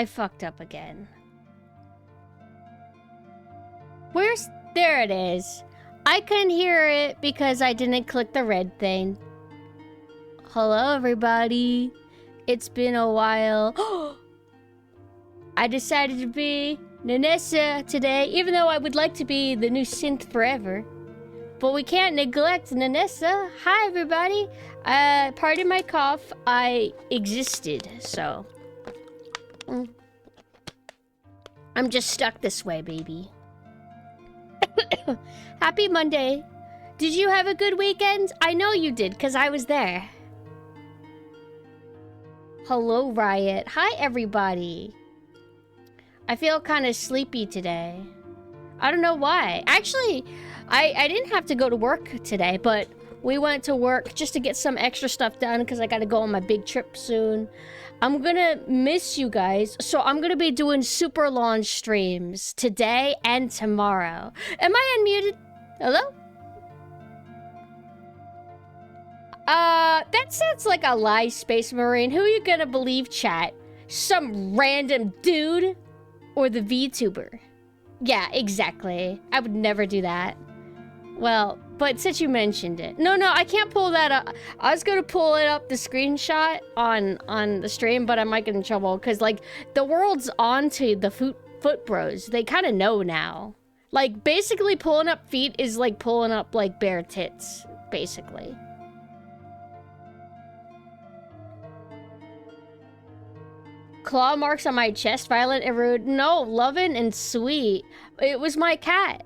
I fucked up again. There it is. I couldn't hear it because I didn't click the red thing. Hello, everybody. It's been a while. I decided to be Nanessa today, even though I would like to be the new synth forever. But we can't neglect Nanessa. Hi, everybody. Pardon my cough. I existed, so... I'm just stuck this way, baby. Happy Monday. Did you have a good weekend? I know you did, because I was there. Hello, Riot. Hi, everybody. I feel kind of sleepy today. I don't know why. Actually, I didn't have to go to work today, but we went to work just to get some extra stuff done because I got to go on my big trip soon. I'm gonna miss you guys, so I'm gonna be doing super long streams today and tomorrow. Am I unmuted? Hello? That sounds like a lie, Space Marine. Who are you gonna believe, chat? Some random dude or the VTuber? Yeah, exactly. I would never do that. Well, but since you mentioned it. No, I can't pull that up. I was gonna pull it up, the screenshot on the stream, but I might get in trouble because, like, the world's onto the foot bros. They kind of know now. Like, basically pulling up feet is like pulling up, like, bare tits, basically. Claw marks on my chest, violent and rude. No, loving and sweet. It was my cat.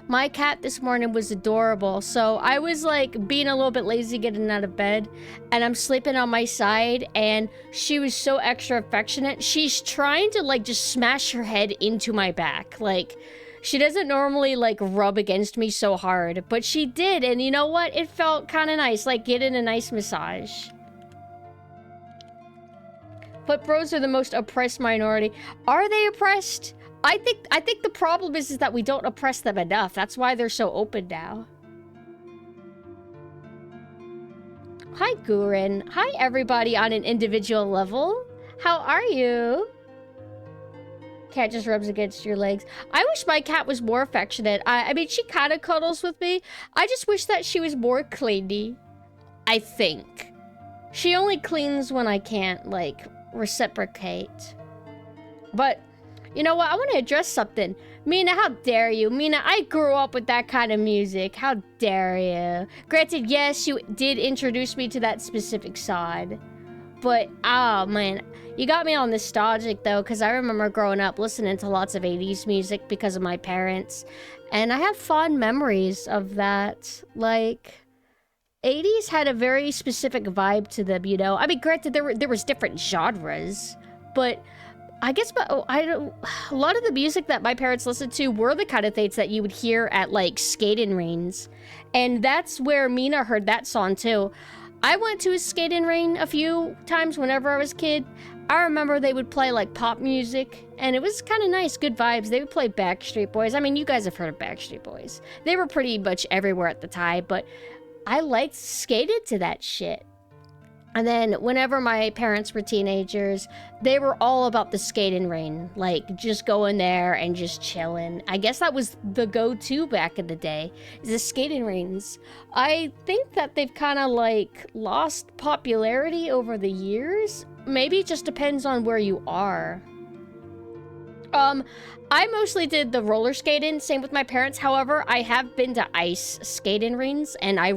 My cat this morning was adorable, so I was like being a little bit lazy getting out of bed, and I'm sleeping on my side, and she was so extra affectionate. She's trying to like just smash her head into my back. Like, she doesn't normally like rub against me so hard, but she did, and you know what? It felt kind of nice, like getting a nice massage. But bros are the most oppressed minority. Are they oppressed? I think the problem is that we don't oppress them enough. That's why they're so open now. Hi, Gurin. Hi, everybody on an individual level. How are you? Cat just rubs against your legs. I wish my cat was more affectionate. I mean, she kind of cuddles with me. I just wish that she was more cleany. I think. She only cleans when I can't, like, reciprocate. But... you know what? I want to address something. Mina, how dare you? Mina, I grew up with that kind of music. How dare you? Granted, yes, you did introduce me to that specific side. But, oh, man. You got me all nostalgic, though, because I remember growing up listening to lots of 80s music because of my parents. And I have fond memories of that. Like, 80s had a very specific vibe to them, you know? I mean, granted, there was different genres, but... I guess, but a lot of the music that my parents listened to were the kind of things that you would hear at, like, skating rinks. And that's where Mina heard that song, too. I went to a skating ring a few times whenever I was a kid. I remember they would play, like, pop music, and it was kind of nice, good vibes. They would play Backstreet Boys. I mean, you guys have heard of Backstreet Boys. They were pretty much everywhere at the time, but I liked skated to that shit. And then whenever my parents were teenagers, they were all about the skating ring. Like, just going there and just chilling. I guess that was the go-to back in the day, is the skating rings. I think that they've kind of, like, lost popularity over the years. Maybe it just depends on where you are. I mostly did the roller skating, same with my parents. However, I have been to ice skating rings, and I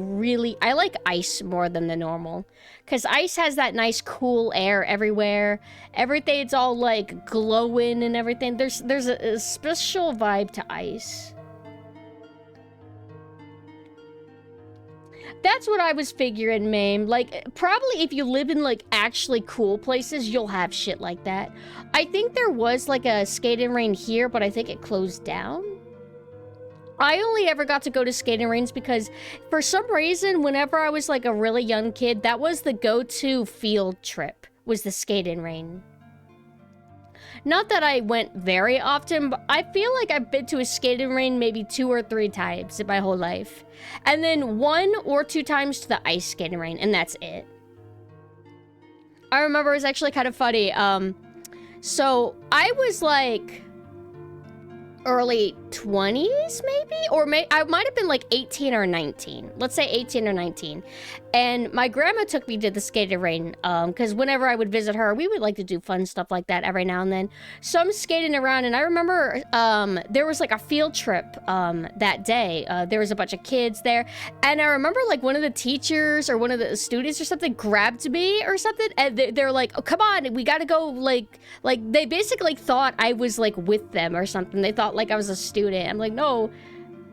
like ice more than the normal. Because ice has that nice cool air everywhere. Everything's all, like, glowing and everything. There's a special vibe to ice. That's what I was figuring, Mame. Like, probably if you live in, like, actually cool places, you'll have shit like that. I think there was, like, a skating ring here, but I think it closed down. I only ever got to go to skating rings because, for some reason, whenever I was, like, a really young kid, that was the go-to field trip, was the skating ring. Not that I went very often, but I feel like I've been to a skating ring maybe 2 or 3 times in my whole life. And then 1 or 2 times to the ice skating ring, and that's it. I remember it was actually kind of funny. So I was like early 20s maybe, or I might have been like 18 or 19. Let's say 18 or 19. And my grandma took me to the skating rink because whenever I would visit her, we would like to do fun stuff like that every now and then. So I'm skating around, and I remember there was like a field trip that day. There was a bunch of kids there, and I remember like one of the teachers or one of the students or something grabbed me or something, and they're like, oh, come on, we gotta go. Like they basically thought I was like with them or something. They thought like I was a student. I'm like, no,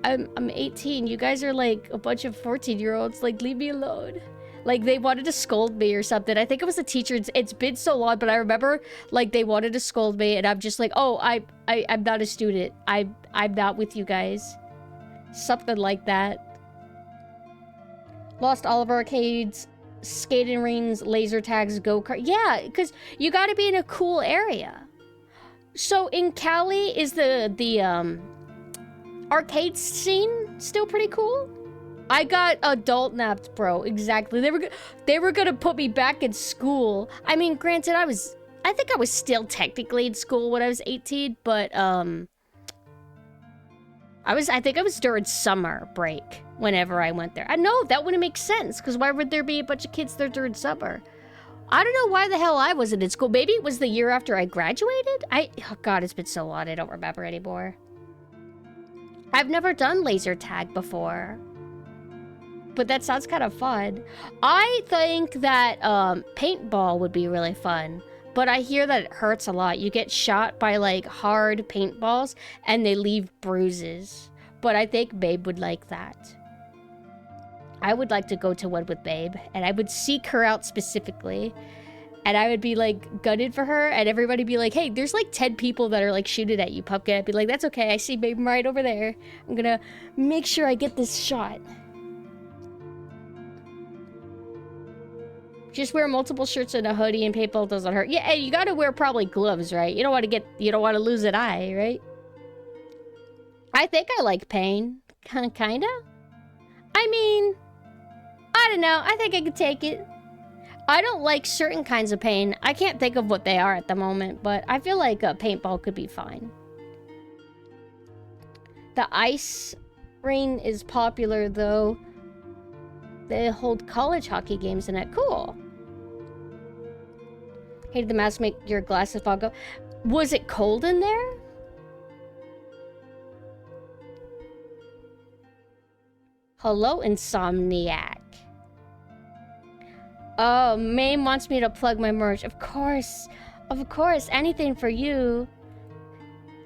I'm 18. You guys are like a bunch of 14-year-olds. Like, leave me alone. Like, they wanted to scold me or something. I think it was the teacher. It's been so long, but I remember like they wanted to scold me, and I'm just like, oh, I'm not a student. I'm not with you guys. Something like that. Lost all of our arcades, skating rings, laser tags, go-kart. Yeah, because you got to be in a cool area. So in Cali, is the arcade scene still pretty cool? I got adult napped, bro. Exactly. They were gonna put me back in school. I mean, granted, I think I was still technically in school when I was 18, but I think I was during summer break whenever I went there. I know that wouldn't make sense, because why would there be a bunch of kids there during summer? I don't know why the hell I wasn't in school. Maybe it was the year after I graduated? Oh God, it's been so long, I don't remember anymore. I've never done laser tag before, but that sounds kind of fun. I think that paintball would be really fun, but I hear that it hurts a lot. You get shot by like hard paintballs and they leave bruises, but I think Babe would like that. I would like to go to one with Babe, and I would seek her out specifically, and I would be like gunning for her, and everybody be like, hey, there's like 10 people that are like shooting at you, Pumpkin. I'd be like, that's okay, I see Babe right over there. I'm gonna make sure I get this shot. Just wear multiple shirts and a hoodie, and paintball doesn't hurt. Yeah, you gotta wear probably gloves, right? You don't want to lose an eye, right? I think I like pain. Kinda? I mean, I don't know. I think I could take it. I don't like certain kinds of pain. I can't think of what they are at the moment, but I feel like a paintball could be fine. The ice ring is popular, though. They hold college hockey games in it. Cool. Hey, did the mask make your glasses fog up? Was it cold in there? Hello, Insomniac. Oh, Mame wants me to plug my merch. Of course. Of course. Anything for you.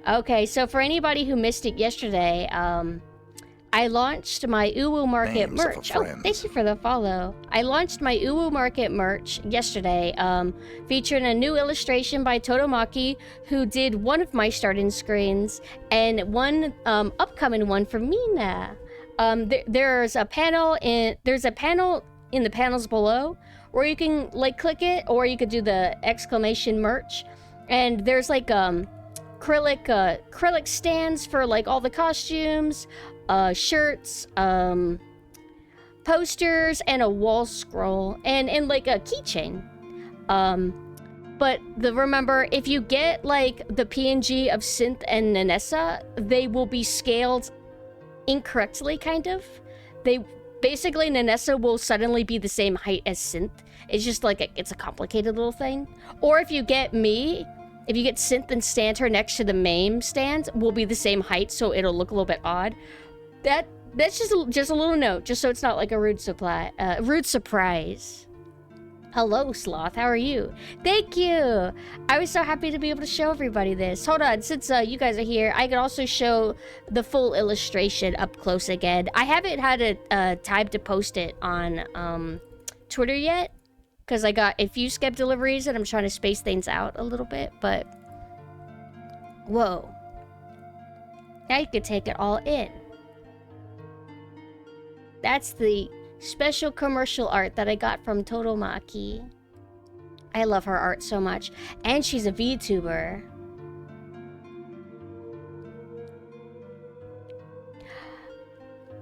Okay, so for anybody who missed it yesterday, I launched my Uwu Market merch. Oh, thank you for the follow. I launched my Uwu Market merch yesterday, featuring a new illustration by Totomaki, who did one of my starting screens, and one upcoming one for Mina. There's a panel in the panels below, where you can like click it, or you could do the exclamation merch, and there's like acrylic stands for like all the costumes, shirts, posters, and a wall scroll, and like a keychain. But remember, if you get like the PNG of Synth and Nanessa, they will be scaled incorrectly, kind of. Basically, Nanessa will suddenly be the same height as Synth. It's just like it's a complicated little thing. Or if you get Synth and stand her next to the Mame stand, will be the same height, so it'll look a little bit odd. That's just a little note, just so it's not like a rude surprise. Hello, Sloth. How are you? Thank you. I was so happy to be able to show everybody this. Hold on, since you guys are here, I can also show the full illustration up close again. I haven't had a time to post it on Twitter yet, because I got a few skep deliveries and I'm trying to space things out a little bit, but whoa. Now you can take it all in. That's the special commercial art that I got from Totomaki. I love her art so much. And she's a VTuber.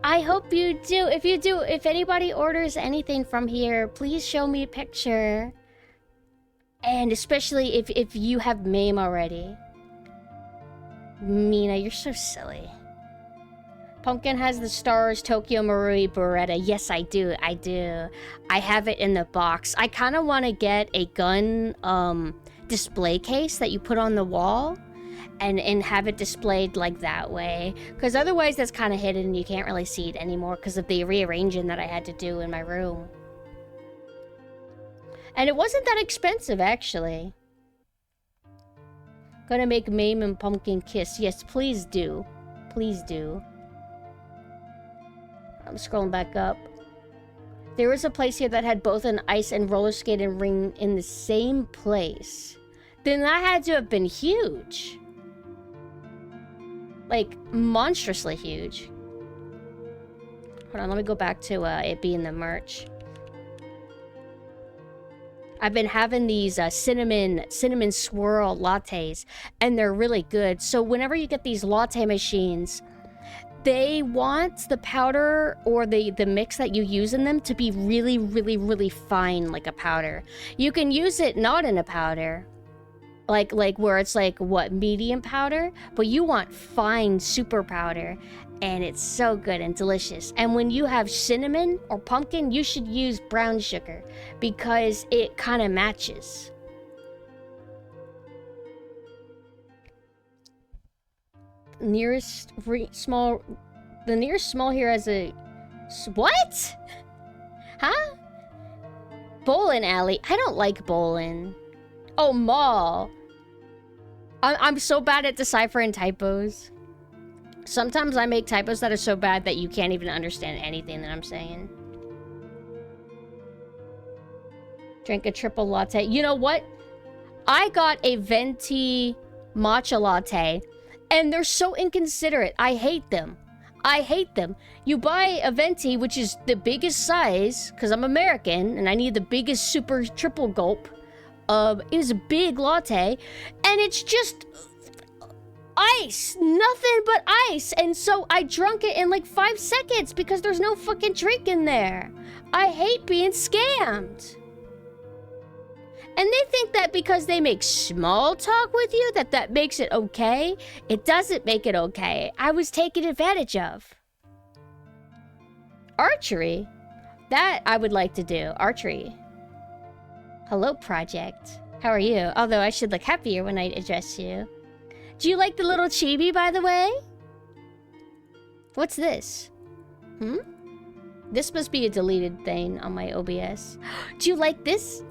I hope you do. If anybody orders anything from here, please show me a picture. And especially if you have MAME already. Mina, you're so silly. Pumpkin has the stars, Tokyo Marui Beretta. Yes, I do. I do. I have it in the box. I kind of want to get a gun display case that you put on the wall and have it displayed like that way. Because otherwise that's kind of hidden and you can't really see it anymore because of the rearranging that I had to do in my room. And it wasn't that expensive, actually. Gonna make Mame and Pumpkin kiss. Yes, please do. Please do. I'm scrolling back up. There was a place here that had both an ice and roller skating ring in the same place. Then that had to have been huge. Like, monstrously huge. Hold on, let me go back to it being the merch. I've been having these cinnamon swirl lattes, and they're really good. So whenever you get these latte machines, they want the powder or the mix that you use in them to be really, really, really fine, like a powder. You can use it not in a powder, like where it's like, what, medium powder? But you want fine super powder, and it's so good and delicious. And when you have cinnamon or pumpkin, you should use brown sugar because it kind of matches. The nearest small here has a... What? Huh? Bowling alley. I don't like bowling. Oh, mall. I'm so bad at deciphering typos. Sometimes I make typos that are so bad that you can't even understand anything that I'm saying. Drink a triple latte. You know what? I got a venti matcha latte, and they're so inconsiderate. I hate them. I hate them. You buy a venti, which is the biggest size, because I'm American, and I need the biggest super triple gulp. It was a big latte, and it's just ice, nothing but ice. And so I drunk it in like 5 seconds because there's no fucking drink in there. I hate being scammed. And they think that because they make small talk with you, that makes it okay. It doesn't make it okay. I was taken advantage of. Archery? That I would like to do. Archery. Hello, project. How are you? Although I should look happier when I address you. Do you like the little chibi, by the way? What's this? This must be a deleted thing on my OBS. Do you like this?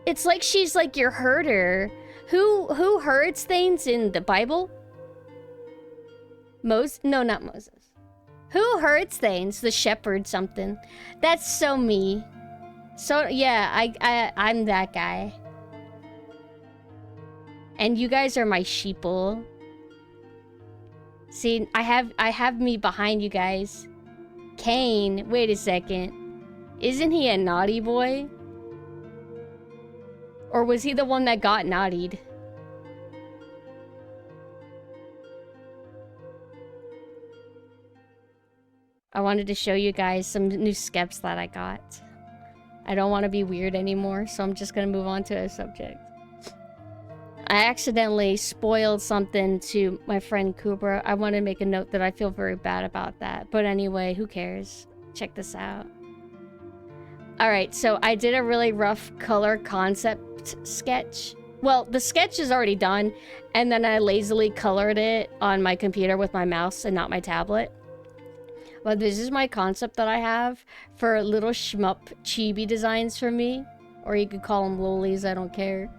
It's like she's like your herder. Who herds things in the Bible? No, not Moses. Who herds things? The shepherd something. That's so me. So yeah, I'm that guy. And you guys are my sheeple. See, I have me behind you guys. Cain, wait a second. Isn't he a naughty boy? Or was he the one that got naughtied? I wanted to show you guys some new skeps that I got. I don't want to be weird anymore, so I'm just gonna move on to a subject. I accidentally spoiled something to my friend Kubra. I want to make a note that I feel very bad about that. But anyway, who cares? Check this out. Alright, so I did a really rough color concept sketch. Well, the sketch is already done, and then I lazily colored it on my computer with my mouse and not my tablet. But this is my concept that I have for little shmup chibi designs for me. Or you could call them lolies, I don't care.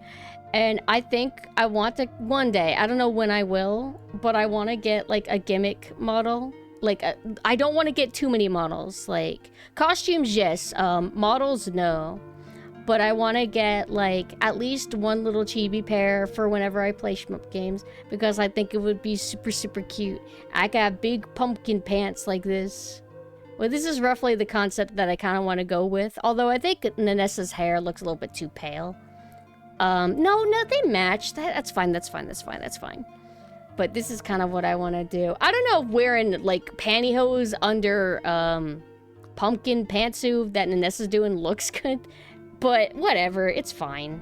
And I think I want to, one day, I don't know when I will, but I want to get like a gimmick model. Like, I don't want to get too many models. Like, costumes, yes. Models, no. But I want to get like at least one little chibi pair for whenever I play shmup games. Because I think it would be super, super cute. I could have big pumpkin pants like this. Well, this is roughly the concept that I kind of want to go with. Although I think Nanessa's hair looks a little bit too pale. No, they match. That's fine, that's fine, that's fine, that's fine. But this is kind of what I want to do. I don't know if wearing, like, pantyhose under, pumpkin pantsuit that Nanessa's doing looks good. But whatever, it's fine.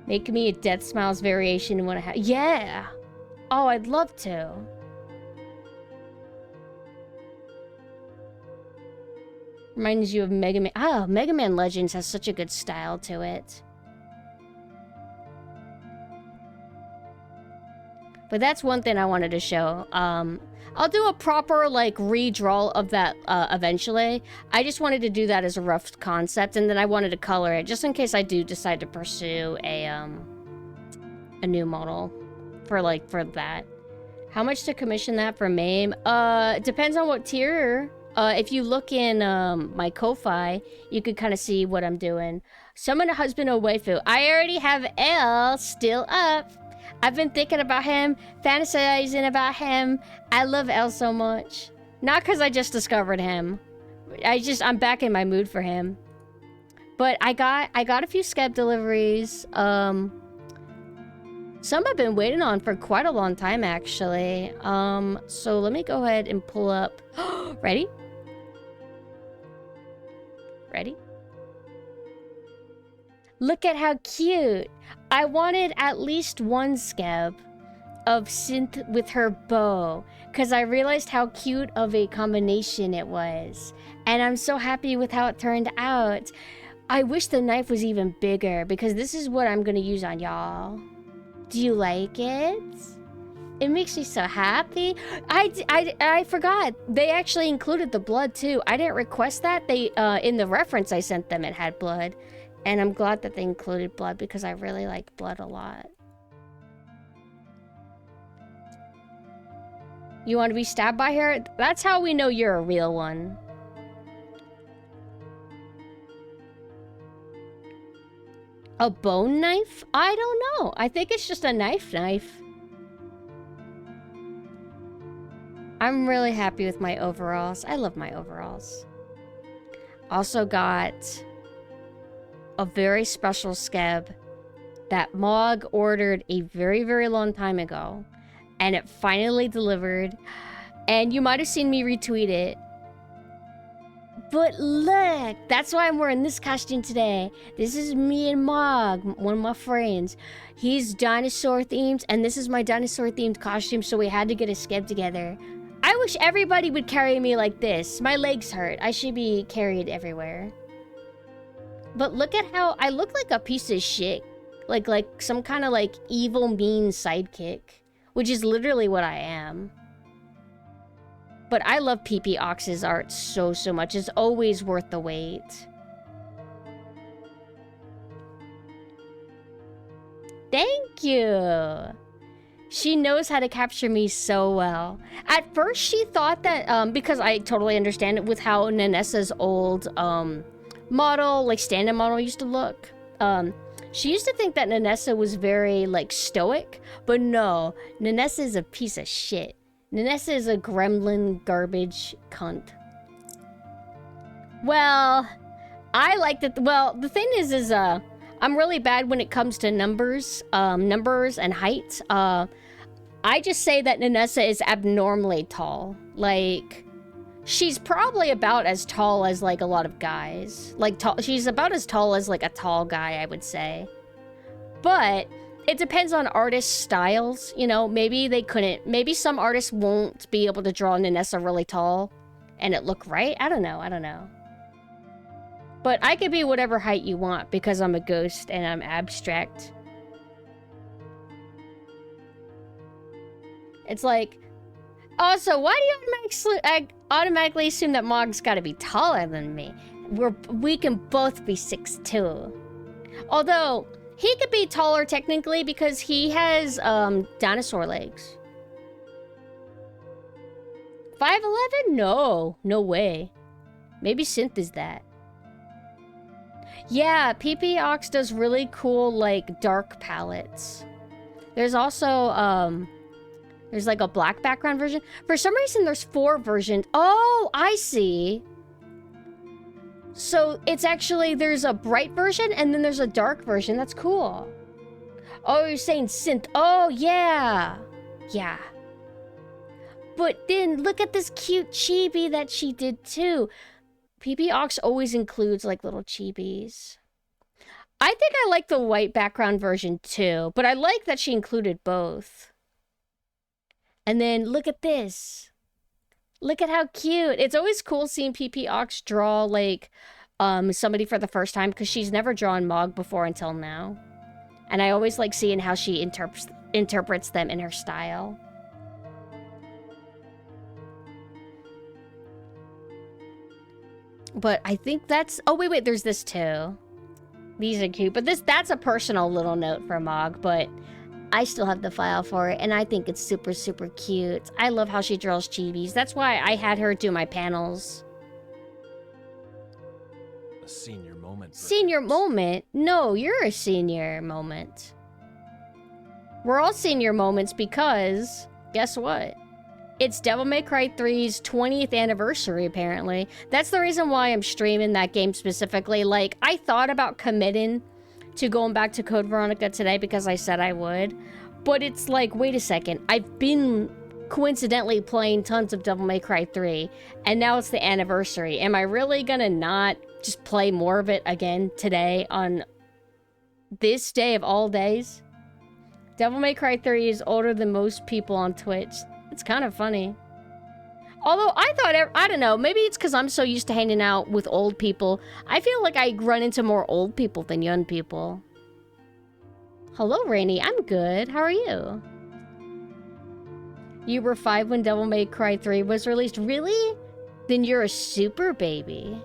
Make me a Death Smiles variation when I have... Yeah! Oh, I'd love to. Reminds you of Mega Man. Oh, Mega Man Legends has such a good style to it. But that's one thing I wanted to show. I'll do a proper, like, redraw of that eventually. I just wanted to do that as a rough concept, and then I wanted to color it, just in case I do decide to pursue a new model for that. How much to commission that for MAME? It depends on what tier. If you look in my Ko-Fi, you could kind of see what I'm doing. Summon a husband or waifu. I already have L still up. I've been thinking about him, fantasizing about him. I love L so much. Not because I just discovered him. I'm back in my mood for him. But I got a few Skeb deliveries. Some I've been waiting on for quite a long time, actually. So let me go ahead and pull up. Ready? Ready? Look at how cute. I wanted at least one Skeb of Synth with her bow, because I realized how cute of a combination it was. And I'm so happy with how it turned out. I wish the knife was even bigger, because this is what I'm going to use on y'all. Do you like it? It makes me so happy. I forgot. They actually included the blood, too. I didn't request that. They in the reference I sent them, it had blood. And I'm glad that they included blood because I really like blood a lot. You want to be stabbed by her? That's how we know you're a real one. A bone knife? I don't know. I think it's just a knife. I'm really happy with my overalls. I love my overalls. Also got a very special Skeb that Mog ordered a very, very long time ago. And it finally delivered. And you might have seen me retweet it. But look, that's why I'm wearing this costume today. This is me and Mog, one of my friends. He's dinosaur themed, and this is my dinosaur themed costume, so we had to get a Skeb together. I wish everybody would carry me like this. My legs hurt. I should be carried everywhere. But look at how I look like a piece of shit. Like some kind of like evil, mean sidekick. Which is literally what I am. But I love PP Ox's art so much. It's always worth the wait. Thank you! She knows how to capture me so well. At first, she thought that, because I totally understand it with how Nanessa's old, model, like stand-up model used to look. She used to think that Nanessa was very, like, stoic. But no, Nanessa is a piece of shit. Nanessa is a gremlin garbage cunt. Well, I like that. Well, the thing is I'm really bad when it comes to numbers and height. I just say that Nanessa is abnormally tall. Like, she's probably about as tall as, like, a lot of guys. Like, she's about as tall as, like, a tall guy, I would say. But it depends on artist styles. You know, maybe they couldn't. Maybe some artists won't be able to draw Nanessa really tall and it look right. I don't know. But I could be whatever height you want because I'm a ghost and I'm abstract. It's like, also, why do you automatically assume that Mog's gotta be taller than me? We can both be 6'2". Although, he could be taller technically because he has dinosaur legs. 5'11"? No way. Maybe Synth is that. Yeah, PP Ox does really cool, like, dark palettes. There's also, there's, like, a black background version. For some reason, there's 4 versions. Oh, I see. So, it's actually, there's a bright version, and then there's a dark version. That's cool. Oh, you're saying Synth. Oh, yeah. Yeah. But then, look at this cute chibi that she did, too. PP Ox always includes like little chibis. I think I like the white background version too, but I like that she included both. And then look at this. Look at how cute. It's always cool seeing PP Ox draw like somebody for the first time because she's never drawn Mog before until now. And I always like seeing how she interprets them in her style. But I think that's... Oh, wait, there's this too. These are cute. But that's a personal little note for Mog, but I still have the file for it, and I think it's super, super cute. I love how she draws chibis. That's why I had her do my panels. A senior moment. Senior moment? No, you're a senior moment. We're all senior moments because, guess what? It's Devil May Cry 3's 20th anniversary, apparently. That's the reason why I'm streaming that game specifically. Like, I thought about committing to going back to Code Veronica today because I said I would. But it's like, wait a second. I've been coincidentally playing tons of Devil May Cry 3, and now it's the anniversary. Am I really gonna not just play more of it again today on this day of all days? Devil May Cry 3 is older than most people on Twitch. It's kind of funny. Although I thought, I don't know, maybe it's because I'm so used to hanging out with old people. I feel like I run into more old people than young people. Hello, Rainy. I'm good. How are you? You were 5 when Devil May Cry 3 was released. Really? Then you're a super baby.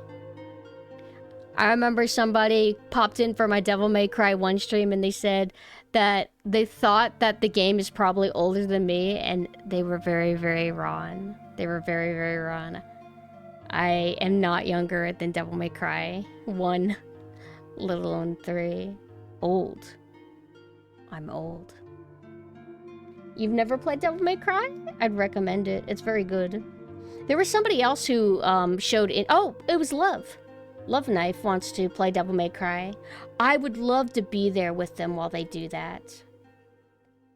I remember somebody popped in for my Devil May Cry 1 stream and they said that they thought that the game is probably older than me, and they were very, very wrong. They were very, very wrong. I am not younger than Devil May Cry 1, let alone 3. Old. I'm old. You've never played Devil May Cry? I'd recommend it. It's very good. There was somebody else who showed it. Oh, it was Love. Love Knife wants to play Devil May Cry. I would love to be there with them while they do that.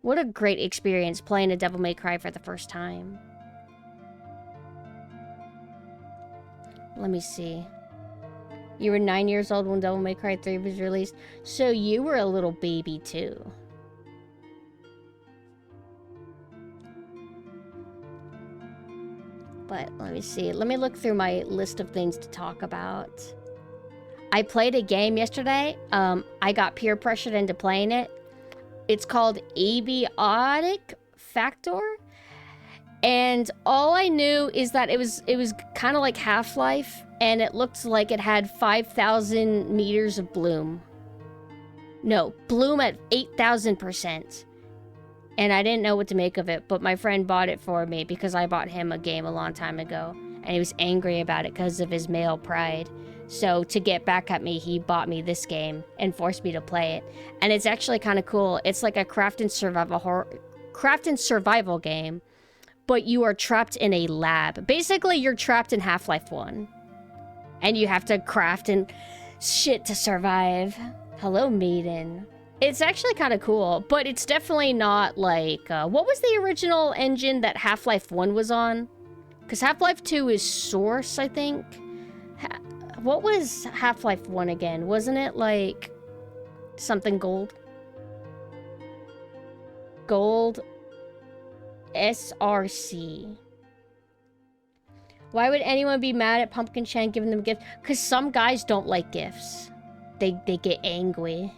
What a great experience playing a Devil May Cry for the first time. Let me see. You were 9 years old when Devil May Cry 3 was released, so you were a little baby too. But let me see. Let me look through my list of things to talk about. I played a game yesterday. I got peer pressured into playing it. It's called Abiotic Factor. And all I knew is that it was kind of like Half-Life, and it looked like it had 5,000 meters of bloom. No, bloom at 8,000%. And I didn't know what to make of it, but my friend bought it for me because I bought him a game a long time ago, and he was angry about it because of his male pride. So to get back at me, he bought me this game and forced me to play it. And it's actually kind of cool. It's like a craft and survival game, but you are trapped in a lab. Basically, you're trapped in Half-Life 1. And you have to craft and shit to survive. Hello, Maiden. It's actually kind of cool, but it's definitely not like... what was the original engine that Half-Life 1 was on? Because Half-Life 2 is Source, I think. What was Half-Life 1 again? Wasn't it like something gold? Gold SRC. Why would anyone be mad at Pumpkin Chan giving them gifts? Because some guys don't like gifts. They get angry.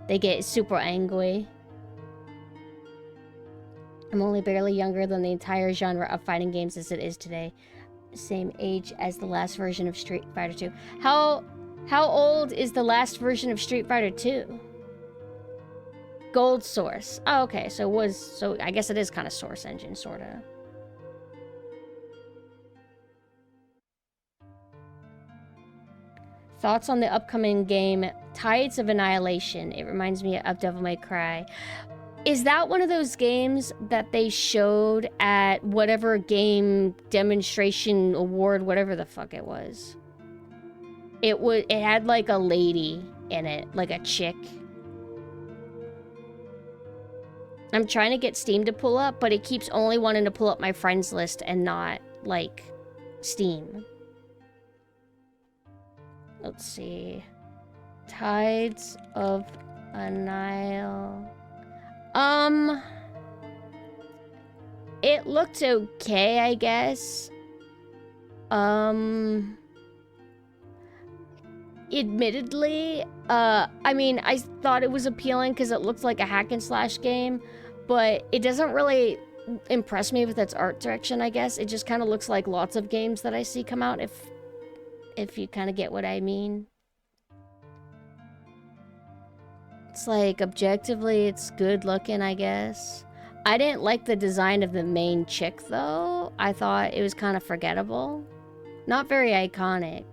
They get super angry. I'm only barely younger than the entire genre of fighting games as it is today. Same age as the last version of Street Fighter 2. How old is the last version of Street Fighter 2? Gold Source. Oh, okay. So I guess it is kind of Source engine, sort of. Thoughts on the upcoming game, Tides of Annihilation. It reminds me of Devil May Cry. Is that one of those games that they showed at whatever game demonstration award, whatever the fuck it was? It had like a lady in it, like a chick. I'm trying to get Steam to pull up, but it keeps only wanting to pull up my friends list and not like Steam. Let's see. Tides of a Nile. It looked okay, I guess. Admittedly, I mean, I thought it was appealing because it looked like a hack and slash game, but it doesn't really impress me with its art direction, I guess. It just kind of looks like lots of games that I see come out, if you kind of get what I mean. It's like, objectively, it's good looking, I guess. I didn't like the design of the main chick, though. I thought it was kind of forgettable. Not very iconic.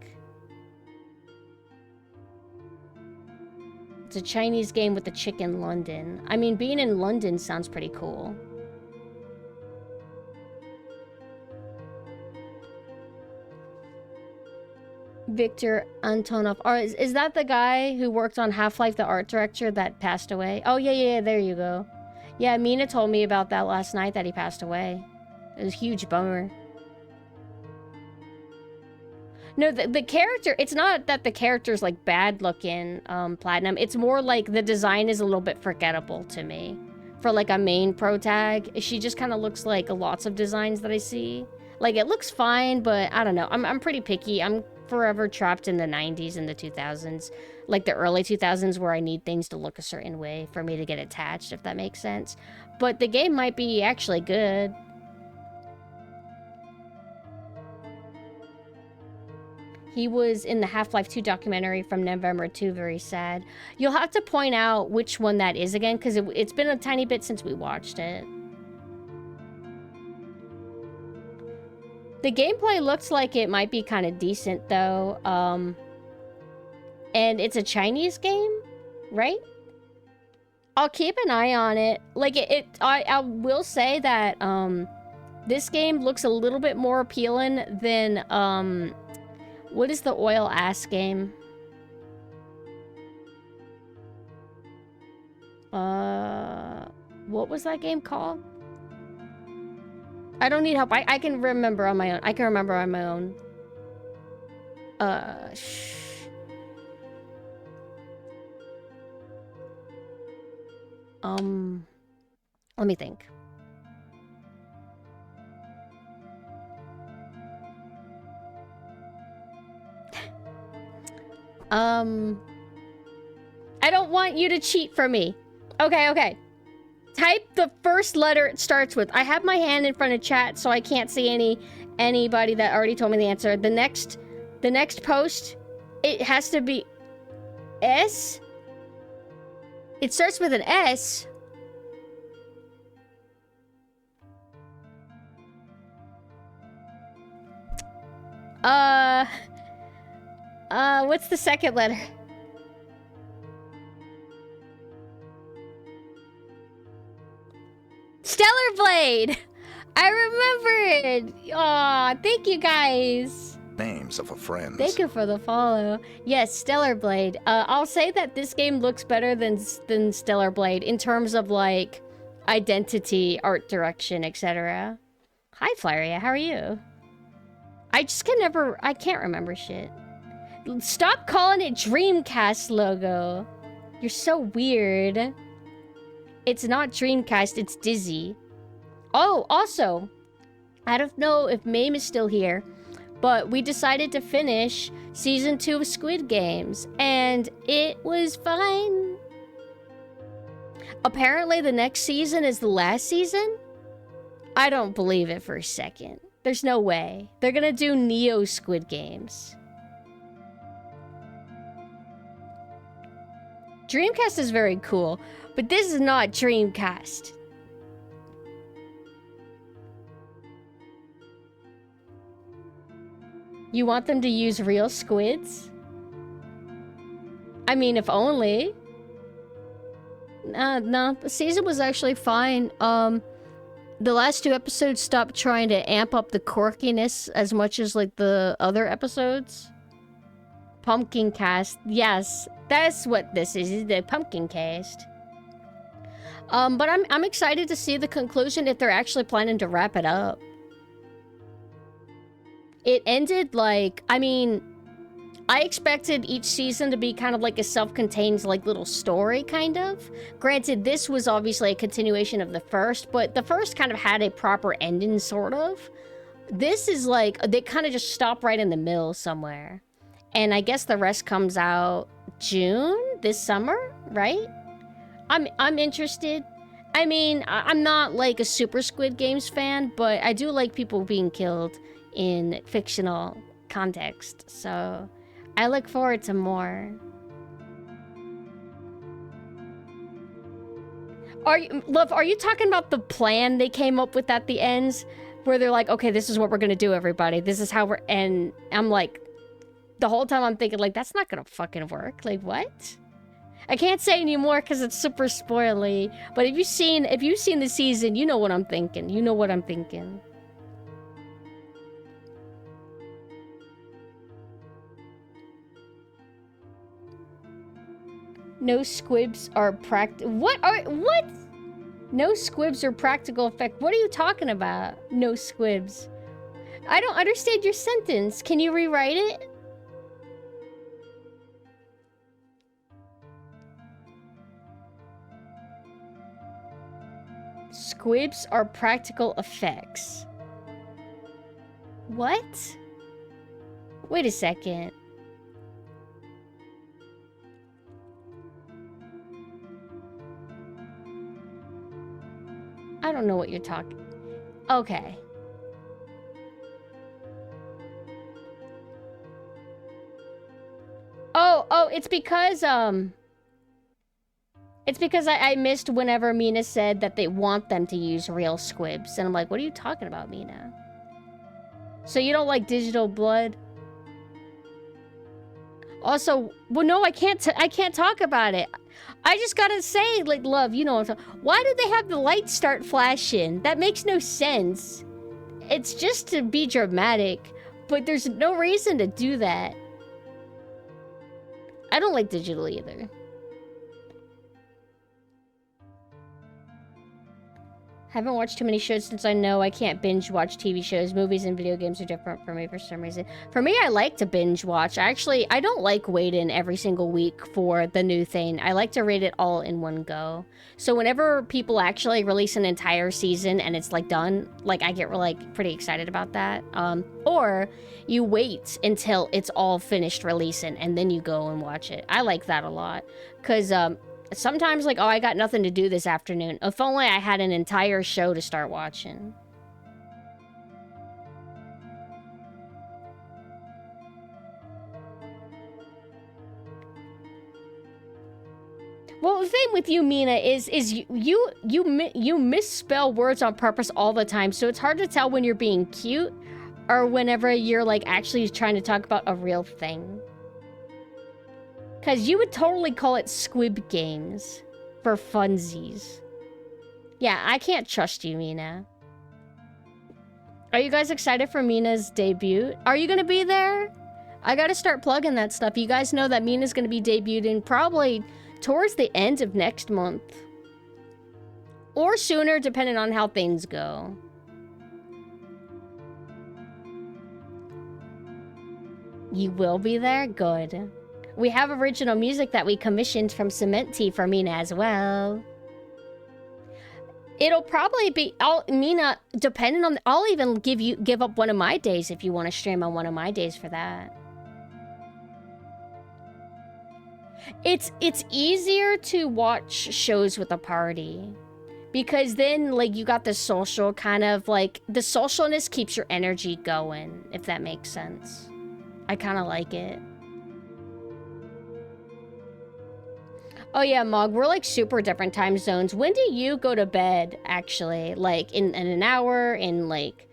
It's a Chinese game with a chick in London. I mean, being in London sounds pretty cool. Victor Antonov. Or is that the guy who worked on Half-Life, the art director that passed away? Oh, yeah, there you go. Yeah, Mina told me about that last night, that he passed away. It was a huge bummer. No, the character, it's not that the character's like bad looking, Platinum. It's more like the design is a little bit forgettable to me. For like a main pro tag, she just kind of looks like lots of designs that I see. Like, it looks fine, but I don't know. I'm pretty picky. I'm forever trapped in the 90s and the 2000s. Like the early 2000s where I need things to look a certain way for me to get attached, if that makes sense. But the game might be actually good. He was in the Half-Life 2 documentary from November 2, very sad. You'll have to point out which one that is again, because it's been a tiny bit since we watched it. The gameplay looks like it might be kind of decent, though. And it's a Chinese game, right? I'll keep an eye on it. Like, I will say that, this game looks a little bit more appealing than, what is the oil ass game? What was that game called? I don't need help. I can remember on my own. I can remember on my own. Let me think. I don't want you to cheat for me. Okay. Type the first letter it starts with. I have my hand in front of chat, so I can't see anybody that already told me the answer. The next post, it has to be S. It starts with an S. What's the second letter? Stellar Blade! I remembered! Aw, thank you guys. Names of a friend. Thank you for the follow. Yes, Stellar Blade. I'll say that this game looks better than Stellar Blade in terms of, like, identity, art direction, etc. Hi, Flaria, how are you? I can't remember shit. Stop calling it Dreamcast logo. You're so weird. It's not Dreamcast, it's Dizzy. Oh, also, I don't know if Mame is still here, but we decided to finish Season 2 of Squid Games, and it was fine. Apparently the next season is the last season? I don't believe it for a second. There's no way. They're gonna do Neo Squid Games. Dreamcast is very cool, but this is not Dreamcast. You want them to use real squids? I mean, if only. No, the season was actually fine. The last 2 episodes stopped trying to amp up the quirkiness as much as, like, the other episodes. Pumpkin Cast. Yes, that's what this is, the Pumpkin Cast. But I'm excited to see the conclusion if they're actually planning to wrap it up. It ended, like, I mean, I expected each season to be kind of like a self-contained, like, little story, kind of. Granted, this was obviously a continuation of the first, but the first kind of had a proper ending, sort of. This is like, they kind of just stop right in the middle somewhere. And I guess the rest comes out June, this summer, right? I'm interested. I mean, I'm not like a super Squid Games fan, but I do like people being killed in fictional context, so I look forward to more. Love, are you talking about the plan they came up with at the end? Where they're like, okay, this is what we're gonna do, everybody. This is how we're... And I'm like... The whole time I'm thinking, like, that's not gonna fucking work. Like, what? I can't say anymore because it's super spoily. But if you've seen the season, you know what I'm thinking. You know what I'm thinking. No squibs are what? No squibs are practical effect. What are you talking about? No squibs. I don't understand your sentence. Can you rewrite it? Squibs are practical effects. What? Wait a second. I don't know what you're talking... Okay. Oh, it's because, It's because I missed whenever Mina said that they want them to use real squibs. And I'm like, what are you talking about, Mina? So you don't like digital blood? Also, well, no, I can't talk about it. I just gotta say, like, love, you know what I'm talking... Why did they have the lights start flashing? That makes no sense. It's just to be dramatic, but there's no reason to do that. I don't like digital either. Haven't watched too many shows since I know I can't binge watch TV shows. Movies and video games are different for me for some reason. For me, I like to binge watch. Actually, I don't like waiting every single week for the new thing. I like to read it all in one go. So whenever people actually release an entire season and it's like done, like I get like pretty excited about that. Or you wait until it's all finished releasing and then you go and watch it. I like that a lot. Because sometimes, like, oh, I got nothing to do this afternoon. If only I had an entire show to start watching. Well, the thing with you, Mina, is you misspell words on purpose all the time, so it's hard to tell when you're being cute or whenever you're, like, actually trying to talk about a real thing. Because you would totally call it Squib Games for funsies. Yeah, I can't trust you, Mina. Are you guys excited for Mina's debut? Are you going to be there? I got to start plugging that stuff. You guys know that Mina's going to be debuting probably towards the end of next month. Or sooner, depending on how things go. You will be there? Good. We have original music that we commissioned from Cement Tea for Mina as well. It'll probably be... Mina, depending on... I'll even give up one of my days if you want to stream on one of my days for that. It's easier to watch shows with a party. Because then, like, you got the social kind of, like... The socialness keeps your energy going, if that makes sense. I kind of like it. Oh yeah, Mog, we're like super different time zones. When do you go to bed, actually? Like, in an hour, in like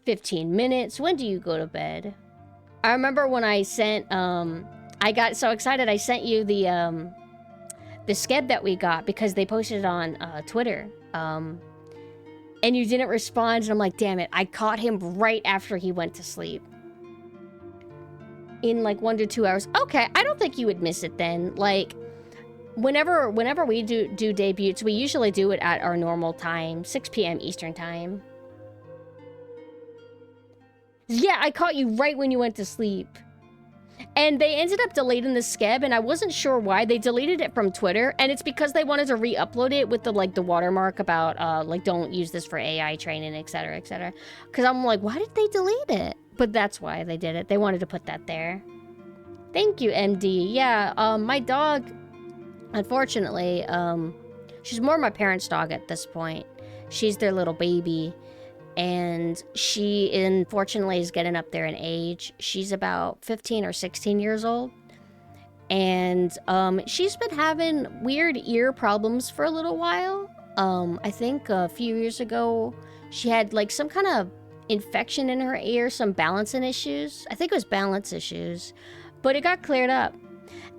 15 minutes? When do you go to bed? I remember when I sent, I got so excited I sent you the skeb that we got because they posted it on Twitter. And you didn't respond, and I'm like, damn it, I caught him right after he went to sleep. In like 1 to 2 hours. Okay, I don't think you would miss it then. Like... Whenever we do debuts, we usually do it at our normal time, 6 p.m. Eastern time. Yeah, I caught you right when you went to sleep. And they ended up deleting the skib, and I wasn't sure why. They deleted it from Twitter, and it's because they wanted to re-upload it with the, like, the watermark about, like, don't use this for AI training, etc., etc. Because I'm like, why did they delete it? But that's why they did it. They wanted to put that there. Thank you, MD. Yeah, my dog, unfortunately, she's more my parents' dog at this point. She's their little baby. And she, unfortunately, is getting up there in age. She's about 15 or 16 years old. And she's been having weird ear problems for a little while. I think a few years ago, she had like some kind of infection in her ear, some balancing issues. I think it was balance issues, but it got cleared up.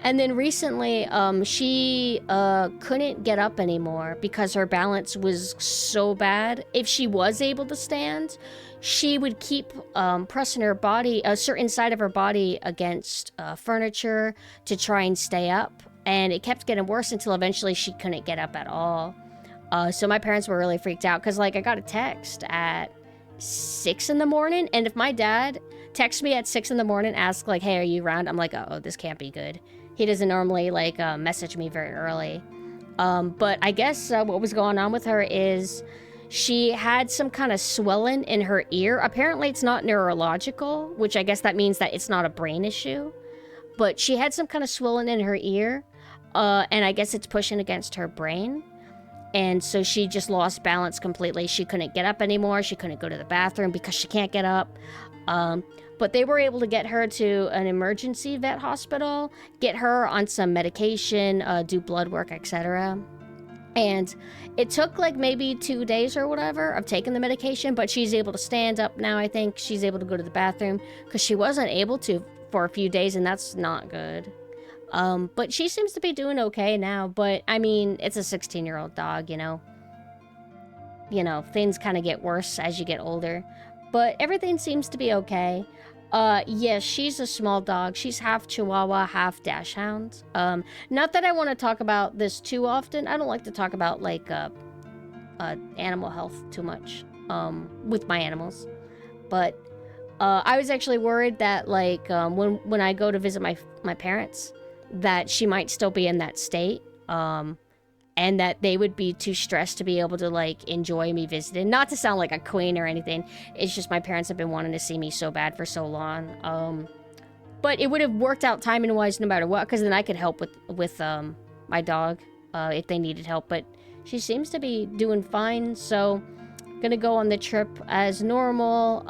And then recently, she couldn't get up anymore because her balance was so bad. If she was able to stand, she would keep pressing her body, a certain side of her body against furniture to try and stay up. And it kept getting worse until eventually she couldn't get up at all. So my parents were really freaked out because, like, I got a text at 6 in the morning. And if my dad texts me at 6 in the morning, ask, like, hey, are you around? I'm like, oh, this can't be good. He doesn't normally, like, message me very early. But I guess what was going on with her is she had some kind of swelling in her ear. Apparently, it's not neurological, which I guess that means that it's not a brain issue. But she had some kind of swelling in her ear, and I guess it's pushing against her brain. And so she just lost balance completely. She couldn't get up anymore. She couldn't go to the bathroom because she can't get up. But they were able to get her to an emergency vet hospital, get her on some medication, do blood work, etc. And it took like maybe 2 days or whatever of taking the medication, but she's able to stand up now, I think. She's able to go to the bathroom because she wasn't able to for a few days, and that's not good. But she seems to be doing okay now. But, I mean, it's a 16-year-old dog, you know. You know, things kind of get worse as you get older. But everything seems to be okay. Yes, she's a small dog. She's half Chihuahua, half Dachshund. Not that I want to talk about this too often. I don't like to talk about, like, animal health too much, with my animals. But, I was actually worried that, like, when I go to visit my parents, that she might still be in that state. And that they would be too stressed to be able to, like, enjoy me visiting. Not to sound like a queen or anything. It's just my parents have been wanting to see me so bad for so long. But it would have worked out timing-wise no matter what, because then I could help with my dog if they needed help. But she seems to be doing fine, so gonna go on the trip as normal.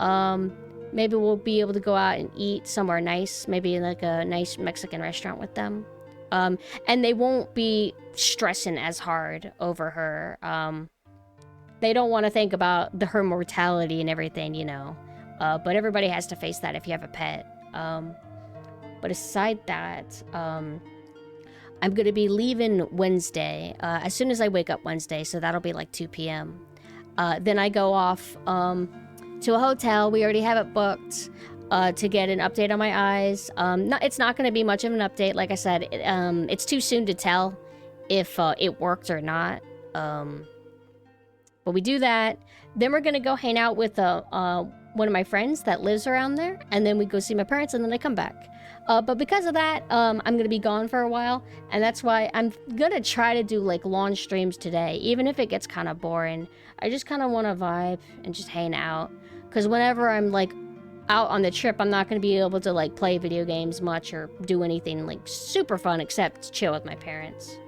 Maybe we'll be able to go out and eat somewhere nice, maybe in, like, a nice Mexican restaurant with them. And they won't be stressing as hard over her. They don't want to think about her mortality and everything, you know. But everybody has to face that if you have a pet. But aside that, I'm going to be leaving Wednesday, as soon as I wake up Wednesday, so that'll be like 2 p.m. Then I go off to a hotel. We already have it booked. To get an update on my eyes. It's not going to be much of an update. Like I said, it's too soon to tell if it worked or not. But we do that. Then we're going to go hang out with one of my friends that lives around there. And then we go see my parents, and then I come back. But because of that, I'm going to be gone for a while. And that's why I'm going to try to do, like, launch streams today. Even if it gets kind of boring. I just kind of want to vibe and just hang out. Because whenever I'm, like, out on the trip, I'm not going to be able to, like, play video games much or do anything, like, super fun except chill with my parents.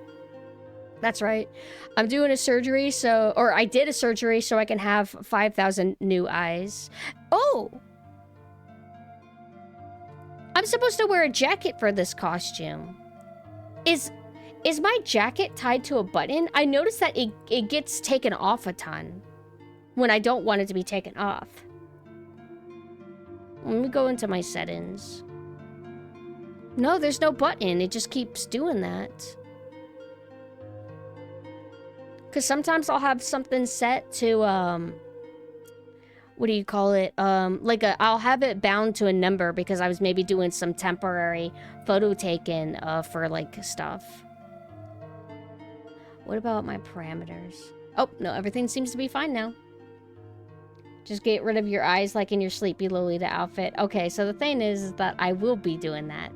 That's right. I'm doing a surgery, or I did a surgery so I can have 5,000 new eyes. Oh! I'm supposed to wear a jacket for this costume. Is my jacket tied to a button? I noticed that it gets taken off a ton when I don't want it to be taken off. Let me go into my settings. No, there's no button. It just keeps doing that. Because sometimes I'll have something set to, what do you call it? I'll have it bound to a number because I was maybe doing some temporary photo taking for, like, stuff. What about my parameters? Oh, no, everything seems to be fine now. Just get rid of your eyes like in your Sleepy Lolita outfit. Okay, so the thing is that I will be doing that.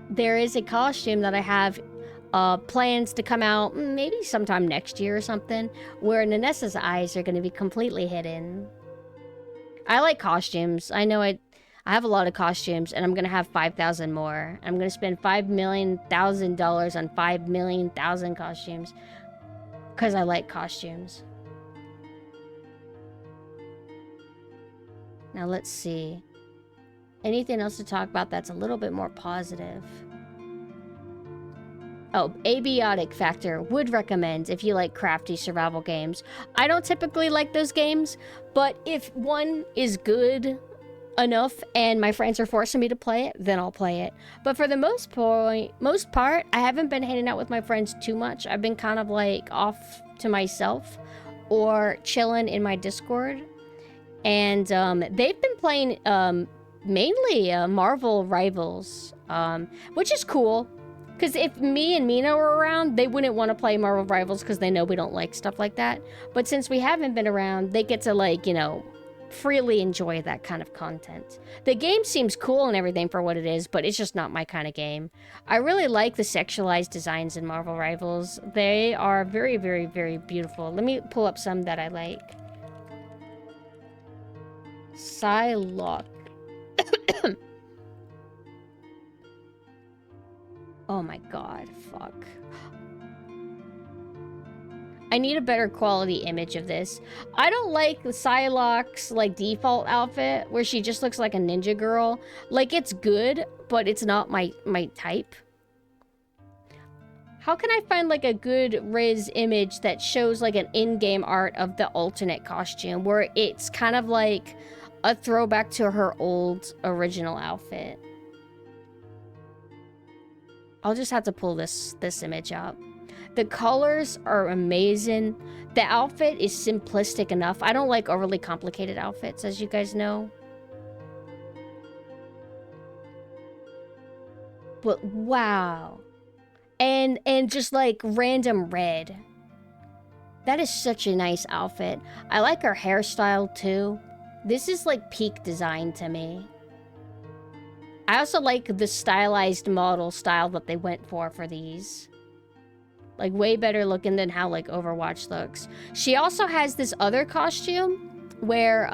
There is a costume that I have plans to come out maybe sometime next year or something, where Nanessa's eyes are going to be completely hidden. I like costumes. I know I have a lot of costumes, and I'm going to have 5,000 more. I'm going to spend $5,000,000 on 5,000,000 costumes because I like costumes. Now let's see. Anything else to talk about that's a little bit more positive? Oh, abiotic factor. Would recommend if you like crafty survival games. I don't typically like those games, but if one is good enough and my friends are forcing me to play it, then I'll play it. But for the most part, I haven't been hanging out with my friends too much. I've been kind of like off to myself or chilling in my Discord. And they've been playing mainly Marvel Rivals, which is cool. Because if me and Mina were around, they wouldn't want to play Marvel Rivals because they know we don't like stuff like that. But since we haven't been around, they get to, like, you know, freely enjoy that kind of content. The game seems cool and everything for what it is, but it's just not my kind of game. I really like the sexualized designs in Marvel Rivals. They are very, very, very beautiful. Let me pull up some that I like. Psylocke. Oh my god, fuck. I need a better quality image of this. I don't like the Psylocke's, like, default outfit, where she just looks like a ninja girl. Like, it's good, but it's not my type. How can I find, like, a good Riz image that shows, like, an in-game art of the alternate costume, where it's kind of like a throwback to her old original outfit? I'll just have to pull this image up. The colors are amazing. The outfit is simplistic enough. I don't like overly complicated outfits, as you guys know. But wow. And just like random red. That is such a nice outfit. I like her hairstyle too. This is like peak design to me. I also like the stylized model style that they went for these. Like, way better looking than how, like, Overwatch looks. She also has this other costume where,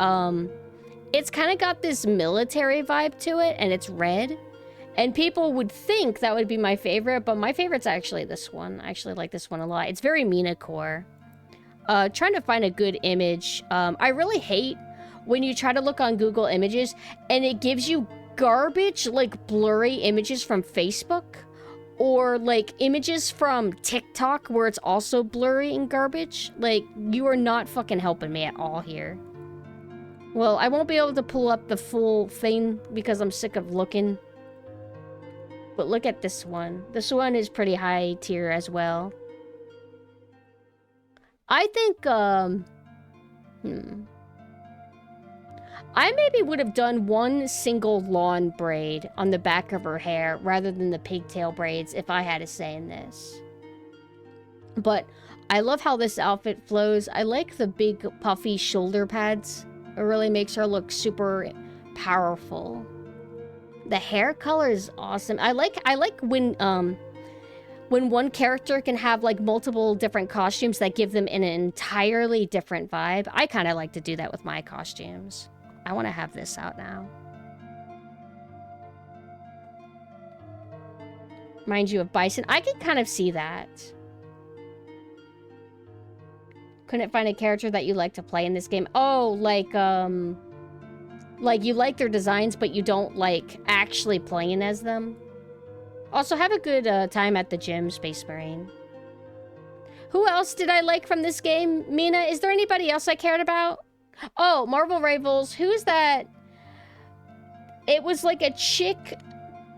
it's kind of got this military vibe to it, and it's red. And people would think that would be my favorite, but my favorite's actually this one. I actually like this one a lot. It's very Mina core. Trying to find a good image. I really hate when you try to look on Google Images, and it gives you garbage, like, blurry images from Facebook. Or, like, images from TikTok where it's also blurry and garbage. Like, you are not fucking helping me at all here. Well, I won't be able to pull up the full thing because I'm sick of looking. But look at this one. This one is pretty high tier as well. I think, I maybe would have done one single lawn braid on the back of her hair rather than the pigtail braids if I had a say in this. But I love how this outfit flows. I like the big puffy shoulder pads. It really makes her look super powerful. The hair color is awesome. I like when one character can have like multiple different costumes that give them an entirely different vibe. I kind of like to do that with my costumes. I want to have this out now. Mind you of Bison. I can kind of see that. Couldn't find a character that you like to play in this game. Oh, like you like their designs, but you don't like actually playing as them. Also, have a good time at the gym, Space Marine. Who else did I like from this game, Mina? Is there anybody else I cared about? Oh, Marvel Rivals. Who's that? It was like a chick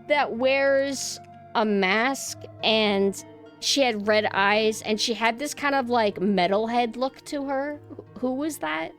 that wears a mask and she had red eyes and she had this kind of like metalhead look to her. Who was that?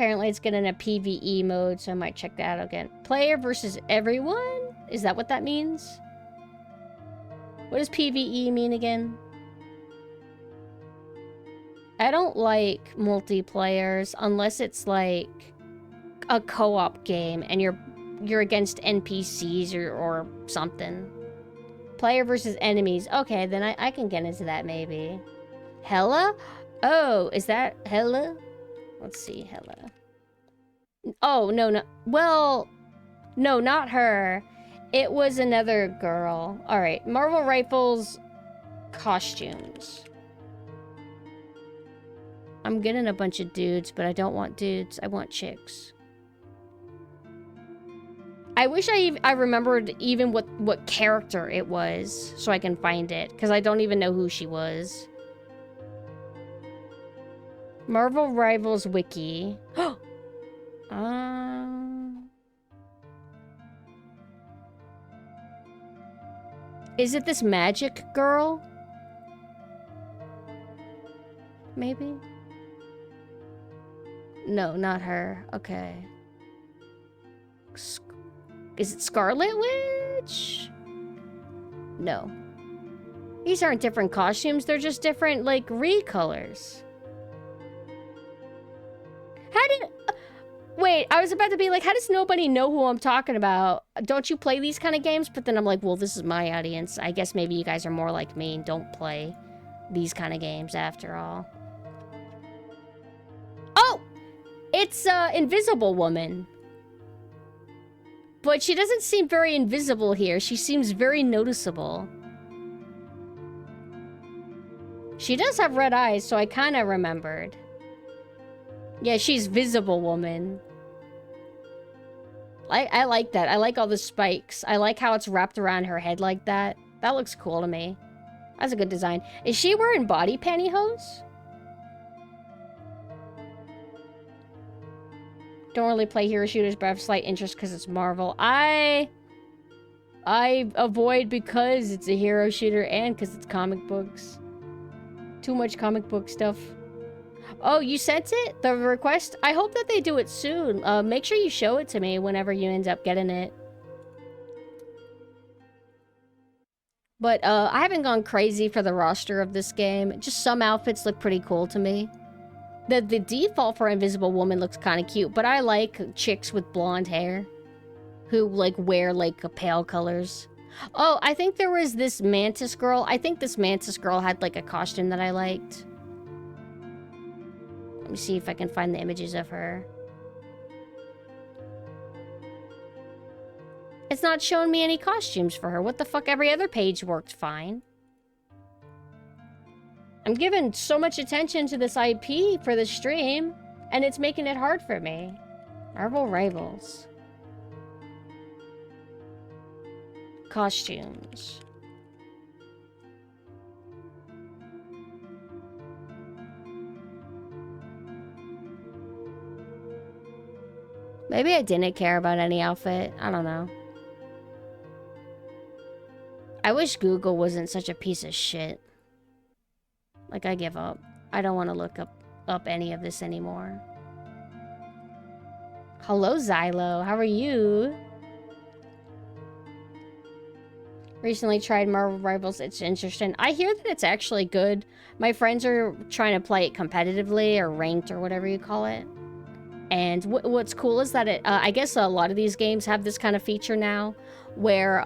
Apparently it's getting a PvE mode, so I might check that out again. Player versus everyone? Is that what that means? What does PvE mean again? I don't like multiplayers unless it's like a co-op game and you're against NPCs or something. Player versus enemies. Okay, then I can get into that maybe. Hella? Oh, is that Hella? Let's see, Hella. Oh, no. Well, no, not her. It was another girl. All right, Marvel Rifles costumes. I'm getting a bunch of dudes, but I don't want dudes. I want chicks. I wish I remembered even what character it was so I can find it, because I don't even know who she was. Marvel Rivals Wiki. Is it this magic girl? Maybe? No, not her. Okay. Is it Scarlet Witch? No. These aren't different costumes, they're just different, like, recolors. How did... Wait, I was about to be like, how does nobody know who I'm talking about? Don't you play these kind of games? But then I'm like, well, this is my audience. I guess maybe you guys are more like me and don't play these kind of games after all. Oh! It's, Invisible Woman. But she doesn't seem very invisible here. She seems very noticeable. She does have red eyes, so I kind of remembered. Yeah, she's Visible Woman. I like that. I like all the spikes. I like how it's wrapped around her head like that. That looks cool to me. That's a good design. Is she wearing body pantyhose? Don't really play hero shooters, but I have slight interest because it's Marvel. I avoid because it's a hero shooter and because it's comic books. Too much comic book stuff. Oh, you sent it? The request? I hope that they do it soon. Make sure you show it to me whenever you end up getting it. But, I haven't gone crazy for the roster of this game. Just some outfits look pretty cool to me. The default for Invisible Woman looks kind of cute, but I like chicks with blonde hair who, like, wear, like, pale colors. Oh, I think there was this Mantis girl. I think this Mantis girl had, like, a costume that I liked. Let me see if I can find the images of her. It's not showing me any costumes for her. What the fuck? Every other page worked fine. I'm giving so much attention to this IP for the stream, and it's making it hard for me. Marvel Rivals. Costumes. Maybe I didn't care about any outfit. I don't know. I wish Google wasn't such a piece of shit. Like, I give up. I don't want to look up any of this anymore. Hello, Xylo. How are you? Recently tried Marvel Rivals. It's interesting. I hear that it's actually good. My friends are trying to play it competitively or ranked or whatever you call it. And what's cool is that it, I guess a lot of these games have this kind of feature now where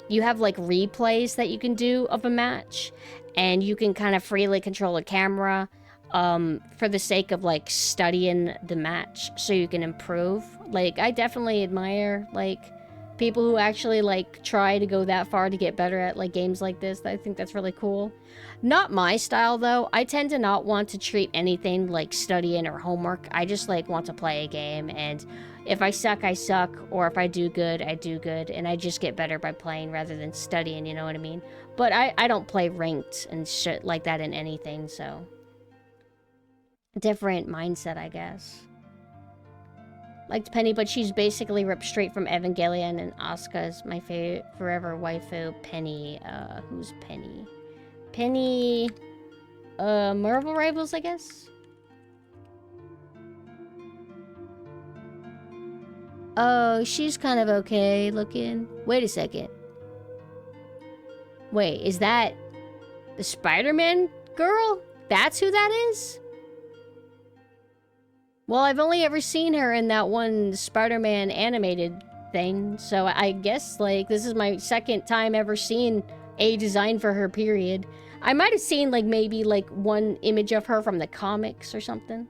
you have like replays that you can do of a match and you can kind of freely control a camera for the sake of like studying the match so you can improve. Like, I definitely admire like people who actually like try to go that far to get better at like games like this. I think that's really cool. Not my style though. I tend to not want to treat anything like studying or homework. I just like want to play a game, and if I suck, I suck, or if I do good, I do good, and I just get better by playing rather than studying, you know what I mean? But I don't play ranked and shit like that in anything, so different mindset, I guess. Liked Penny, but she's basically ripped straight from Evangelion, and Asuka's my favorite forever waifu. Penny, who's Penny? Penny, Marvel Rivals, I guess? Oh, she's kind of okay looking. Wait a second. Wait, is that the Spider-Man girl? That's who that is? Well, I've only ever seen her in that one Spider-Man animated thing, so I guess, like, this is my second time ever seeing a design for her, period. I might have seen, like, maybe, like, one image of her from the comics or something.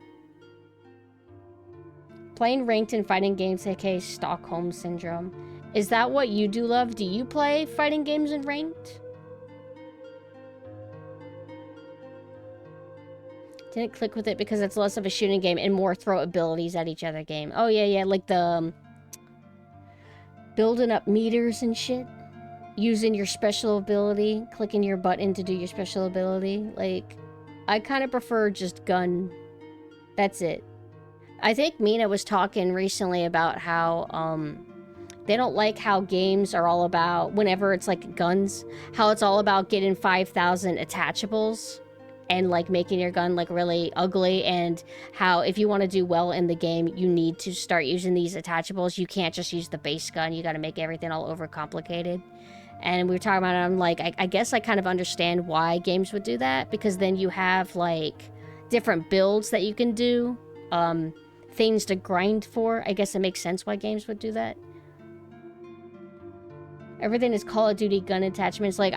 Playing ranked in fighting games, aka Stockholm Syndrome. Is that what you do, love? Do you play fighting games in ranked? Didn't click with it because it's less of a shooting game and more throw abilities at each other game. Oh, yeah, like the building up meters and shit. Using your special ability, clicking your button to do your special ability. Like, I kind of prefer just gun. That's it. I think Mina was talking recently about how, they don't like how games are all about, whenever it's like guns, how it's all about getting 5,000 attachables and like making your gun like really ugly, and how if you want to do well in the game, you need to start using these attachables. You can't just use the base gun. You got to make everything all over complicated. And we were talking about it. I'm like, I guess I kind of understand why games would do that, because then you have like different builds that you can do, things to grind for. I guess it makes sense why games would do that. Everything is Call of Duty gun attachments. Like,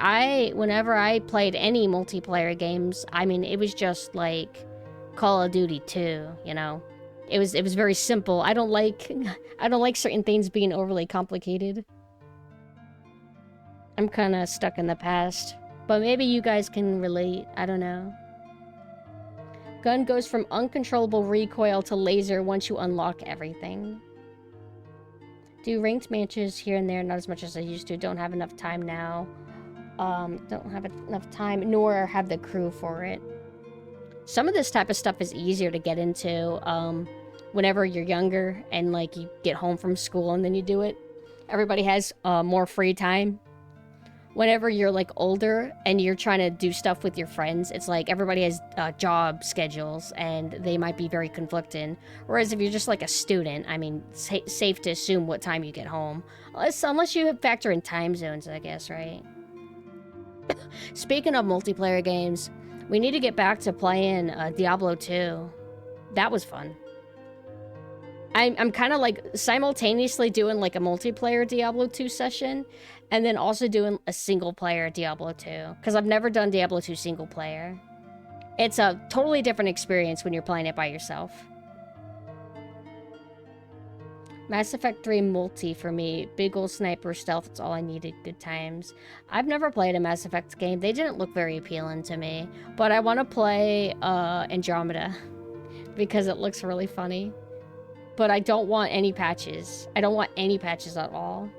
whenever I played any multiplayer games, I mean, it was just like Call of Duty 2, you know? It was very simple. I don't like certain things being overly complicated. I'm kind of stuck in the past. But maybe you guys can relate. I don't know. Gun goes from uncontrollable recoil to laser once you unlock everything. Do ranked matches here and there, not as much as I used to. Don't have enough time now. Don't have enough time, nor have the crew for it. Some of this type of stuff is easier to get into whenever you're younger and like you get home from school and then you do it. Everybody has more free time. Whenever you're like older and you're trying to do stuff with your friends, it's like everybody has job schedules and they might be very conflicting. Whereas if you're just like a student, I mean, safe to assume what time you get home. Unless you factor in time zones, I guess, right? Speaking of multiplayer games, we need to get back to playing Diablo 2. That was fun. I'm kind of like simultaneously doing like a multiplayer Diablo 2 session and then also doing a single player Diablo 2, because I've never done Diablo 2 single player. It's a totally different experience when you're playing it by yourself. Mass Effect 3 multi for me. Big ol' sniper stealth, it's all I needed. Good times. I've never played a Mass Effect game. They didn't look very appealing to me, but I want to play Andromeda because it looks really funny. But I don't want any patches. I don't want any patches at all.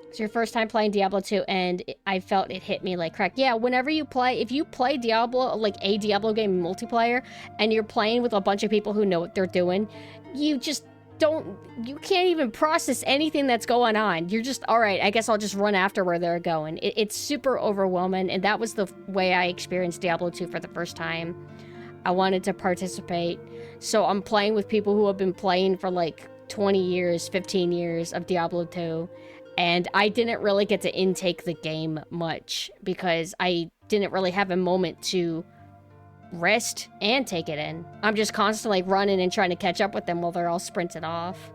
It's your first time playing Diablo 2, and I felt it hit me like crack. Yeah, whenever you play, if you play Diablo, like a Diablo game multiplayer, and you're playing with a bunch of people who know what they're doing, you just you can't even process anything that's going on. You're just, all right, I guess I'll just run after where they're going. It's super overwhelming, and that was the way I experienced Diablo 2 for the first time. I wanted to participate, so I'm playing with people who have been playing for like 20 years, 15 years of Diablo 2, and I didn't really get to intake the game much because I didn't really have a moment to rest and take it in. I'm just constantly running and trying to catch up with them while they're all sprinted off.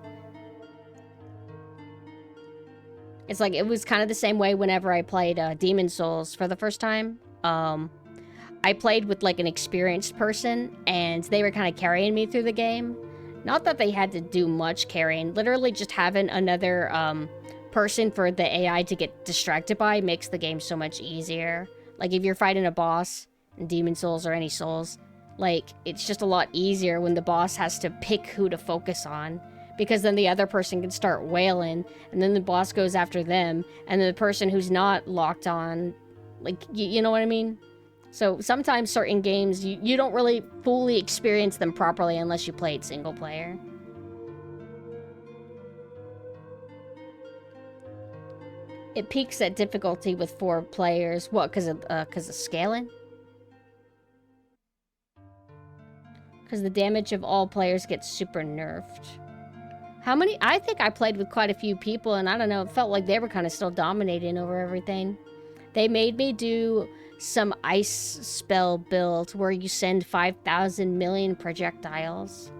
It's like, it was kind of the same way whenever I played Demon Souls for the first time. I played with like an experienced person and they were kind of carrying me through the game. Not that they had to do much carrying, literally just having another person for the AI to get distracted by makes the game so much easier. Like if you're fighting a boss in Demon Souls or any Souls, like it's just a lot easier when the boss has to pick who to focus on, because then the other person can start wailing and then the boss goes after them and then the person who's not locked on, like, you know what I mean? So sometimes certain games, you don't really fully experience them properly unless you played single player. It peaks at difficulty with 4 players. What, because of scaling? Because the damage of all players gets super nerfed. How many? I think I played with quite a few people, and I don't know, it felt like they were kind of still dominating over everything. They made me do some ice spell build where you send 5,000 million projectiles.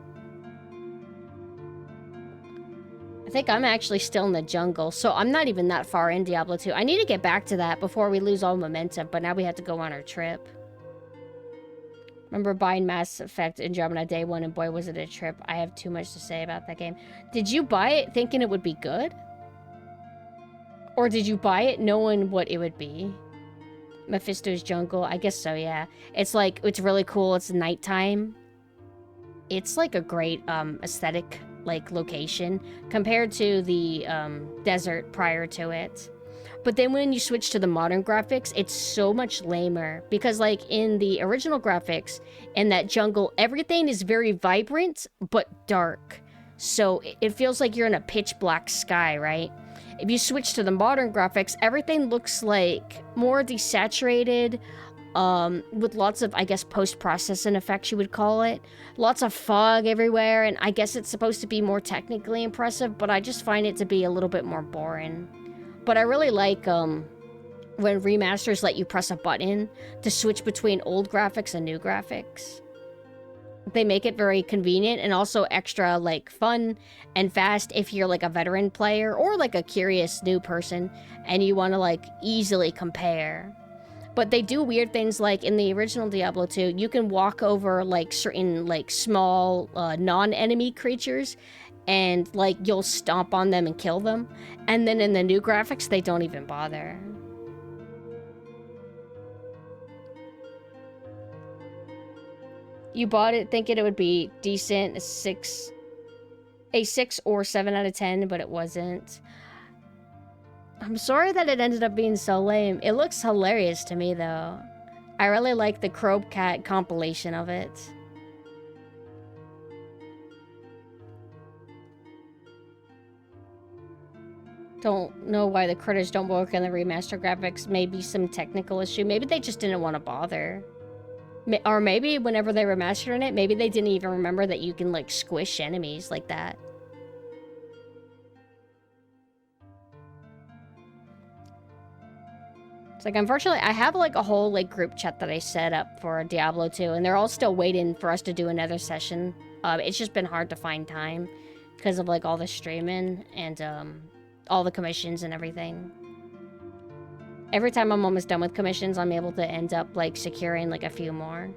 I think I'm actually still in the jungle, so I'm not even that far in Diablo 2. I need to get back to that before we lose all momentum, but now we have to go on our trip. Remember buying Mass Effect Andromeda Day 1, and boy, was it a trip. I have too much to say about that game. Did you buy it thinking it would be good? Or did you buy it knowing what it would be? Mephisto's Jungle? I guess so, yeah. It's like, it's really cool. It's nighttime. It's like a great aesthetic, like, location compared to the desert prior to it. But then when you switch to the modern graphics, it's so much lamer. Because, like, in the original graphics, in that jungle, everything is very vibrant, but dark. So it feels like you're in a pitch black sky, right? If you switch to the modern graphics, everything looks like more desaturated, with lots of, I guess, post-processing effects, you would call it. Lots of fog everywhere, and I guess it's supposed to be more technically impressive, but I just find it to be a little bit more boring. But I really like when remasters let you press a button to switch between old graphics and new graphics. They make it very convenient and also extra, like, fun and fast if you're, like, a veteran player or, like, a curious new person and you want to, like, easily compare. But they do weird things, like in the original Diablo 2, you can walk over, like, certain, like, small, non-enemy creatures and, like, you'll stomp on them and kill them. And then in the new graphics, they don't even bother. You bought it thinking it would be decent, a 6 or 7 out of 10, but it wasn't. I'm sorry that it ended up being so lame. It looks hilarious to me, though. I really like the Crobe Cat compilation of it. Don't know why the critters don't work in the remaster graphics. Maybe some technical issue. Maybe they just didn't want to bother. Or maybe whenever they remastered it, maybe they didn't even remember that you can, like, squish enemies like that. It's like, unfortunately, I have, like, a whole, like, group chat that I set up for Diablo 2, and they're all still waiting for us to do another session. It's just been hard to find time because of, like, all the streaming and, all the commissions and everything. Every time I'm almost done with commissions, I'm able to end up, like, securing, like, a few more.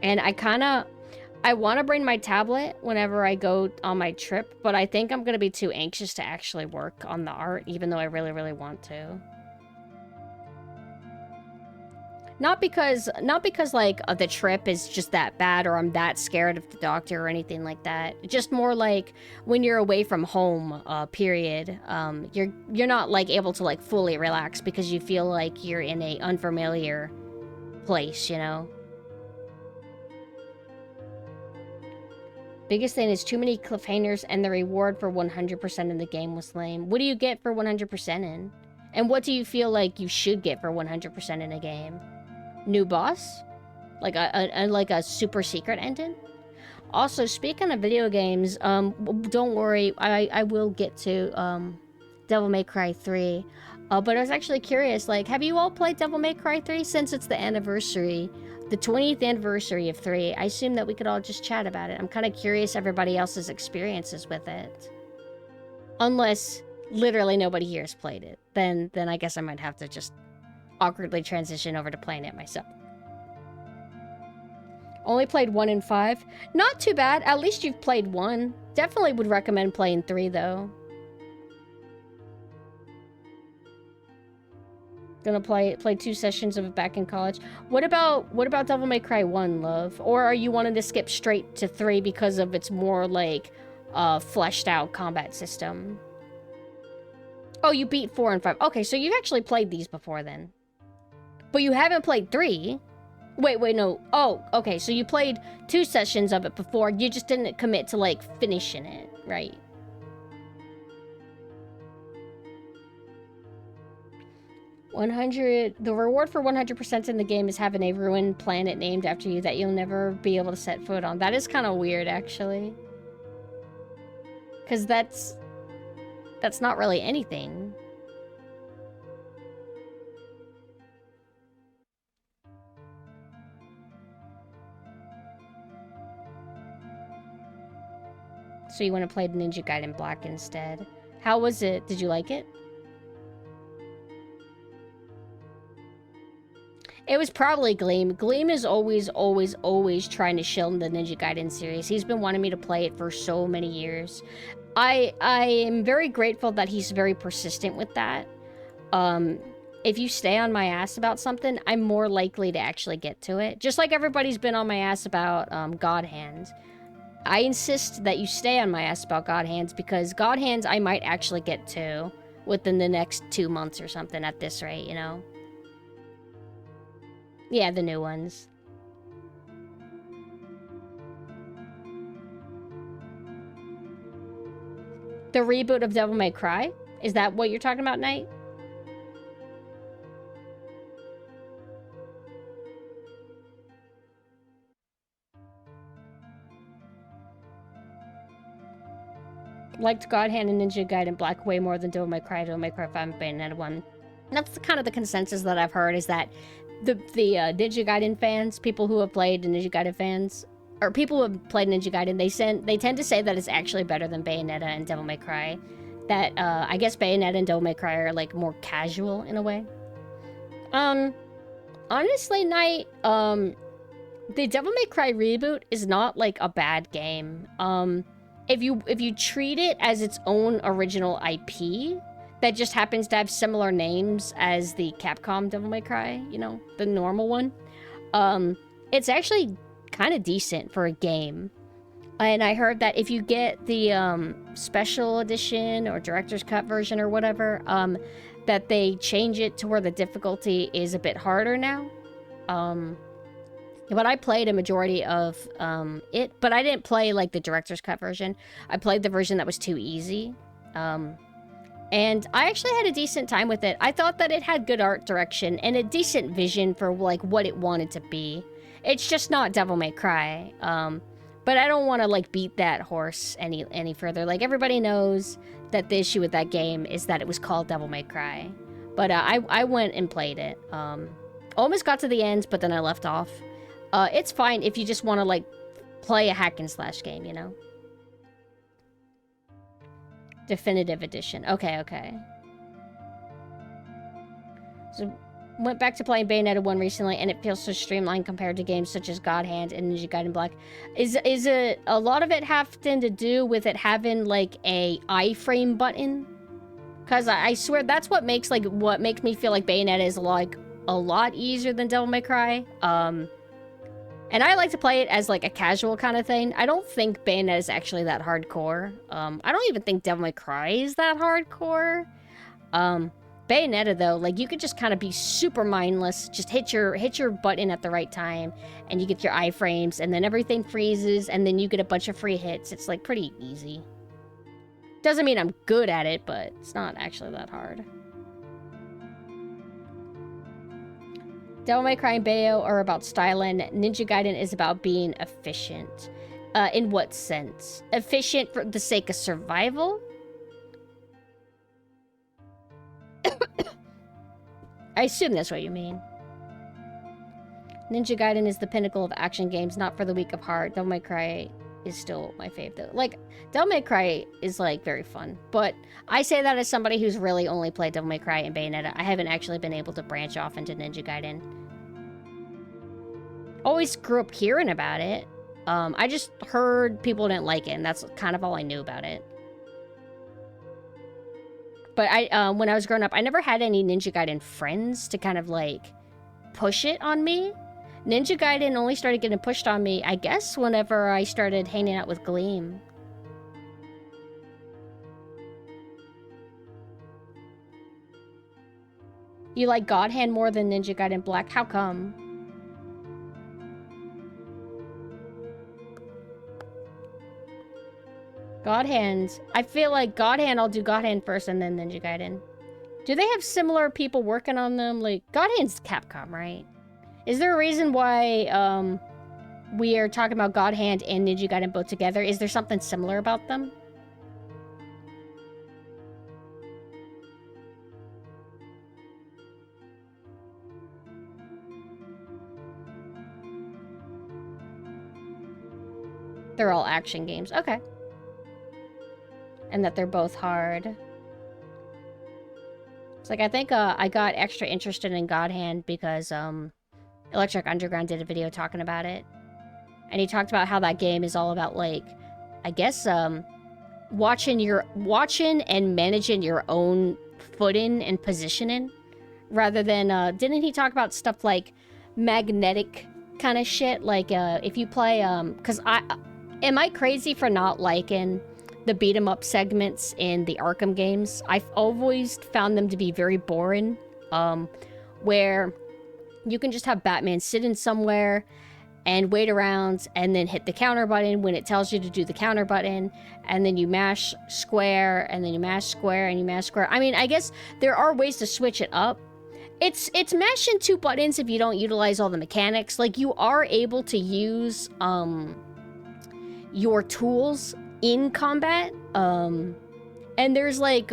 And I want to bring my tablet whenever I go on my trip, but I think I'm going to be too anxious to actually work on the art, even though I really, really want to. Not because like, the trip is just that bad or I'm that scared of the doctor or anything like that. Just more like when you're away from home, period, you're not, like, able to, like, fully relax because you feel like you're in a unfamiliar place, you know? Biggest thing is too many cliffhangers and the reward for 100% in the game was lame. What do you get for 100% in? And what do you feel like you should get for 100% in a game? New boss? Like a super secret ending? Also, speaking of video games, don't worry, I will get to Devil May Cry 3. But I was actually curious, like, have you all played Devil May Cry 3 since it's the anniversary? The 20th anniversary of 3. I assume that we could all just chat about it. I'm kind of curious everybody else's experiences with it. Unless literally nobody here has played it. Then I guess I might have to just awkwardly transition over to playing it myself. Only played 1 and 5. Not too bad. At least you've played 1. Definitely would recommend playing 3, though. Gonna play 2 sessions of it back in college. What about Devil May Cry 1, love? Or are you wanting to skip straight to 3 because of its more, like, fleshed out combat system? Oh, you beat 4 and 5. Okay, so you've actually played these before then. But you haven't played 3? Wait, no. Oh, okay, so you played 2 sessions of it before. You just didn't commit to, like, finishing it, right? 100. The reward for 100% in the game is having a ruined planet named after you that you'll never be able to set foot on. That is kind of weird, actually. Because that's not really anything. So you want to play Ninja Gaiden Black instead. How was it? Did you like it? It was probably Gleam. Gleam is always trying to shill the Ninja Gaiden series. He's been wanting me to play it for so many years. I am very grateful that he's very persistent with that. If you stay on my ass about something, I'm more likely to actually get to it. Just like everybody's been on my ass about God Hand. I insist that you stay on my ass about God Hands because God Hands I might actually get to within the next 2 months or something at this rate, you know? Yeah, the new ones. The reboot of Devil May Cry? Is that what you're talking about, Knight? Liked God Hand and Ninja Gaiden Black way more than Devil May Cry 5, and Bayonetta 1. That's kind of the consensus that I've heard, is that the Ninja Gaiden fans, people who have played Ninja Gaiden fans, or people who have played Ninja Gaiden, they tend to say that it's actually better than Bayonetta and Devil May Cry. That, I guess Bayonetta and Devil May Cry are, like, more casual in a way. Honestly, Knight, the Devil May Cry reboot is not, like, a bad game. If you treat it as its own original IP, that just happens to have similar names as the Capcom Devil May Cry, you know, the normal one, it's actually kind of decent for a game. And I heard that if you get the special edition or director's cut version or whatever, that they change it to where the difficulty is a bit harder now. But I played a majority of it, but I didn't play, like, the director's cut version. I played the version that was too easy. And I actually had a decent time with it. I thought that it had good art direction and a decent vision for, like, what it wanted to be. It's just not Devil May Cry. But I don't want to, like, beat that horse any further. Like, everybody knows that the issue with that game is that it was called Devil May Cry. But I went and played it. Almost got to the end, but then I left off. It's fine if you just want to, like, play a hack and slash game, you know? Definitive edition. Okay. So, went back to playing Bayonetta 1 recently, and it feels so streamlined compared to games such as God Hand and Ninja Gaiden Black. Is it a lot of it having to do with it having, like, a iframe button? Because I swear that's what makes me feel like Bayonetta is, like, a lot easier than Devil May Cry. And I like to play it as, like, a casual kind of thing. I don't think Bayonetta is actually that hardcore. I don't even think Devil May Cry is that hardcore. Bayonetta, though, like, you could just kind of be super mindless. Just hit your button at the right time, and you get your iframes, and then everything freezes, and then you get a bunch of free hits. It's, like, pretty easy. Doesn't mean I'm good at it, but it's not actually that hard. Devil May Cry and Bayo are about styling. Ninja Gaiden is about being efficient. In what sense? Efficient for the sake of survival? I assume that's what you mean. Ninja Gaiden is the pinnacle of action games, not for the weak of heart. Devil May Cry is still my fave, though. Like, Devil May Cry is, like, very fun. But I say that as somebody who's really only played Devil May Cry and Bayonetta. I haven't actually been able to branch off into Ninja Gaiden. Always grew up hearing about it. I just heard people didn't like it, and that's kind of all I knew about it. But when I was growing up, I never had any Ninja Gaiden friends to kind of, like, push it on me. Ninja Gaiden only started getting pushed on me, I guess, whenever I started hanging out with Gleam. You like God Hand more than Ninja Gaiden Black? How come? God Hand. I feel like God Hand, I'll do God Hand first and then Ninja Gaiden. Do they have similar people working on them? Like, God Hand's Capcom, right? Is there a reason why we are talking about God Hand and Ninja Gaiden both together? Is there something similar about them? They're all action games. Okay. And that they're both hard. It's like, I think I got extra interested in God Hand because Electric Underground did a video talking about it. And he talked about how that game is all about, like, I guess, watching and managing your own footing and positioning. Rather than, didn't he talk about stuff like magnetic kind of shit? Like, if you play, because am I crazy for not liking the beat 'em up segments in the Arkham games? I've always found them to be very boring, where you can just have Batman sitting somewhere and wait around and then hit the counter button when it tells you to do the counter button, and then you mash square, and then you mash square, and you mash square. I mean, I guess there are ways to switch it up. It's mashing 2 buttons if you don't utilize all the mechanics. Like, you are able to use your tools in combat, and there's like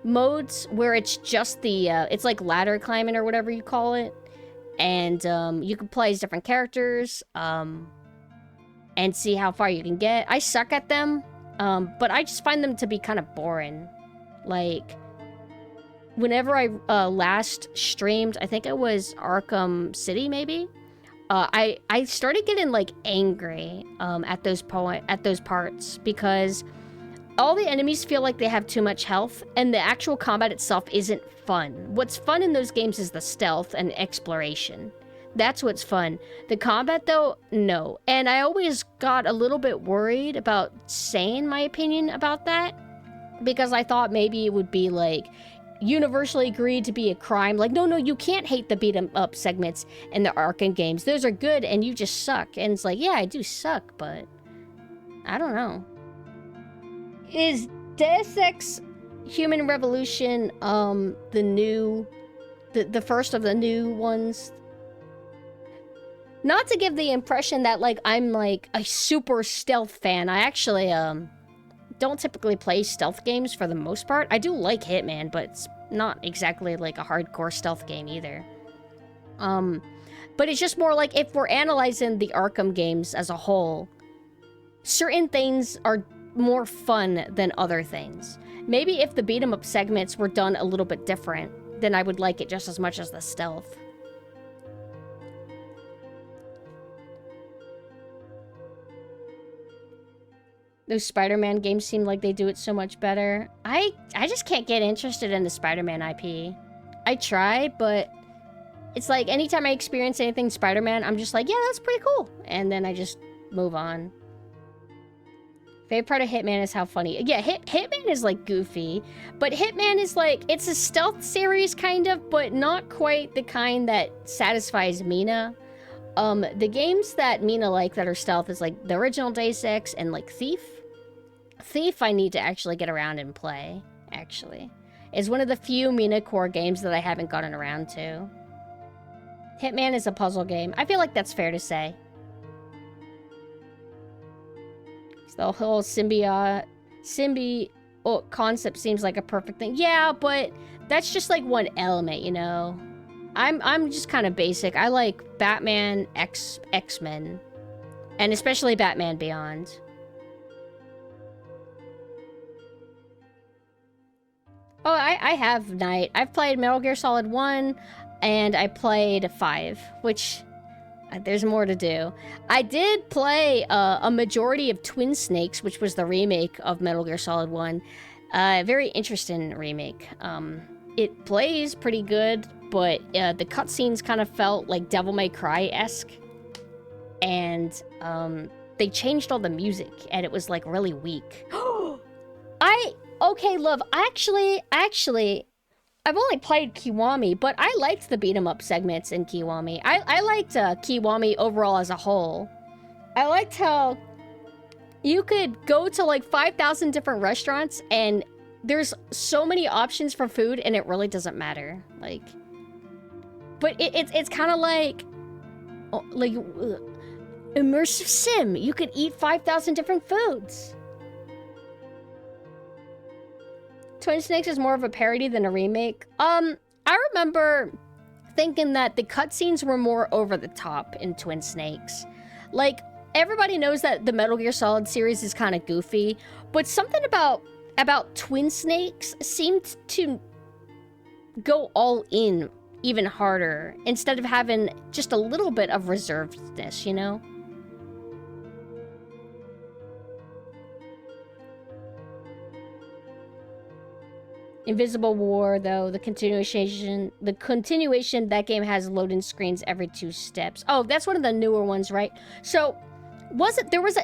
modes where it's just the it's like ladder climbing or whatever you call it, and you can play as different characters and see how far you can get. I suck at them, but I just find them to be kind of boring. Like, whenever I last streamed, I think it was Arkham City, maybe. I started getting, like, angry at those parts because all the enemies feel like they have too much health, and the actual combat itself isn't fun. What's fun in those games is the stealth and exploration. That's what's fun. The combat, though, no. And I always got a little bit worried about saying my opinion about that, because I thought maybe it would be, like, universally agreed to be a crime. Like, no, you can't hate the beat 'em up segments in the Arkham games. Those are good, and you just suck. And it's like, yeah, I do suck, but I don't know. Is Deus Ex Human Revolution the first of the new ones? Not to give the impression that, like, I'm, like, a super stealth fan. I actually, don't typically play stealth games for the most part. I do like Hitman, but it's not exactly, like, a hardcore stealth game either. But it's just more like, if we're analyzing the Arkham games as a whole, certain things are more fun than other things. Maybe if the beat 'em up segments were done a little bit different, then I would like it just as much as the stealth. Those Spider-Man games seem like they do it so much better. I just can't get interested in the Spider-Man IP. I try, but it's like anytime I experience anything Spider-Man, I'm just like, yeah, that's pretty cool. And then I just move on. Favorite part of Hitman is how funny. Yeah, Hitman is, like, goofy. But Hitman is, like, it's a stealth series, kind of, but not quite the kind that satisfies Mina. The games that Mina like that are stealth is, like, the original Deus Ex and, like, Thief. Thief I need to actually get around and play, actually. It's one of the few Mina core games that I haven't gotten around to. Hitman is a puzzle game. I feel like that's fair to say. The whole symbiote concept seems like a perfect thing. Yeah, but that's just, like, one element, you know? I'm just kind of basic. I like Batman, X-Men, and especially Batman Beyond. Oh, I have Night. I've played Metal Gear Solid 1, and I played 5, which... there's more to do. I did play a majority of Twin Snakes, which was the remake of Metal Gear Solid 1. Very interesting remake. It plays pretty good, but the cutscenes kind of felt like Devil May Cry-esque. And they changed all the music, and it was, like, really weak. Okay, love, actually... I've only played Kiwami, but I liked the beat 'em up segments in Kiwami. I liked Kiwami overall as a whole. I liked how you could go to, like, 5,000 different restaurants, and there's so many options for food and it really doesn't matter. Like, but it's kind of like immersive sim. You could eat 5,000 different foods. Twin Snakes is more of a parody than a remake. I remember thinking that the cutscenes were more over the top in Twin Snakes. Like, everybody knows that the Metal Gear Solid series is kind of goofy, but something about Twin Snakes seemed to go all in even harder instead of having just a little bit of reservedness, you know? Invisible War, though, the continuation, that game has loading screens every 2 steps. Oh, that's one of the newer ones, right? So, there was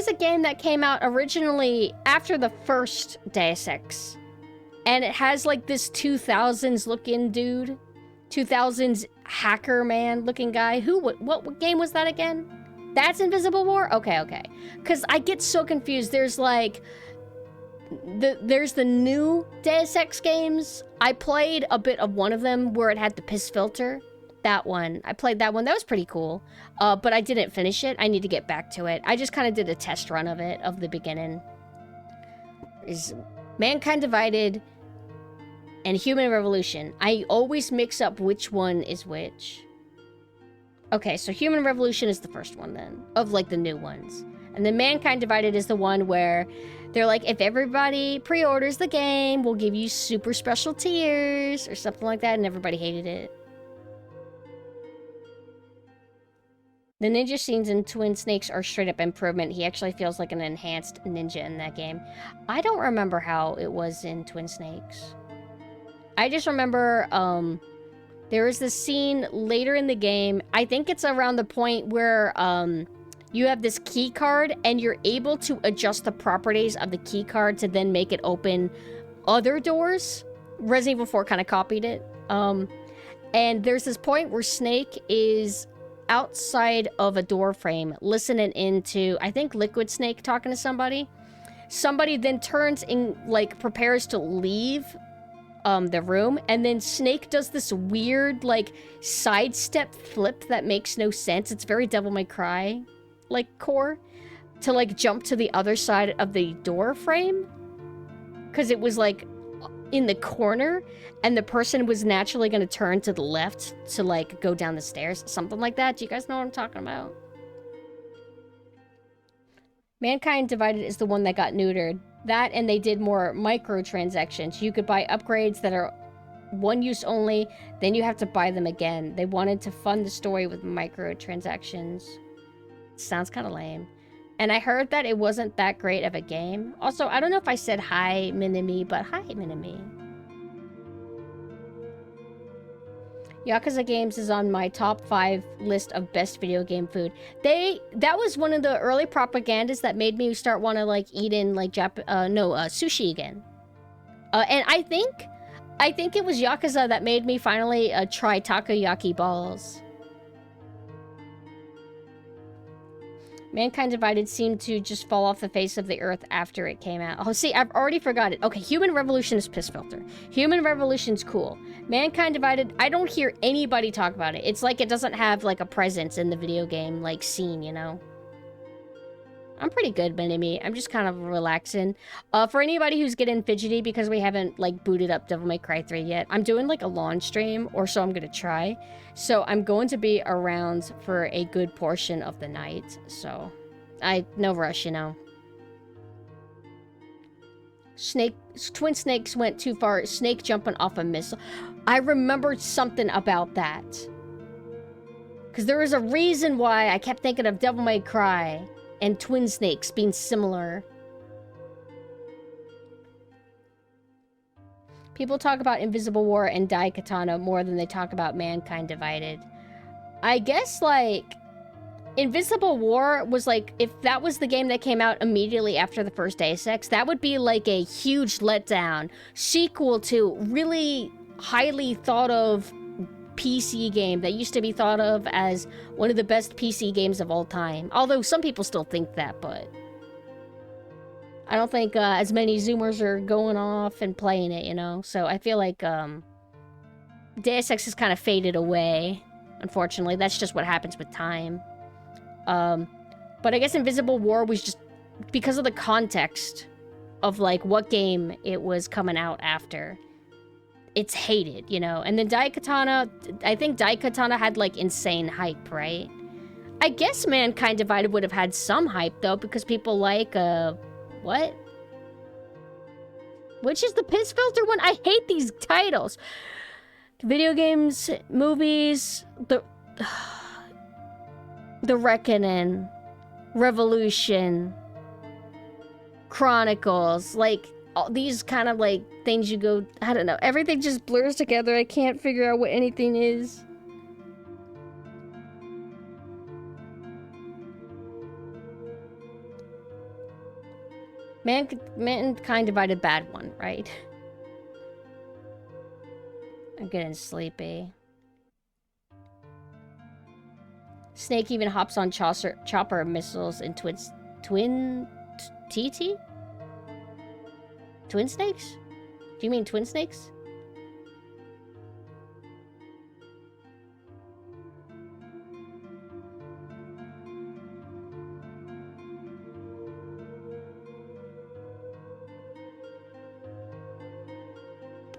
a game that came out originally after the first Deus Ex, and it has like this 2000s looking dude, 2000s hacker man looking guy. What game was that again? That's Invisible War? Okay. Because I get so confused. There's like there's the new Deus Ex games. I played a bit of one of them where it had the piss filter. That one. I played that one. That was pretty cool. But I didn't finish it. I need to get back to it. I just kind of did a test run of it, of the beginning. Is Mankind Divided and Human Revolution. I always mix up which one is which. Okay, so Human Revolution is the first one then, of like the new ones. And then Mankind Divided is the one where they're like, if everybody pre-orders the game, we'll give you super special tiers or something like that, and everybody hated it. The ninja scenes in Twin Snakes are straight up improvement. He actually feels like an enhanced ninja in that game. I don't remember how it was in Twin Snakes. I just remember there is this scene later in the game. I think it's around the point where you have this key card and you're able to adjust the properties of the key card to then make it open other doors. Resident Evil 4 kind of copied it. And there's this point where Snake is outside of a door frame listening into, I think, Liquid Snake talking to somebody. Somebody then turns and like prepares to leave the room, and then Snake does this weird like sidestep flip that makes no sense. It's very Devil May Cry like core to like jump to the other side of the door frame because it was like in the corner and the person was naturally going to turn to the left to like go down the stairs, something like that. Do you guys know what I'm talking about? Mankind Divided is the one that got neutered. That, and they did more microtransactions. You could buy upgrades that are one use only, then you have to buy them again. They wanted to fund the story with microtransactions. Sounds kind of lame. And I heard that it wasn't that great of a game. Also, I don't know if I said hi, Minimi, but hi, Minimi. Yakuza Games is on my top 5 list of best video game food. That was one of the early propagandas that made me start want to like eat in like sushi again. And I think it was Yakuza that made me finally try takoyaki balls. Mankind Divided seemed to just fall off the face of the earth after it came out. Oh, see, I've already forgot it. Okay, Human Revolution is piss filter. Human Revolution's cool. Mankind Divided, I don't hear anybody talk about it. It's like it doesn't have, like, a presence in the video game, like, scene, you know? I'm pretty good, Minimi. I'm just kind of relaxing. For anybody who's getting fidgety because we haven't, like, booted up Devil May Cry 3 yet, I'm doing, like, a launch stream, or so I'm gonna try. So I'm going to be around for a good portion of the night, so no rush, you know. Twin Snakes went too far. Snake jumping off a missile. I remembered something about that. Because there was a reason why I kept thinking of Devil May Cry and Twin Snakes being similar. People talk about Invisible War and Daikatana more than they talk about Mankind Divided. I guess, like, Invisible War was, like, if that was the game that came out immediately after the first Deus Ex, that would be, like, a huge letdown. Sequel to really highly thought of PC game that used to be thought of as one of the best PC games of all time. Although some people still think that, but I don't think as many Zoomers are going off and playing it, you know? So I feel like Deus Ex has kind of faded away. Unfortunately, that's just what happens with time. But I guess Invisible War was just because of the context of like what game it was coming out after. It's hated, you know? And then Daikatana, I think Daikatana had like insane hype, right? I guess Mankind Divided would have had some hype though, because people like, what? Which is the piss filter one? I hate these titles. Video games, movies, The Reckoning, Revolution, Chronicles, like all these kind of like things you go, I don't know, everything just blurs together. I can't figure out what anything is. Mankind Divided, bad one, right? I'm getting sleepy. Snake even hops on chopper missiles and twin TT? Twin snakes? Do you mean twin snakes?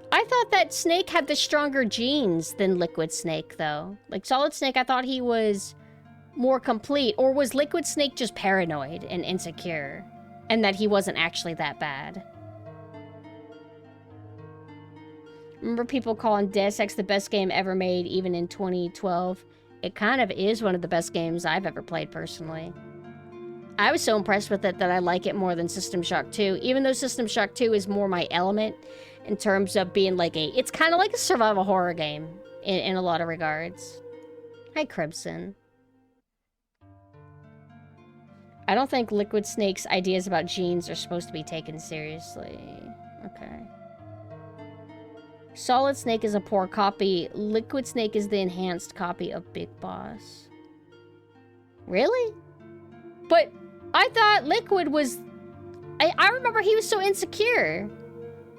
I thought that Snake had the stronger genes than Liquid Snake, though. Like, Solid Snake, I thought he was more complete. Or was Liquid Snake just paranoid and insecure? And that he wasn't actually that bad? Remember people calling Deus Ex the best game ever made, even in 2012? It kind of is one of the best games I've ever played, personally. I was so impressed with it that I like it more than System Shock 2, even though System Shock 2 is more my element in terms of being like it's kind of like a survival horror game in a lot of regards. Hi, Cribson. I don't think Liquid Snake's ideas about genes are supposed to be taken seriously. Okay. Solid Snake is a poor copy. Liquid Snake is the enhanced copy of Big Boss. Really? But I thought Liquid was... I remember he was so insecure.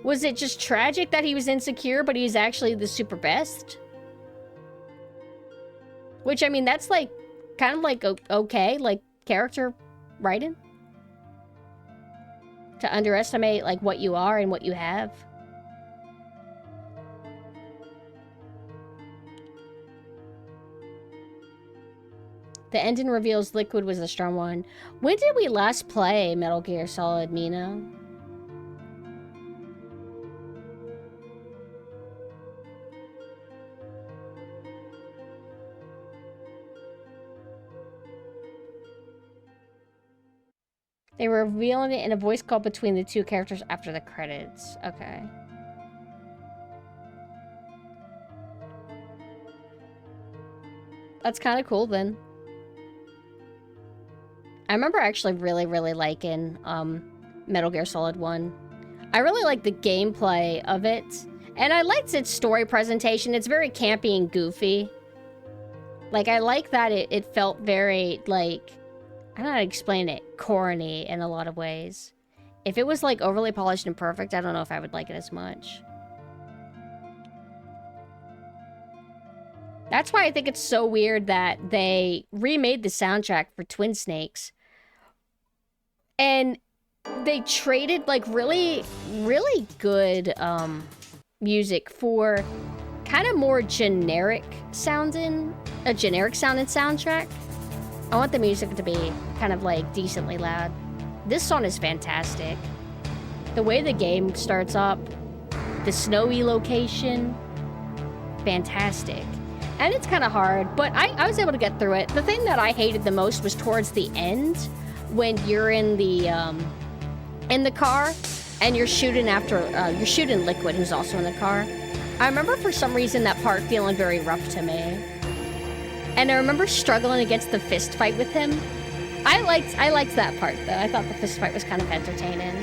Was it just tragic that he was insecure, but he's actually the super best? Which, I mean, that's like, kind of like, okay, like, character writing? To underestimate, like, what you are and what you have. The ending reveals Liquid was the strong one. When did we last play Metal Gear Solid, Mina? They were revealing it in a voice call between the two characters after the credits. Okay. That's kind of cool, then. I remember actually really, really liking Metal Gear Solid 1. I really liked the gameplay of it. And I liked its story presentation. It's very campy and goofy. Like, I like that it felt very, like... I don't know how to explain it. Corny in a lot of ways. If it was, like, overly polished and perfect, I don't know if I would like it as much. That's why I think it's so weird that they remade the soundtrack for Twin Snakes. And they traded, like, really, really good music for kind of more generic sounding... a generic sounding soundtrack. I want the music to be kind of, like, decently loud. This song is fantastic. The way the game starts up, the snowy location, fantastic. And it's kind of hard, but I was able to get through it. The thing that I hated the most was towards the end, when you're in the car, and you're shooting after, you're shooting Liquid, who's also in the car. I remember for some reason that part feeling very rough to me. And I remember struggling against the fist fight with him. I liked that part, though. I thought the fist fight was kind of entertaining.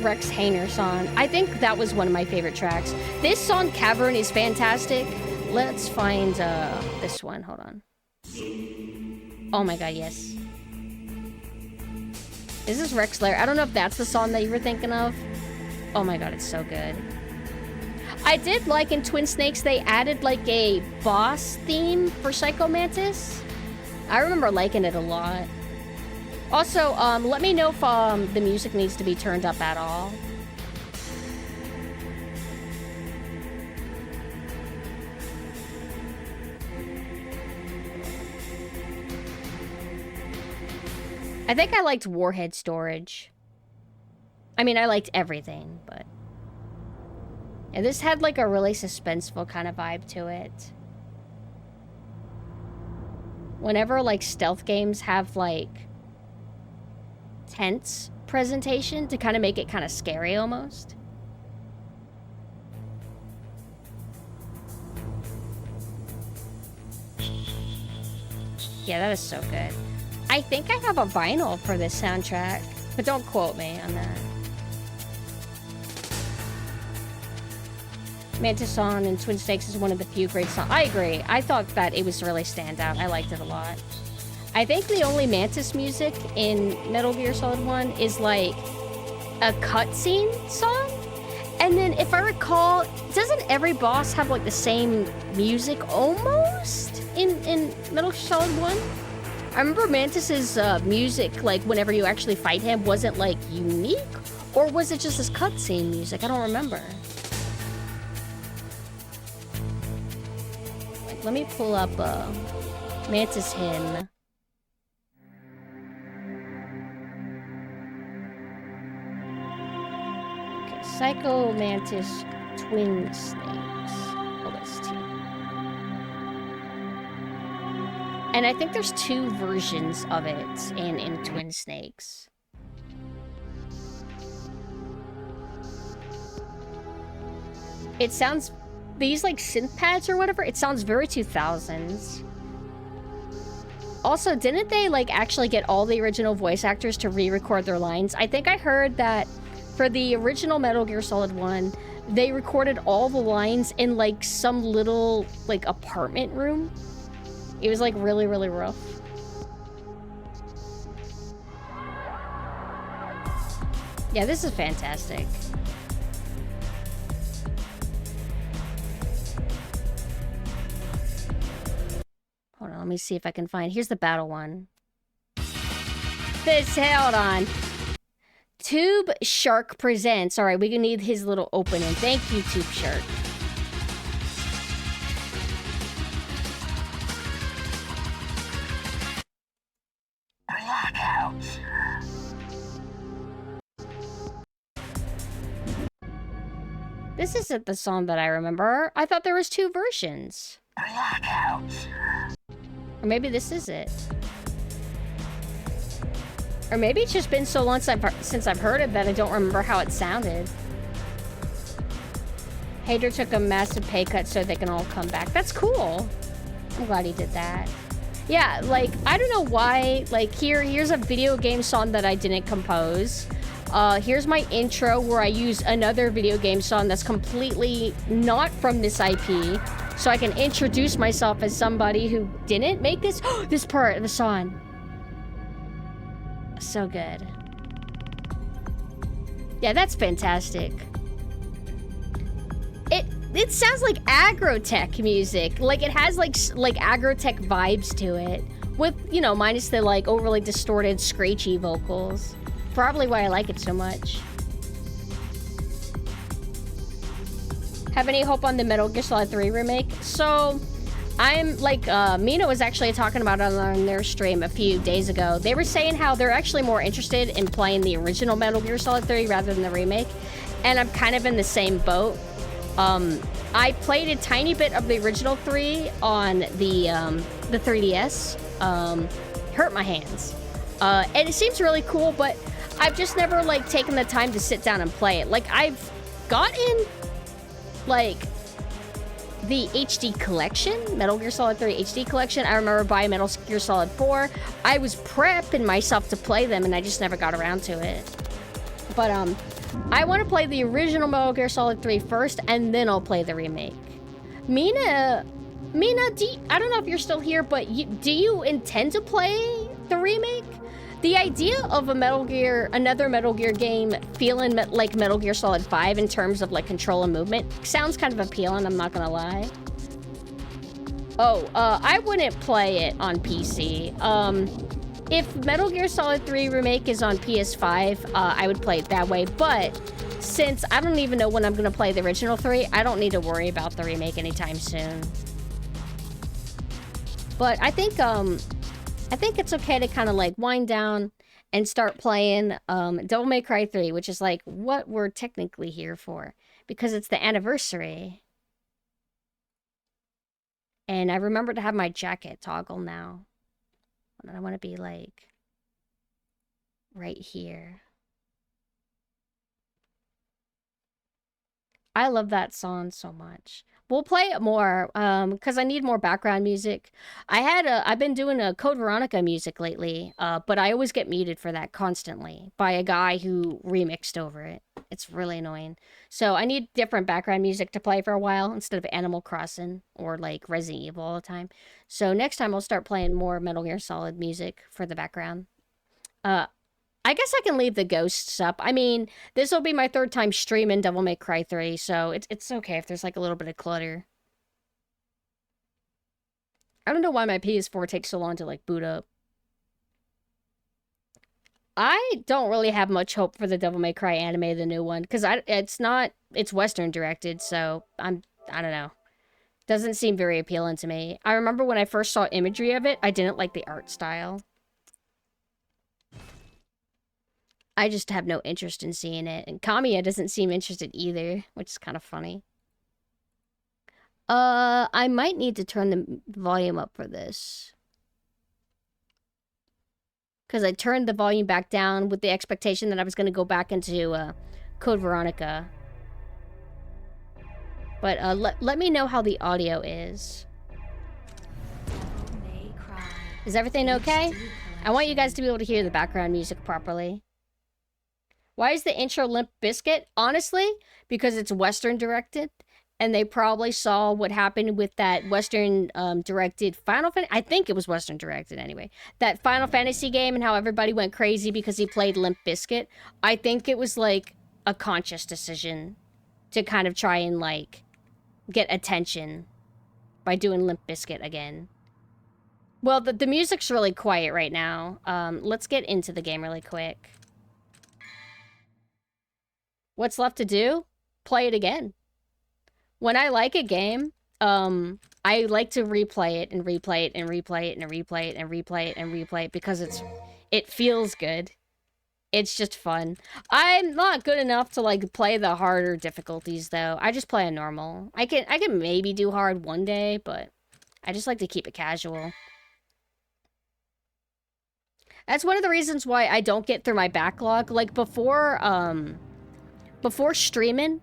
Rex Hayner song. I think that was one of my favorite tracks. This song, Cavern, is fantastic. Let's find this one. Hold on. Oh my god, yes. Is this Rex Lair? I don't know if that's the song that you were thinking of. Oh my god, it's so good. I did like in Twin Snakes, they added like a boss theme for Psycho Mantis. I remember liking it a lot. Also, let me know if the music needs to be turned up at all. I think I liked Warhead Storage. I mean, I liked everything, but... yeah, this had like a really suspenseful kind of vibe to it. Whenever like stealth games have like tense presentation to kind of make it kind of scary almost. Yeah, that is so good. I think I have a vinyl for this soundtrack, but don't quote me on that. Mantis song and Twin Snakes is one of the few great songs. I agree. I thought that it was really standout. I liked it a lot. I think the only Mantis music in Metal Gear Solid 1 is like a cutscene song. And then if I recall, doesn't every boss have like the same music almost in Metal Gear Solid 1? I remember Mantis's music, like whenever you actually fight him, wasn't like unique, or was it just his cutscene music? I don't remember. Like, let me pull up Mantis hymn. Okay, Psycho Mantis Twin Snakes OST. And I think there's 2 versions of it in Twin Snakes. It sounds... these like synth pads or whatever, it sounds very 2000s. Also, didn't they like actually get all the original voice actors to re-record their lines? I think I heard that for the original Metal Gear Solid 1, they recorded all the lines in like some little like apartment room. It was like really, really rough. Yeah, this is fantastic. Hold on, let me see if I can find... here's the battle one. Hold on. Tube Shark presents. All right, we need his little opening. Thank you, Tube Shark. Blackout. This isn't the song that I remember. I thought there was 2 versions. Blackout. Or maybe this is it. Or maybe it's just been so long since I've heard it that I don't remember how it sounded. Hader took a massive pay cut so they can all come back. That's cool. I'm glad he did that. Yeah, like, I don't know why. Like, here's a video game song that I didn't compose. Here's my intro where I use another video game song that's completely not from this IP. So I can introduce myself as somebody who didn't make this this part of the song. So good. Yeah, that's fantastic. It sounds like agrotech music. Like it has like agrotech vibes to it. With, you know, minus the like overly distorted screechy vocals. Probably why I like it so much. Have any hope on the Metal Gear Solid 3 remake? So, I'm like, Mina was actually talking about it on their stream a few days ago. They were saying how they're actually more interested in playing the original Metal Gear Solid 3 rather than the remake. And I'm kind of in the same boat. I played a tiny bit of the original 3 on the 3DS. Hurt my hands. And it seems really cool, but I've just never, like, taken the time to sit down and play it. Like, I've gotten... like, the HD collection, Metal Gear Solid 3 HD collection. I remember buying Metal Gear Solid 4. I was prepping myself to play them, and I just never got around to it. But, I want to play the original Metal Gear Solid 3 first, and then I'll play the remake. Mina, I don't know if you're still here, but do you intend to play the remake? The idea of another Metal Gear game feeling like Metal Gear Solid 5 in terms of like control and movement sounds kind of appealing, I'm not gonna lie. Oh, I wouldn't play it on PC. If Metal Gear Solid 3 Remake is on PS5, I would play it that way, but since I don't even know when I'm gonna play the original 3, I don't need to worry about the remake anytime soon. But I think it's okay to kind of like wind down and start playing Devil May Cry 3, which is like what we're technically here for, because it's the anniversary. And I remember to have my jacket toggle now. And I want to be like right here. I love that song so much. We'll play it more because I need more background music. I've been doing a Code Veronica music lately, but I always get muted for that constantly by a guy who remixed over it. It's really annoying. So I need different background music to play for a while instead of Animal Crossing or like Resident Evil all the time. So next time I'll start playing more Metal Gear Solid music for the background. I guess I can leave the ghosts up. I mean, this will be my 3rd time streaming Devil May Cry 3, so it's okay if there's like a little bit of clutter. I don't know why my PS4 takes so long to like boot up. I don't really have much hope for the Devil May Cry anime, the new one, because it's Western directed, so I don't know. Doesn't seem very appealing to me. I remember when I first saw imagery of it, I didn't like the art style. I just have no interest in seeing it. And Kamiya doesn't seem interested either, which is kind of funny. I might need to turn the volume up for this. Because I turned the volume back down with the expectation that I was going to go back into Code Veronica. But let me know how the audio is. Is everything okay? I want you guys to be able to hear the background music properly. Why is the intro Limp Bizkit? Honestly, because it's Western directed, and they probably saw what happened with that Western directed Final Fantasy. I think it was Western directed anyway. That Final Fantasy game and how everybody went crazy because he played Limp Bizkit. I think it was like a conscious decision to kind of try and like get attention by doing Limp Bizkit again. Well, the music's really quiet right now. Let's get into the game really quick. What's left to do? Play it again. When I like a game, I like to replay it and replay it and replay it and replay it and replay it and replay it because it feels good. It's just fun. I'm not good enough to like play the harder difficulties though. I just play a normal. I can maybe do hard one day, but I just like to keep it casual. That's one of the reasons why I don't get through my backlog. Like before streaming,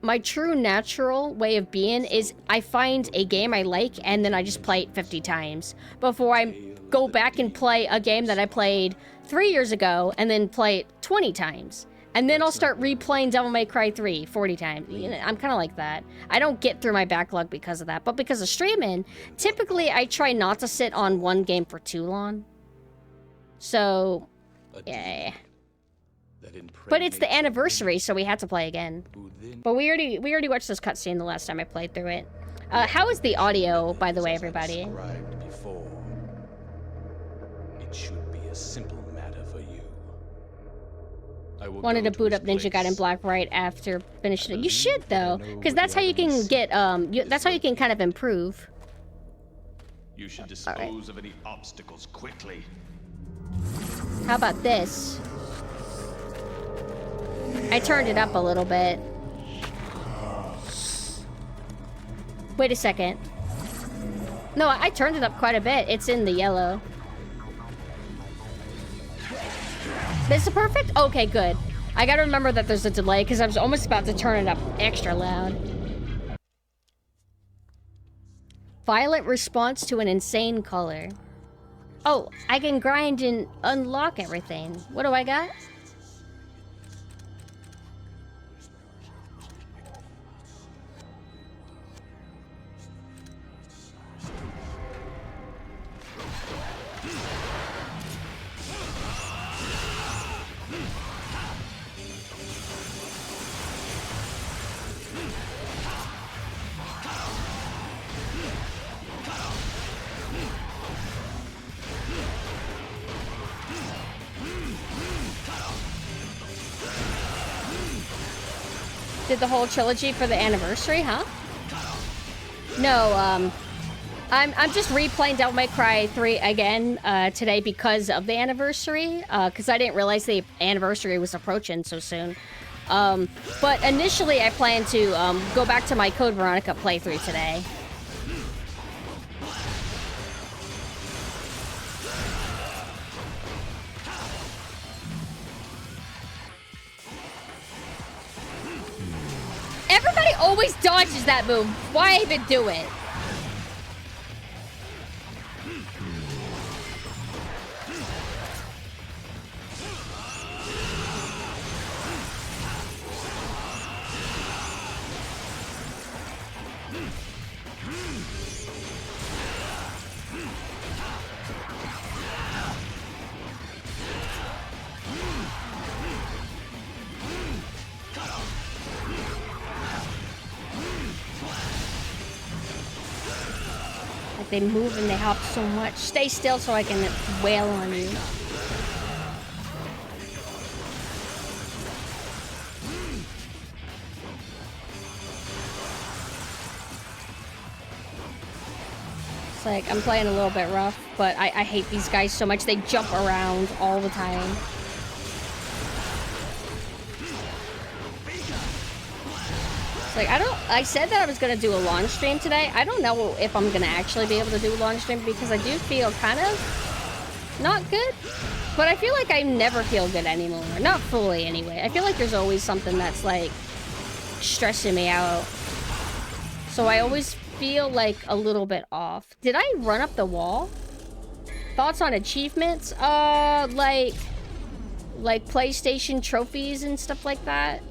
my true natural way of being is I find a game I like and then I just play it 50 times before I go back and play a game that I played 3 years ago and then play it 20 times. And then I'll start replaying Devil May Cry 3 40 times. You know, I'm kind of like that. I don't get through my backlog because of that. But because of streaming, typically I try not to sit on one game for too long. So, yeah. But it's the anniversary, so we had to play again. But we already watched this cutscene the last time I played through it. How is the audio, by the way, everybody? It should be a simple matter for you. Wanted to boot up Ninja Gaiden Black right after finishing it. You should though, because that's how you can get that's how you can kind of improve. You should dispose of any obstacles quickly. How about this? I turned it up a little bit. Wait a second. No, I turned it up quite a bit. It's in the yellow. This is perfect? Okay, good. I gotta remember that there's a delay because I was almost about to turn it up extra loud. Violent response to an insane color. Oh, I can grind and unlock everything. What do I got? did the whole trilogy for the anniversary, huh? No, I'm just replaying Devil May Cry 3 again today because of the anniversary, because I didn't realize the anniversary was approaching so soon. But initially I plan to go back to my Code Veronica playthrough today. Everybody always dodges that move. Why even do it? They move and they hop so much. Stay still so I can wail on you. It's like, I'm playing a little bit rough, but I hate these guys so much. They jump around all the time. Like, I said that I was going to do a launch stream today. I don't know if I'm going to actually be able to do a launch stream because I do feel kind of not good. But I feel like I never feel good anymore. Not fully, anyway. I feel like there's always something that's, like, stressing me out. So I always feel, like, a little bit off. Did I run up the wall? Thoughts on achievements? Like PlayStation trophies and stuff like that?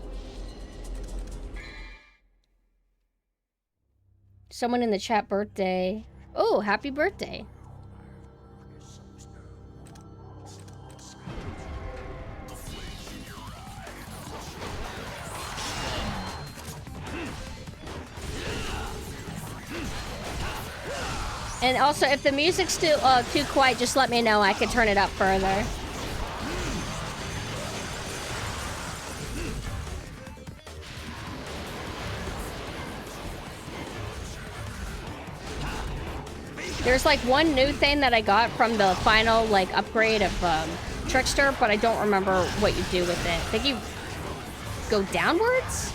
Someone in the chat birthday. Oh, happy birthday. And also, if the music's too quiet, just let me know. I can turn it up further. There's like one new thing that I got from the final like upgrade of Trickster, but I don't remember what you do with it. I think you go downwards?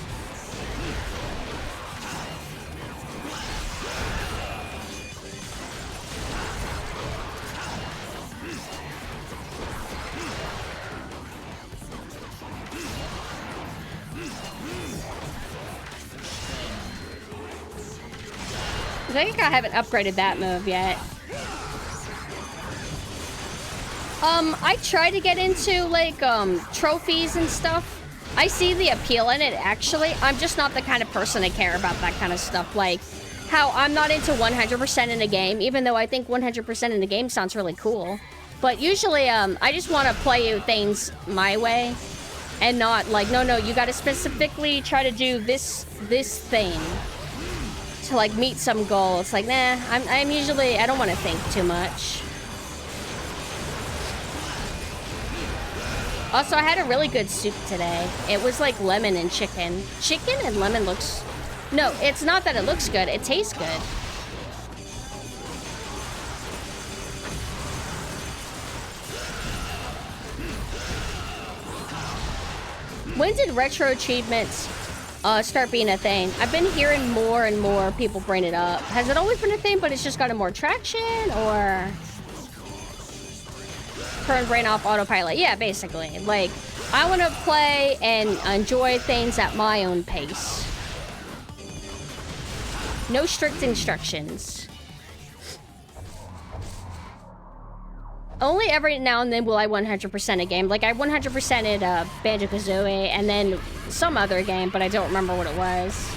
I think I haven't upgraded that move yet. I try to get into, like, trophies and stuff. I see the appeal in it, actually. I'm just not the kind of person to care about that kind of stuff. Like, how I'm not into 100% in a game, even though I think 100% in the game sounds really cool. But usually, I just want to play things my way. And not, like, no, you gotta specifically try to do this thing. To like meet some goal. It's like, nah, I'm usually, I don't want to think too much. Also, I had a really good soup today. It was like lemon and chicken. Chicken and lemon looks... No, it's not that it looks good. It tastes good. When did retro achievements start being a thing? I've been hearing more and more people bring it up. Has it always been a thing, but it's just gotten more traction, or turn brain off autopilot? Yeah, basically. Like, I want to play and enjoy things at my own pace. No strict instructions. Only every now and then will I 100% a game. Like, I 100%ed Banjo-Kazooie and then some other game, but I don't remember what it was.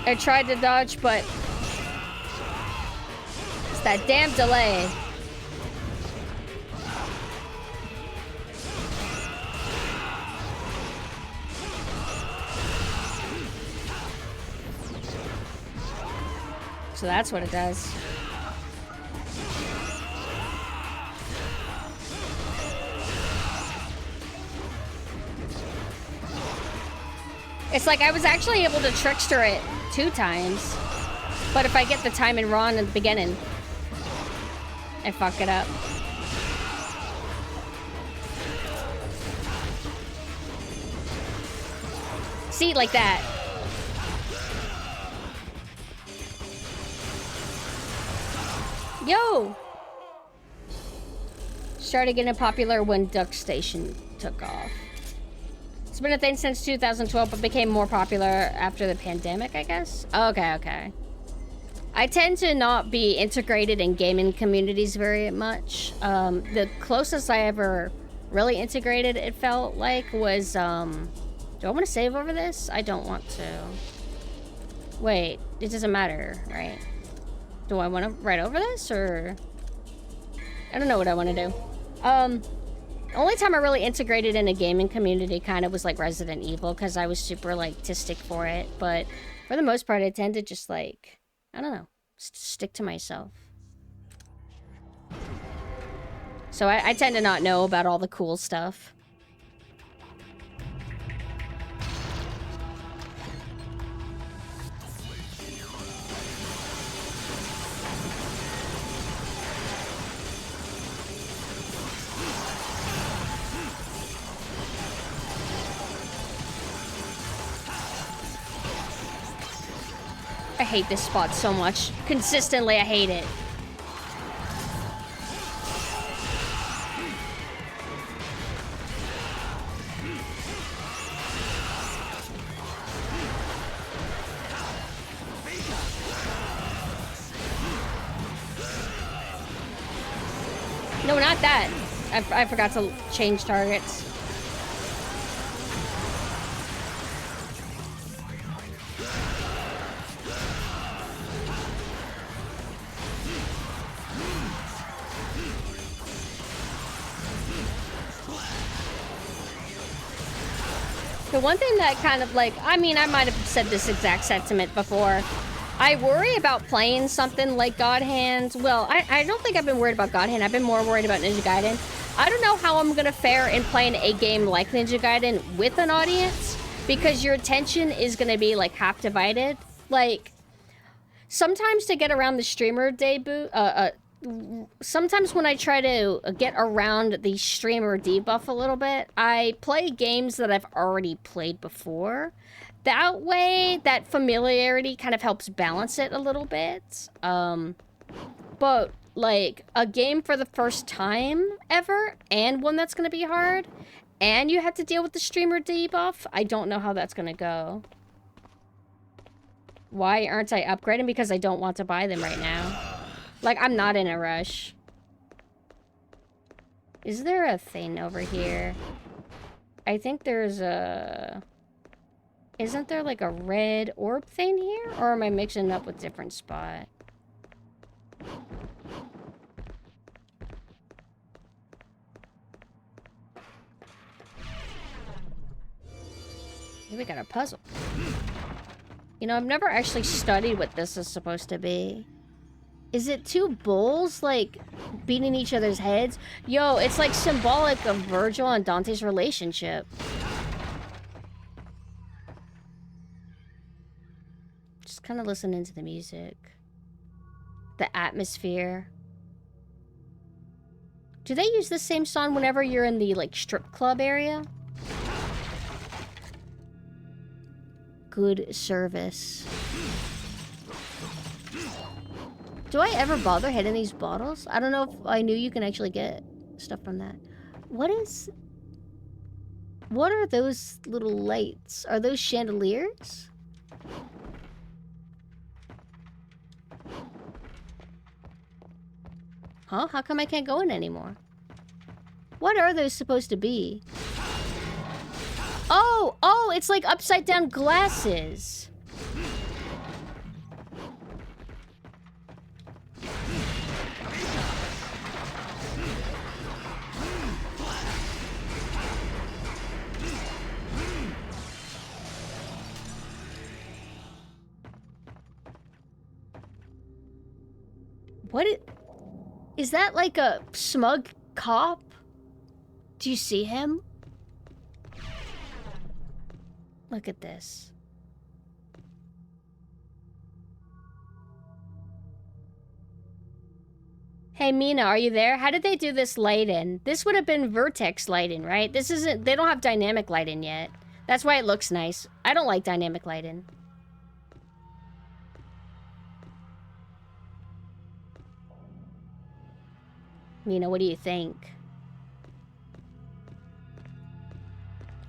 I tried to dodge, but it's that damn delay. So that's what it does. It's like I was actually able to trickster it 2 times. But if I get the timing wrong in the beginning, I fuck it up. See, like that. Yo! Started getting popular when Duck Station took off. It's been a thing since 2012, but became more popular after the pandemic, I guess? Okay, okay. I tend to not be integrated in gaming communities very much. The closest I ever really integrated, it felt like, was, do I want to save over this? I don't want to. Wait, it doesn't matter, right? Do I want to write over this, or? I don't know what I want to do. The only time I really integrated in a gaming community kind of was like Resident Evil, because I was super like tistic for it. But for the most part, I tend to just like, I don't know, stick to myself. So I tend to not know about all the cool stuff. I hate this spot so much. Consistently, I hate it. No, not that. I forgot to change targets. The one thing that kind of like, I mean, I might have said this exact sentiment before. I worry about playing something like God Hand. Well, I don't think I've been worried about God Hand. I've been more worried about Ninja Gaiden. I don't know how I'm gonna fare in playing a game like Ninja Gaiden with an audience, because your attention is gonna be like half divided. Like, sometimes to get around the streamer debut, sometimes when I try to get around the streamer debuff a little bit, I play games that I've already played before. That way, that familiarity kind of helps balance it a little bit. But, like, a game for the first time ever, and one that's gonna be hard, and you have to deal with the streamer debuff, I don't know how that's gonna go. Why aren't I upgrading? Because I don't want to buy them right now. Like, I'm not in a rush. Is there a thing over here? I think there's a... Isn't there like a red orb thing here? Or am I mixing it up with a different spot? Maybe we got a puzzle. You know, I've never actually studied what this is supposed to be. Is it 2 bulls, like, beating each other's heads? Yo, it's like symbolic of Virgil and Dante's relationship. Just kind of listening to the music. The atmosphere. Do they use the same song whenever you're in the, like, strip club area? Good service. Do I ever bother hitting these bottles? I don't know if I knew you can actually get stuff from that. What are those little lights? Are those chandeliers? Huh? How come I can't go in anymore? What are those supposed to be? Oh, it's like upside down glasses. Is that like a smug cop? Do you see him? Look at this. Hey Mina, are you there? How did they do this light-in? This would have been vertex light-in, right? This isn't, they don't have dynamic light-in yet. That's why it looks nice. I don't like dynamic light-in. Mina, what do you think?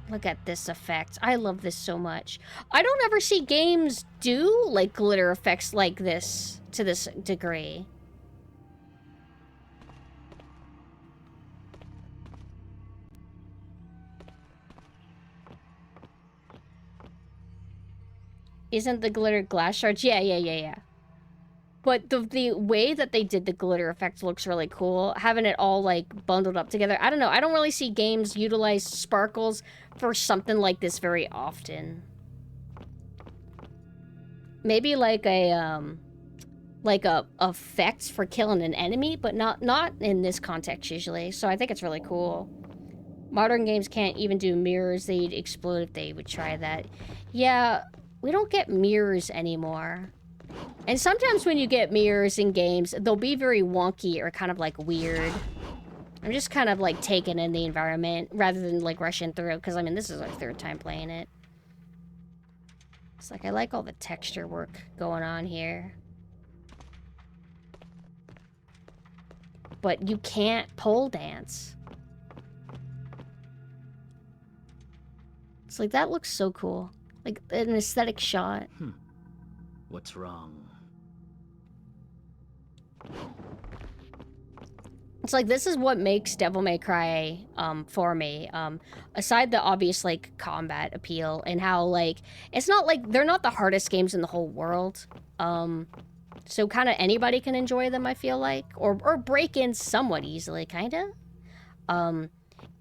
Look at this effect. I love this so much. I don't ever see games do like glitter effects like this to this degree. Isn't the glitter glass shards? Yeah. But the way that they did the glitter effect looks really cool. Having it all, like, bundled up together. I don't know. I don't really see games utilize sparkles for something like this very often. Maybe like a effect for killing an enemy, but not in this context usually. So I think it's really cool. Modern games can't even do mirrors. They'd explode if they would try that. Yeah, we don't get mirrors anymore. And sometimes when you get mirrors in games, they'll be very wonky or kind of like weird. I'm just kind of like taking in the environment rather than like rushing through, because I mean, this is our third time playing it. It's like, I like all the texture work going on here. But you can't pole dance. It's like, that looks so cool. Like an aesthetic shot. What's wrong? It's like, this is what makes Devil May Cry for me. Aside the obvious like combat appeal and how like it's not like they're not the hardest games in the whole world. So kind of anybody can enjoy them, I feel like, or break in somewhat easily, kind of.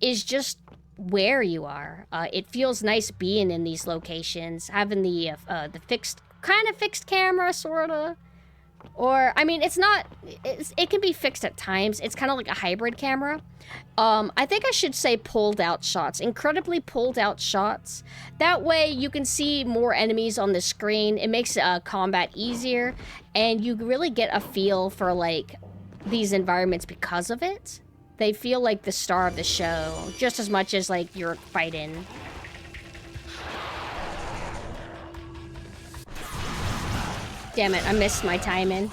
Is just where you are. It feels nice being in these locations, having the fixed camera, sorta. Or, I mean, it can be fixed at times. It's kind of like a hybrid camera. I think I should say pulled out shots. Incredibly pulled out shots. That way you can see more enemies on the screen. It makes combat easier. And you really get a feel for, like, these environments because of it. They feel like the star of the show, just as much as, like, you're fighting. Damn it, I missed my timing.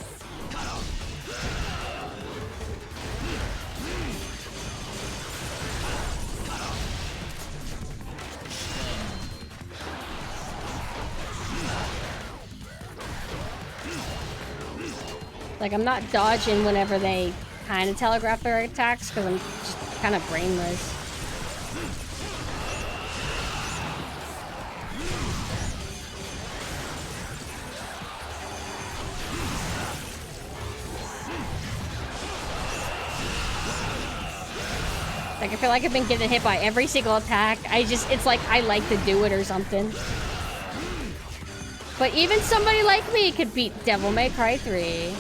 Like, I'm not dodging whenever they kind of telegraph their attacks, because I'm just kind of brainless. Like, I feel like I've been getting hit by every single attack. It's like I like to do it or something. But even somebody like me could beat Devil May Cry 3.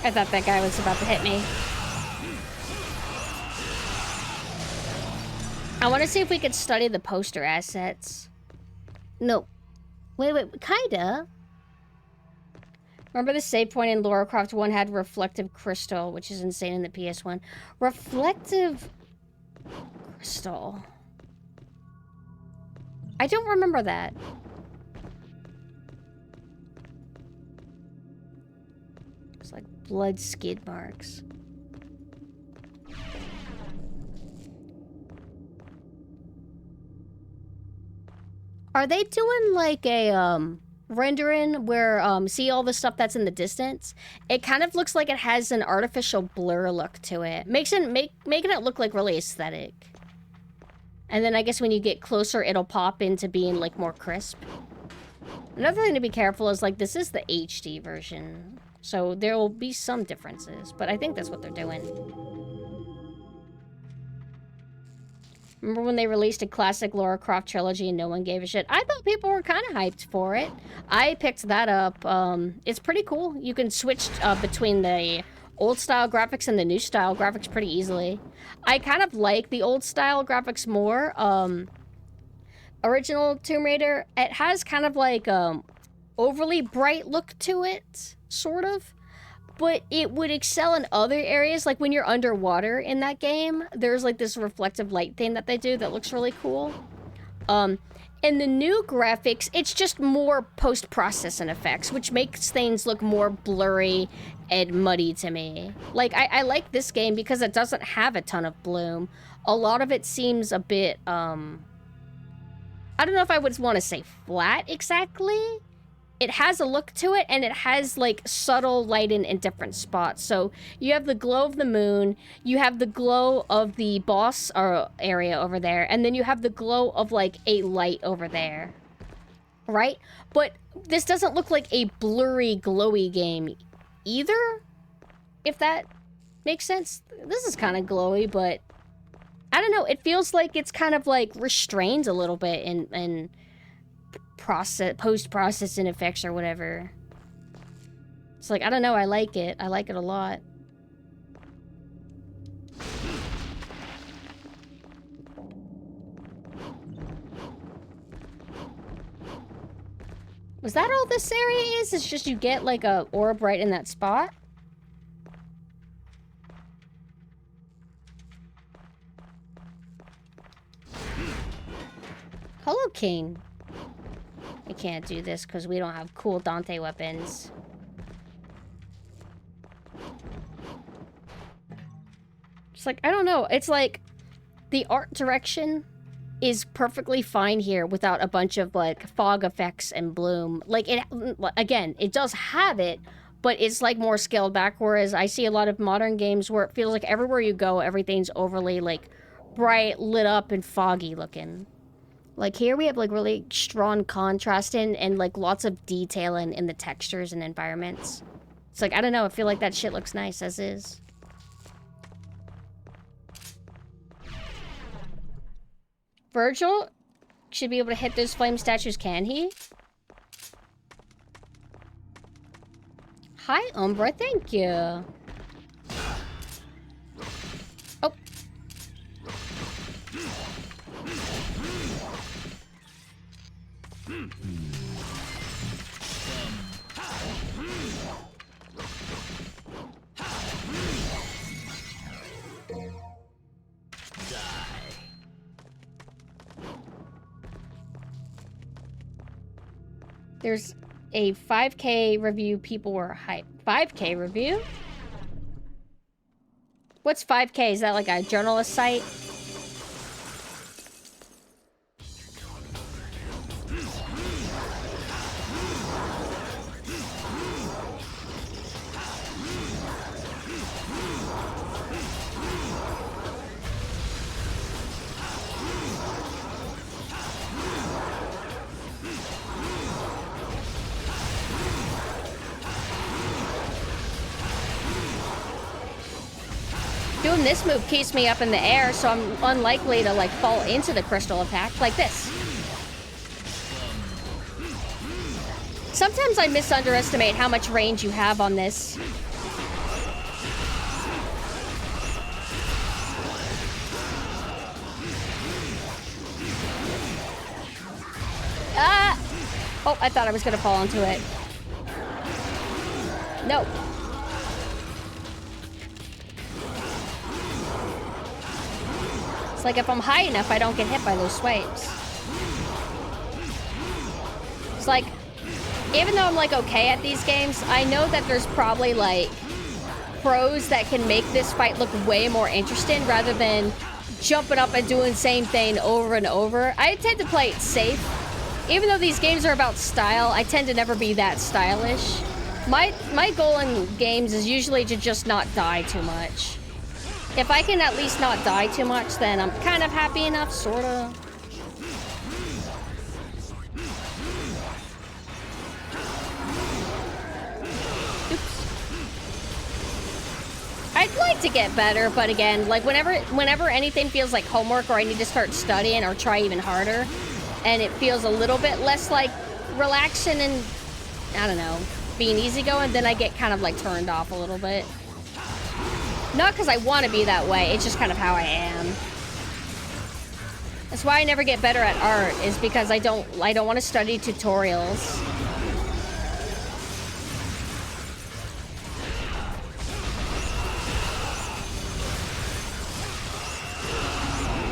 I thought that guy was about to hit me. I want to see if we could study the poster assets. No. Wait, kinda. Remember the save point in Lara Croft 1 had reflective crystal, which is insane in the PS1. Reflective crystal. I don't remember that. It's like blood skid marks. Are they doing like a rendering where see all the stuff that's in the distance? It kind of looks like it has an artificial blur look to it. Making it look like really aesthetic. And then I guess when you get closer, it'll pop into being like more crisp. Another thing to be careful is like this is the HD version. So there will be some differences, but I think that's what they're doing. Remember when they released a classic Lara Croft trilogy and no one gave a shit? I thought people were kind of hyped for it. I picked that up. It's pretty cool. You can switch between the old style graphics and the new style graphics pretty easily. I kind of like the old style graphics more. Original Tomb Raider, it has kind of like overly bright look to it, sort of. But it would excel in other areas, like when you're underwater in that game, there's like this reflective light thing that they do that looks really cool. In the new graphics, it's just more post-processing effects, which makes things look more blurry and muddy to me. Like, I like this game because it doesn't have a ton of bloom. A lot of it seems a bit, I don't know if I would want to say flat exactly. It has a look to it, and it has, like, subtle lighting in different spots. So, you have the glow of the moon, you have the glow of the boss area over there, and then you have the glow of, like, a light over there. Right? But this doesn't look like a blurry, glowy game either, if that makes sense. This is kind of glowy, but I don't know. It feels like it's kind of, like, restrained a little bit in post-processing effects or whatever. It's like, I don't know, I like it. I like it a lot. Was that all this area is? It's just you get like a orb right in that spot? Hello, King. I can't do this because we don't have cool Dante weapons. It's like, I don't know. It's like the art direction is perfectly fine here without a bunch of like fog effects and bloom. Like it, again, it does have it, but it's like more scaled back. Whereas I see a lot of modern games where it feels like everywhere you go, everything's overly like bright, lit up, and foggy looking. Like here we have like really strong contrast and like lots of detail in the textures and environments. It's like, I don't know, I feel like that shit looks nice as is. Virgil should be able to hit those flame statues, can he? Hi, Umbra, thank you. Oh. There's a 5K review. People were hyped. 5K review? What's 5K? Is that like a journalist site? Doing this move keeps me up in the air, so I'm unlikely to like fall into the crystal attack like this. Sometimes I misunderestimate how much range you have on this. Ah! Oh, I thought I was gonna fall into it. No. Like if I'm high enough, I don't get hit by those swipes. It's like, even though I'm like okay at these games, I know that there's probably like pros that can make this fight look way more interesting rather than jumping up and doing the same thing over and over. I tend to play it safe Even though these games are about style, I tend to never be that stylish. My goal in games is usually to just not die too much. If I can at least not die too much, then I'm kind of happy enough, sorta. I'd like to get better, but again, like whenever anything feels like homework or I need to start studying or try even harder, and it feels a little bit less like relaxing and, I don't know, being easygoing, then I get kind of like turned off a little bit. Not because I want to be that way, it's just kind of how I am. That's why I never get better at art, is because I don't want to study tutorials.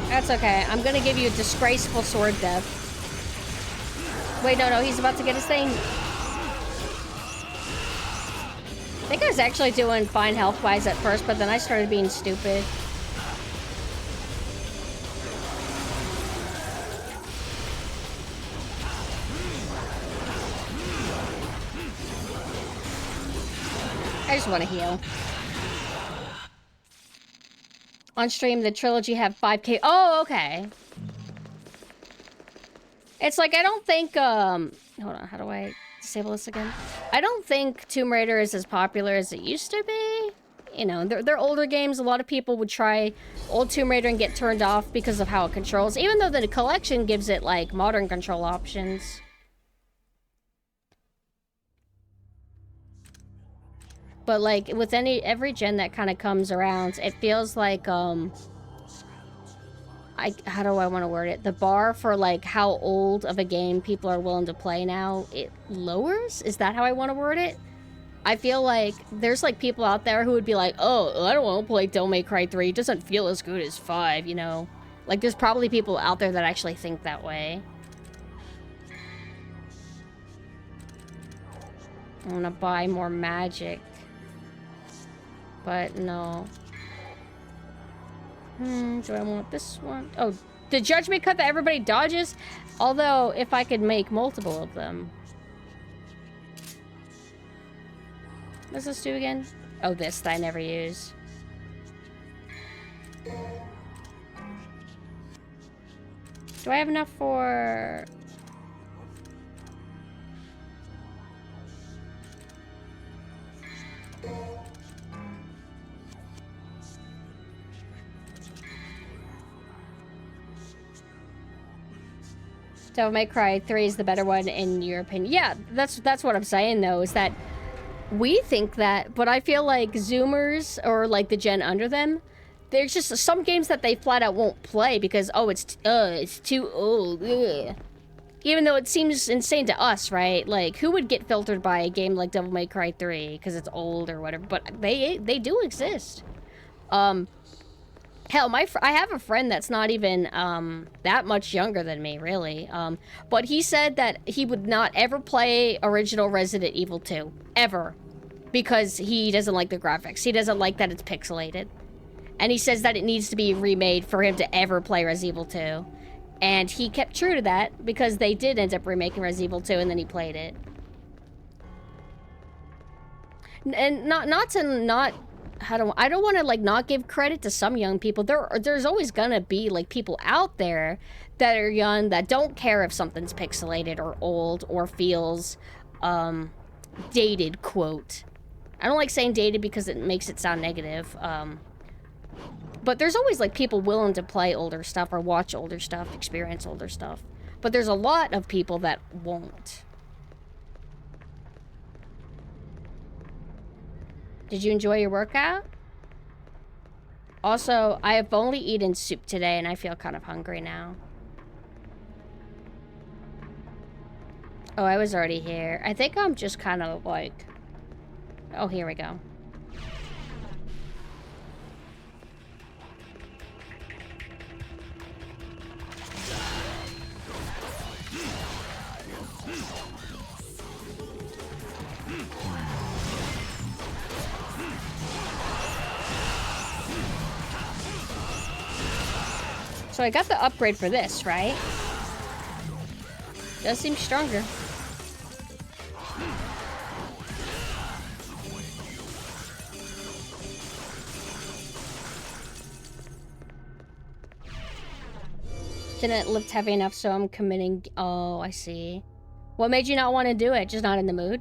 That's okay. I'm gonna give you a disgraceful sword death. Wait, no, he's about to get his thing. I think I was actually doing fine health-wise at first, but then I started being stupid. I just want to heal. On stream, the trilogy have 5K. Oh, okay. It's like, I don't think, hold on, how do I disable this again? I don't think Tomb Raider is as popular as it used to be. You know, they're older games. A lot of people would try old Tomb Raider and get turned off because of how it controls, even though the collection gives it, like, modern control options. But, like, with every gen that kind of comes around, it feels like, how do I want to word it? The bar for, like, how old of a game people are willing to play now, it lowers? Is that how I want to word it? I feel like there's, like, people out there who would be like, oh, I don't want to play Devil May Cry 3. It doesn't feel as good as 5, you know? Like, there's probably people out there that actually think that way. I want to buy more magic. But no. Do I want this one? Oh, the judgment cut that everybody dodges? Although, if I could make multiple of them. What's this do again? Oh, this that I never use. Do I have enough for... Devil May Cry 3 is the better one in your opinion. Yeah, that's what I'm saying though, is that we think that, but I feel like Zoomers or like the gen under them, there's just some games that they flat out won't play because, oh, it's too old. Ugh. Even though it seems insane to us, right? Like, who would get filtered by a game like Devil May Cry 3 because it's old or whatever? But they do exist. Hell, I have a friend that's not even that much younger than me, really. But he said that he would not ever play original Resident Evil 2. Ever. Because he doesn't like the graphics. He doesn't like that it's pixelated. And he says that it needs to be remade for him to ever play Resident Evil 2. And he kept true to that because they did end up remaking Resident Evil 2 and then he played it. And I don't want to like not give credit to some young people. There's always gonna be like people out there that are young that don't care if something's pixelated or old or feels dated, quote. I don't like saying dated because it makes it sound negative. But there's always like people willing to play older stuff or watch older stuff, experience older stuff. But there's a lot of people that won't. Did you enjoy your workout? Also, I have only eaten soup today and I feel kind of hungry now. Oh, I was already here. I think I'm just kind of like... Oh, here we go. So I got the upgrade for this, right? Does seem stronger. Didn't lift heavy enough, so I'm committing. Oh, I see. What made you not want to do it? Just not in the mood?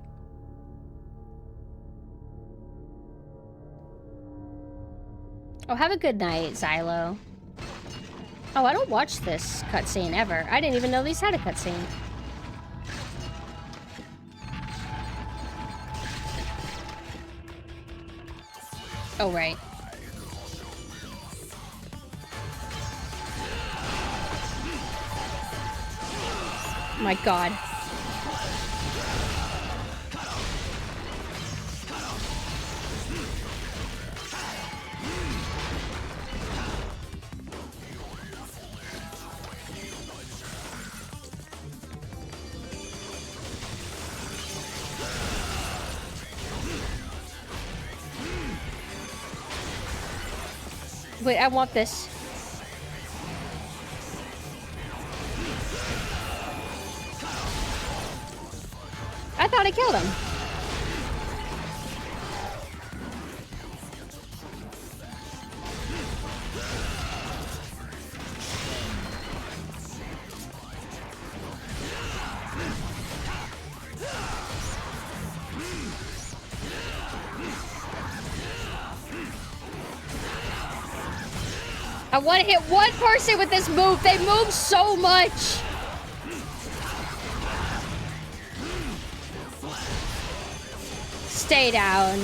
Oh, have a good night, Xylo. Oh, I don't watch this cutscene ever. I didn't even know these had a cutscene. Oh, right. My God. Wait, I want this. I thought I killed him. I want to hit one person with this move. They move so much. Stay down.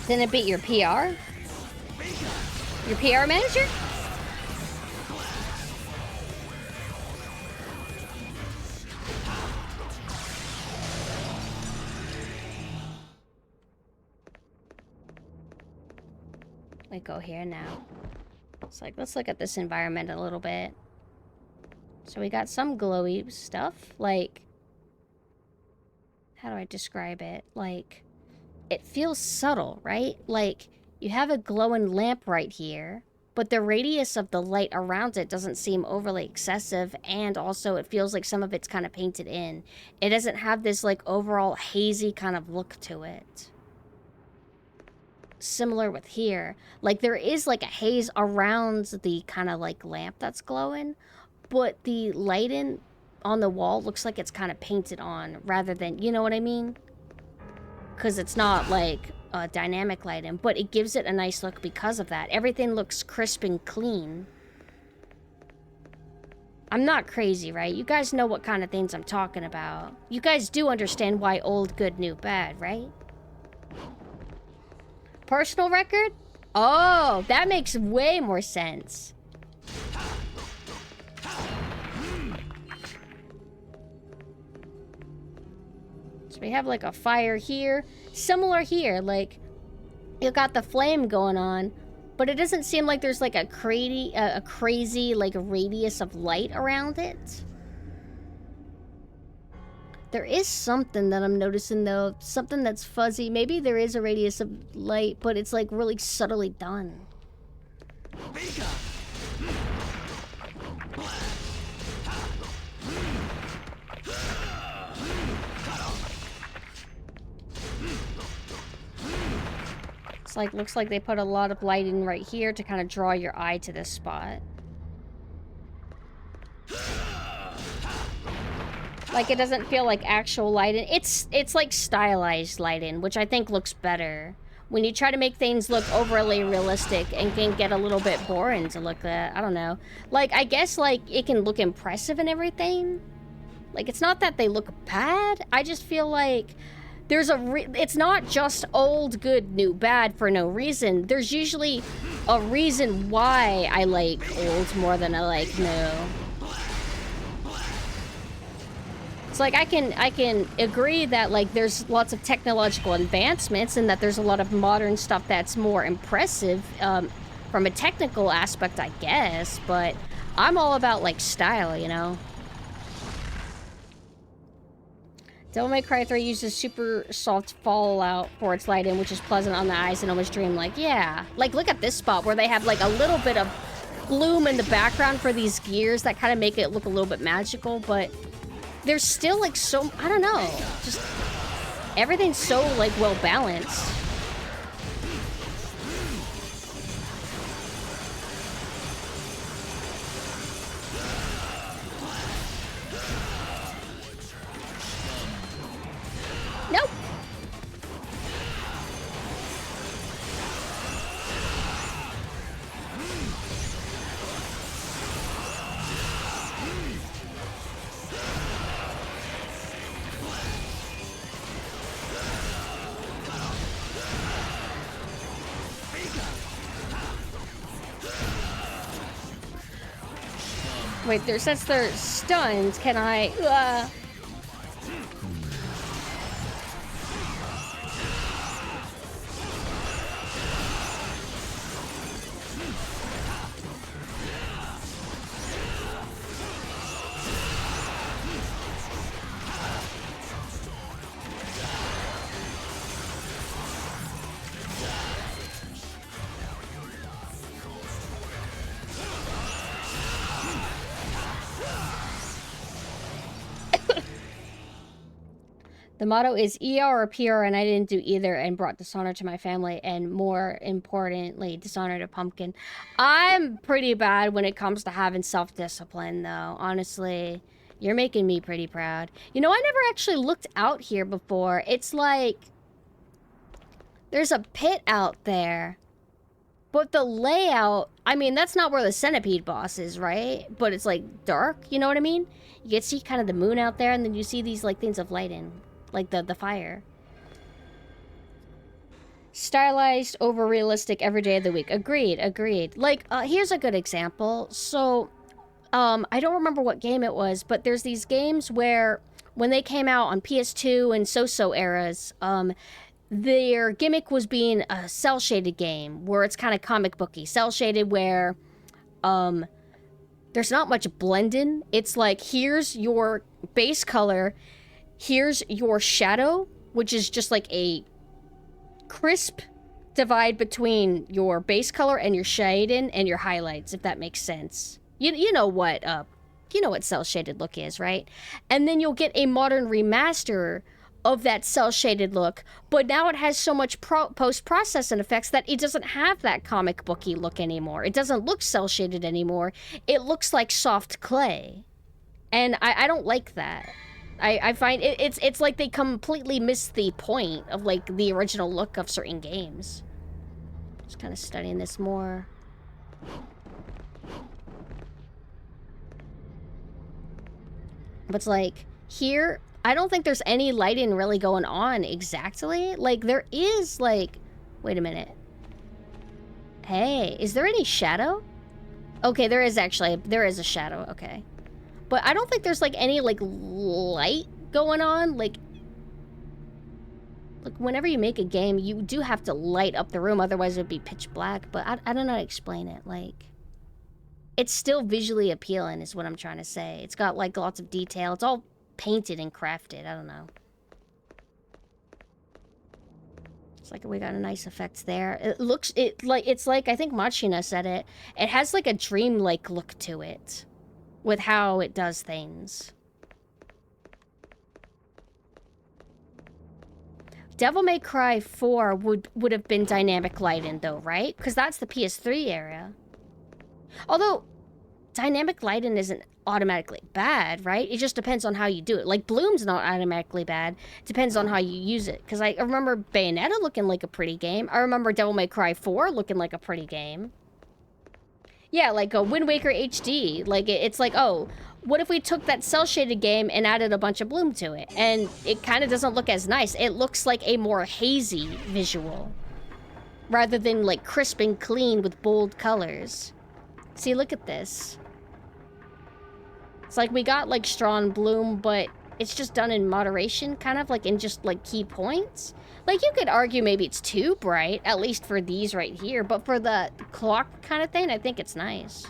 Didn't it beat your PR? Your PR manager? We go here now. It's like, let's look at this environment a little bit. So we got some glowy stuff, like, how do I describe it? Like, it feels subtle, right? Like, you have a glowing lamp right here, but the radius of the light around it doesn't seem overly excessive, and also it feels like some of it's kind of painted in. It doesn't have this, like, overall hazy kind of look to it. Similar with here. Like, there is, like, a haze around the kind of, like, lamp that's glowing, but the lighting on the wall looks like it's kind of painted on rather than, you know what I mean? Because it's not, like, dynamic lighting, but it gives it a nice look because of that. Everything looks crisp and clean. I'm not crazy, right? You guys know what kind of things I'm talking about. You guys do understand why old, good, new, bad, right? Personal record? Oh, that makes way more sense. So we have like a fire here. Similar here, like you got the flame going on, but it doesn't seem like there's like a crazy like radius of light around it. There is something that I'm noticing though, something that's fuzzy. Maybe there is a radius of light, but it's like really subtly done. It's like, looks like they put a lot of lighting right here to kind of draw your eye to this spot. Like, it doesn't feel like actual lighting. It's like stylized lighting, which I think looks better. When you try to make things look overly realistic and can get a little bit boring to look at, I don't know. Like, I guess, like, it can look impressive and everything. Like, it's not that they look bad. I just feel like there's it's not just old, good, new, bad for no reason. There's usually a reason why I like old more than I like new. It's like I can agree that like there's lots of technological advancements and that there's a lot of modern stuff that's more impressive from a technical aspect, I guess, but I'm all about like style, you know. Devil May Cry 3 uses super soft fallout for its lighting, which is pleasant on the eyes and almost dreamlike. Yeah. Like, look at this spot where they have, like, a little bit of gloom in the background for these gears that kind of make it look a little bit magical, but there's still, like, so... I don't know. Just... everything's so, like, well-balanced. Nope. Wait, since they're stunned, can I... The motto is ER or PR, and I didn't do either and brought dishonor to my family and, more importantly, dishonor to Pumpkin. I'm pretty bad when it comes to having self-discipline, though. Honestly, you're making me pretty proud. You know, I never actually looked out here before. It's like... there's a pit out there. But the layout... I mean, that's not where the centipede boss is, right? But it's, like, dark, you know what I mean? You can see kind of the moon out there, and then you see these, like, things of light in. Like the fire. Stylized, over realistic every day of the week. Agreed, agreed. Like, here's a good example. So, I don't remember what game it was, but there's these games where when they came out on PS2 and so eras, their gimmick was being a cel-shaded game where it's kind of comic booky. Cel-shaded where there's not much blending. It's like, here's your base color. Here's your shadow, which is just like a crisp divide between your base color and your shading and your highlights, if that makes sense. You know what cel-shaded look is, right? And then you'll get a modern remaster of that cel-shaded look, but now it has so much post-processing effects that it doesn't have that comic booky look anymore. It doesn't look cel-shaded anymore. It looks like soft clay. And I don't like that. I find it's like they completely missed the point of, like, the original look of certain games. Just kind of studying this more. But it's like, here, I don't think there's any lighting really going on exactly. Like, there is, like... wait a minute. Hey, is there any shadow? Okay, there is a shadow, okay. But I don't think there's, like, any, like, light going on. Like, whenever you make a game, you do have to light up the room. Otherwise, it would be pitch black. But I don't know how to explain it. Like, it's still visually appealing is what I'm trying to say. It's got, like, lots of detail. It's all painted and crafted. I don't know. It's like we got a nice effect there. It's like, I think Machina said it. It has, like, a dreamlike look to it. With how it does things. Devil May Cry 4 would have been dynamic lighting, though, right? Because that's the PS3 era. Although, dynamic lighting isn't automatically bad, right? It just depends on how you do it. Like, Bloom's not automatically bad. It depends on how you use it. Because I remember Bayonetta looking like a pretty game. I remember Devil May Cry 4 looking like a pretty game. Yeah, like a Wind Waker HD. Like, it's like, oh, what if we took that cel-shaded game and added a bunch of bloom to it? And it kind of doesn't look as nice. It looks like a more hazy visual. Rather than, like, crisp and clean with bold colors. See, look at this. It's like we got, like, strong bloom, but it's just done in moderation, kind of, like, in just, like, key points. Like, you could argue maybe it's too bright, at least for these right here, but for the clock kind of thing, I think it's nice.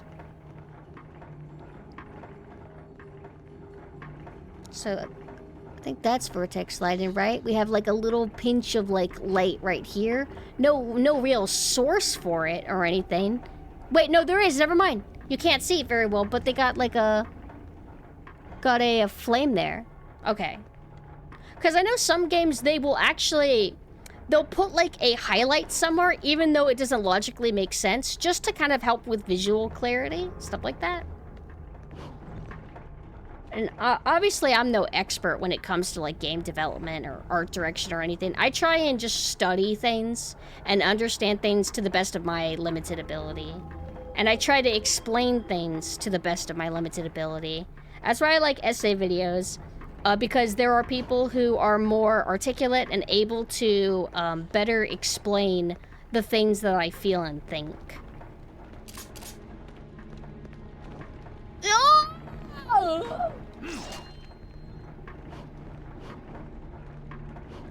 So, I think that's vortex lighting, right? We have like a little pinch of like light right here. No real source for it or anything. Wait, no, there is. Never mind. You can't see it very well, but they got like a flame there. Okay. Because I know some games they will actually, they'll put like a highlight somewhere even though it doesn't logically make sense, just to kind of help with visual clarity, stuff like that. And obviously I'm no expert when it comes to like game development or art direction or anything. I try and just study things and understand things to the best of my limited ability. And I try to explain things to the best of my limited ability. That's why I like essay videos, because there are people who are more articulate and able to better explain the things that I feel and think.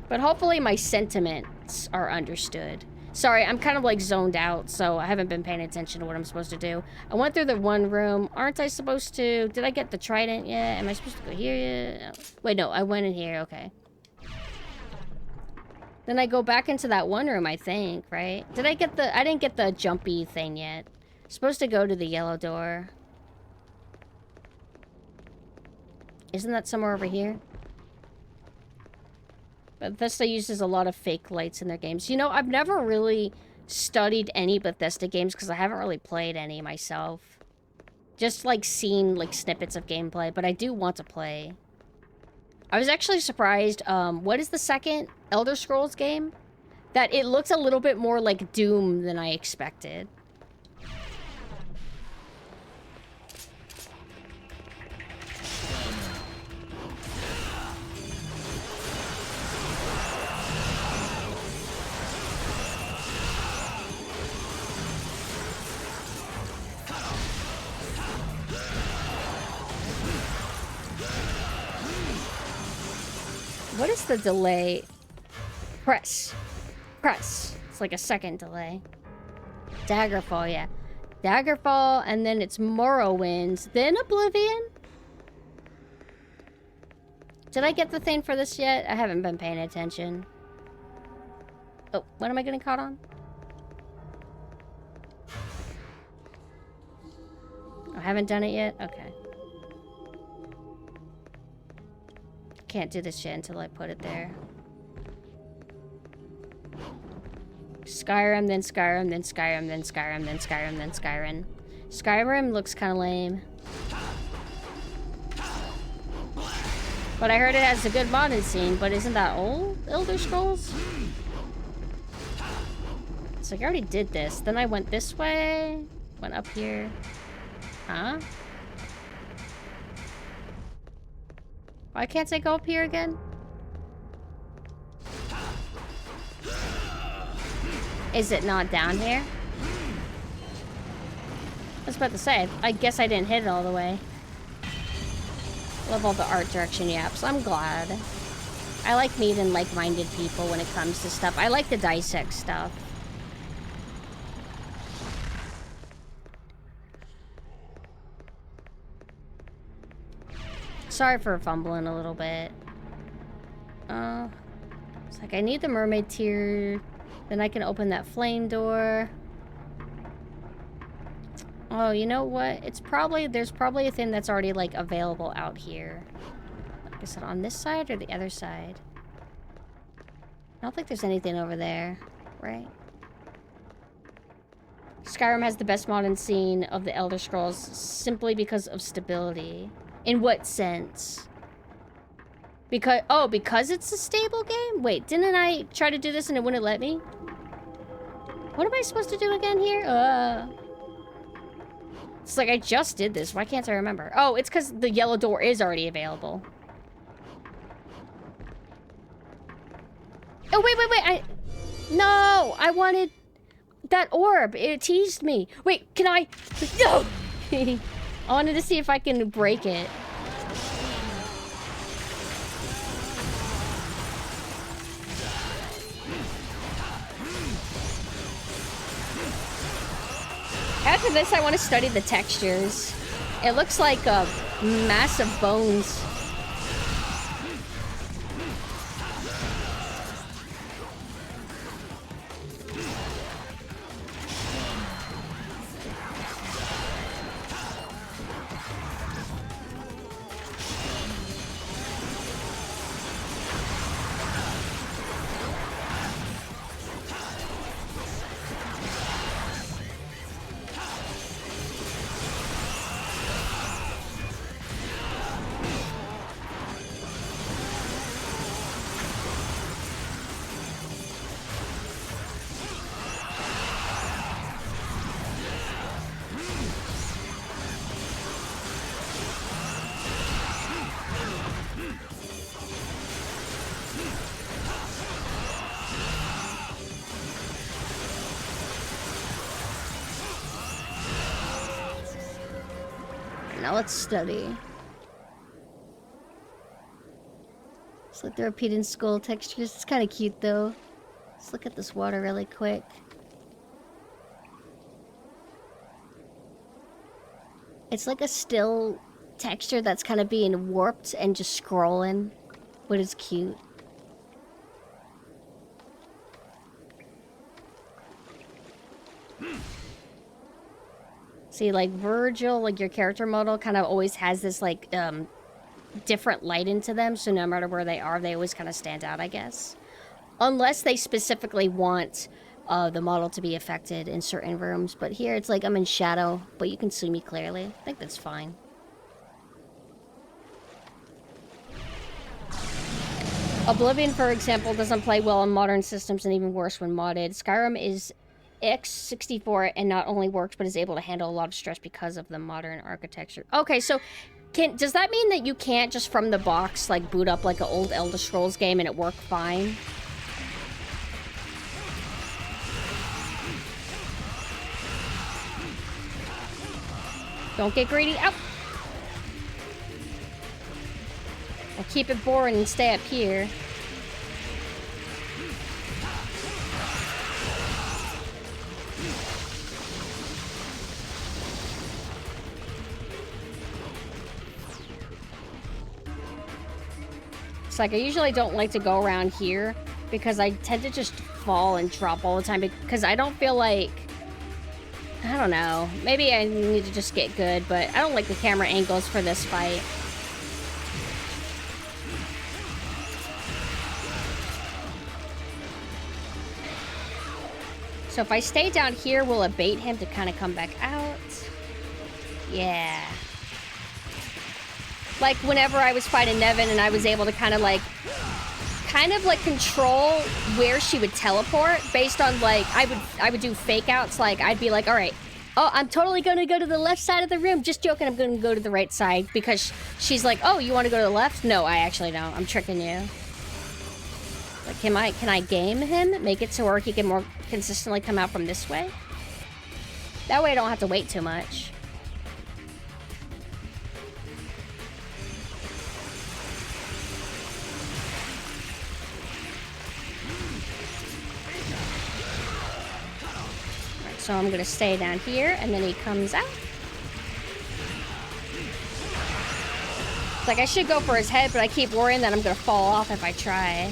But hopefully my sentiments are understood. Sorry, I'm kind of like zoned out, so I haven't been paying attention to what I'm supposed to do. I went through the one room. Aren't I supposed to? Did I get the trident yet? Am I supposed to go here yet? Wait, no, I went in here. Okay. Then I go back into that one room, I think, right? Did I get the... I didn't get the jumpy thing yet. I'm supposed to go to the yellow door. Isn't that somewhere over here? Bethesda uses a lot of fake lights in their games. You know, I've never really studied any Bethesda games because I haven't really played any myself. Just, like, seen, like, snippets of gameplay, but I do want to play. I was actually surprised, what is the second Elder Scrolls game? That it looked a little bit more like Doom than I expected. What is the delay? Press. Press. It's like a second delay. Daggerfall, yeah. Daggerfall, and then it's Morrowind, then Oblivion? Did I get the thing for this yet? I haven't been paying attention. Oh, what am I getting caught on? I haven't done it yet? Okay. Can't do this shit until I put it there. Skyrim, then Skyrim, then Skyrim, then Skyrim, then Skyrim, then Skyrim. Skyrim looks kind of lame. But I heard it has a good modded scene, but isn't that old Elder Scrolls? It's like I already did this. Then I went this way. Went up here. Huh? Why can't I go up here again? Is it not down here? I was about to say, I guess I didn't hit it all the way. Love all the art direction yaps. I'm glad. I like meeting like-minded people when it comes to stuff. I like to dissect stuff. Sorry for fumbling a little bit. It's like I need the mermaid tier. Then I can open that flame door. Oh, you know what? It's probably, there's probably a thing that's already like available out here. Like I said, on this side or the other side? I don't think there's anything over there, right? Skyrim has the best modern scene of the Elder Scrolls simply because of stability. In what sense? Because, oh, because it's a stable game? Wait, didn't I try to do this and it wouldn't let me? What am I supposed to do again here? It's like I just did this. Why can't I remember? Oh, it's because the yellow door is already available. Oh, wait. No, I wanted that orb. It teased me. Wait, can I? No! I wanted to see if I can break it. After this, I want to study the textures. It looks like massive bones. Now let's study. It's like the repeating skull textures. It's kind of cute though. Let's look at this water really quick. It's like a still texture that's kind of being warped and just scrolling, but it's cute. See, like Virgil, like your character model kind of always has this like different light into them, so no matter where they are, they always kind of stand out, I guess. Unless they specifically want the model to be affected in certain rooms. But here it's like I'm in shadow, but you can see me clearly. I think that's fine. Oblivion, for example, doesn't play well on modern systems and even worse when modded. Skyrim is x64 and not only works, but is able to handle a lot of stress because of the modern architecture. Okay, so does that mean that you can't just from the box like boot up like an old Elder Scrolls game and it work fine? Don't get greedy. Ow! I'll keep it boring and stay up here. It's like I usually don't like to go around here because I tend to just fall and drop all the time because I don't feel like... I don't know. Maybe I need to just get good, but I don't like the camera angles for this fight. So if I stay down here, will it bait him to kind of come back out? Yeah. Like whenever I was fighting Nevin and I was able to kind of like control where she would teleport based on like, I would do fake outs. Like I'd be like, all right, oh, I'm totally going to go to the left side of the room. Just joking. I'm going to go to the right side because she's like, oh, you want to go to the left? No, I actually don't. I'm tricking you. Like, can I game him? Make it so where he can more consistently come out from this way? That way I don't have to wait too much. Alright, so I'm gonna stay down here, and then he comes out. It's like I should go for his head, but I keep worrying that I'm gonna fall off if I try.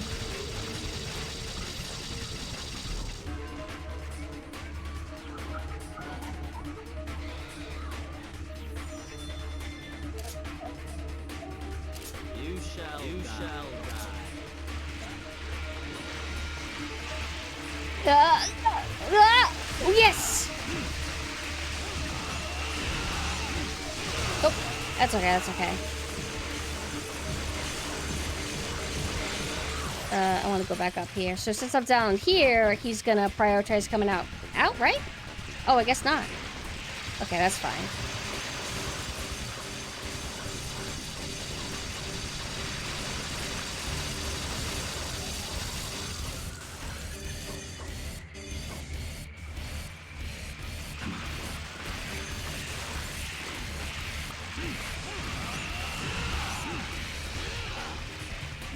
Yes! Oh, that's okay, that's okay. I want to go back up here. So since I'm down here, he's gonna prioritize coming out. Out, right? Oh, I guess not. Okay, that's fine.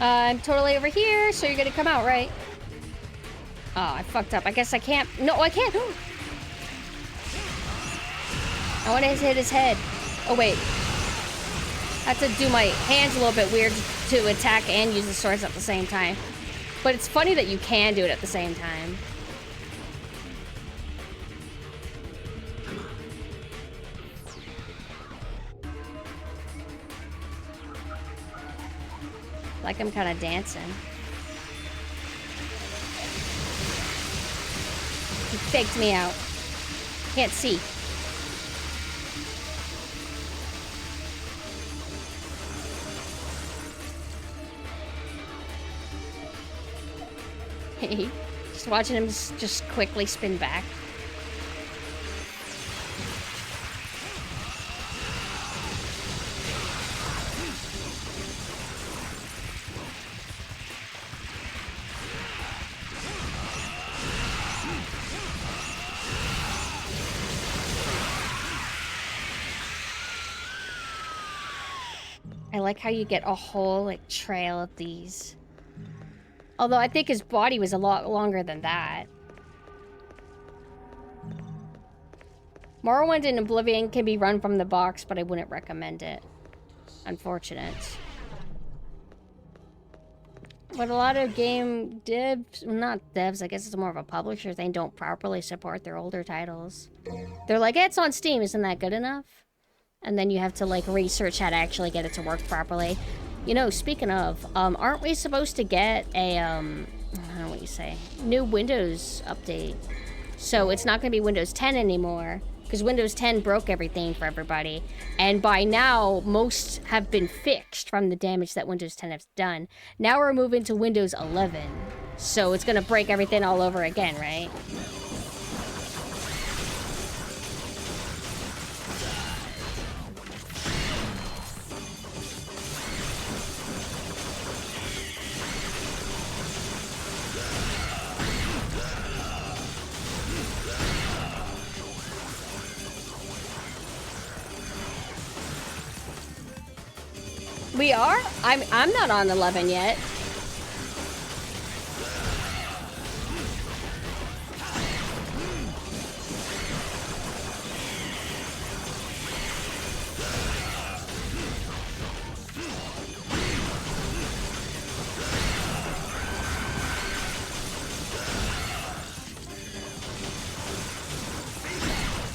I'm totally over here, so you're gonna come out, right? Oh, I fucked up. I guess I can't. No, I can't. I want to hit his head. Oh, wait. I have to do my hands a little bit weird to attack and use the swords at the same time. But it's funny that you can do it at the same time. Like I'm kind of dancing. He faked me out. Can't see. Just watching him just quickly spin back. I like how you get a whole, like, trail of these. Although I think his body was a lot longer than that. Morrowind and Oblivion can be run from the box, but I wouldn't recommend it. Unfortunate. But a lot of game devs, not devs, I guess it's more of a publisher thing, don't properly support their older titles. They're like, it's on Steam, isn't that good enough? And then you have to, like, research how to actually get it to work properly. You know, speaking of, aren't we supposed to get a, I don't know what you say, new Windows update? So it's not going to be Windows 10 anymore, because Windows 10 broke everything for everybody. And by now, most have been fixed from the damage that Windows 10 has done. Now we're moving to Windows 11. So it's going to break everything all over again, right? We are? I'm not on 11 yet.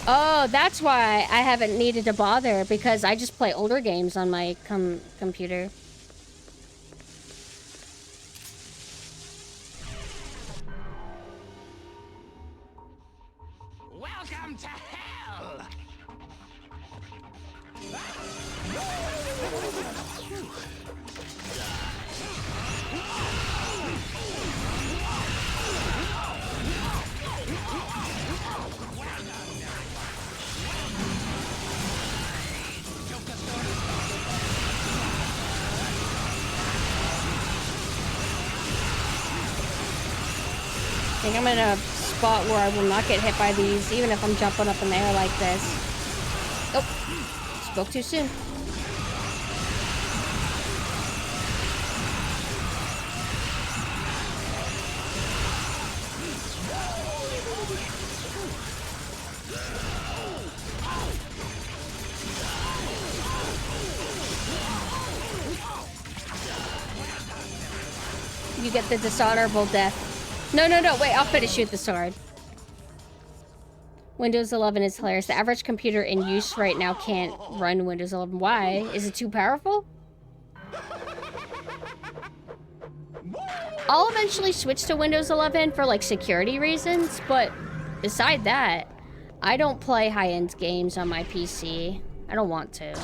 Oh, that's why I haven't needed to bother, because I just play older games on my computer. Welcome to hell! I think I'm in a spot where I will not get hit by these, even if I'm jumping up in the air like this. Oh, spoke too soon. You get the dishonorable death. No, wait, I'll finish you with the sword. Windows 11 is hilarious. The average computer in use right now can't run Windows 11. Why? Is it too powerful? I'll eventually switch to Windows 11 for, like, security reasons, but beside that, I don't play high-end games on my PC. I don't want to.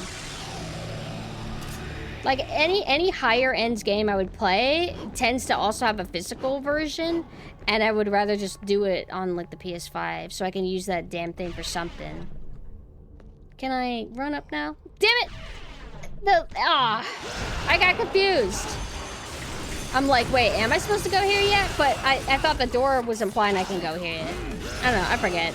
Like, any higher-end game I would play tends to also have a physical version, and I would rather just do it on, like, the PS5, so I can use that damn thing for something. Can I run up now? Damn it! I got confused. I'm like, wait, am I supposed to go here yet? But I thought the door was implying I can go here yet. I don't know, I forget.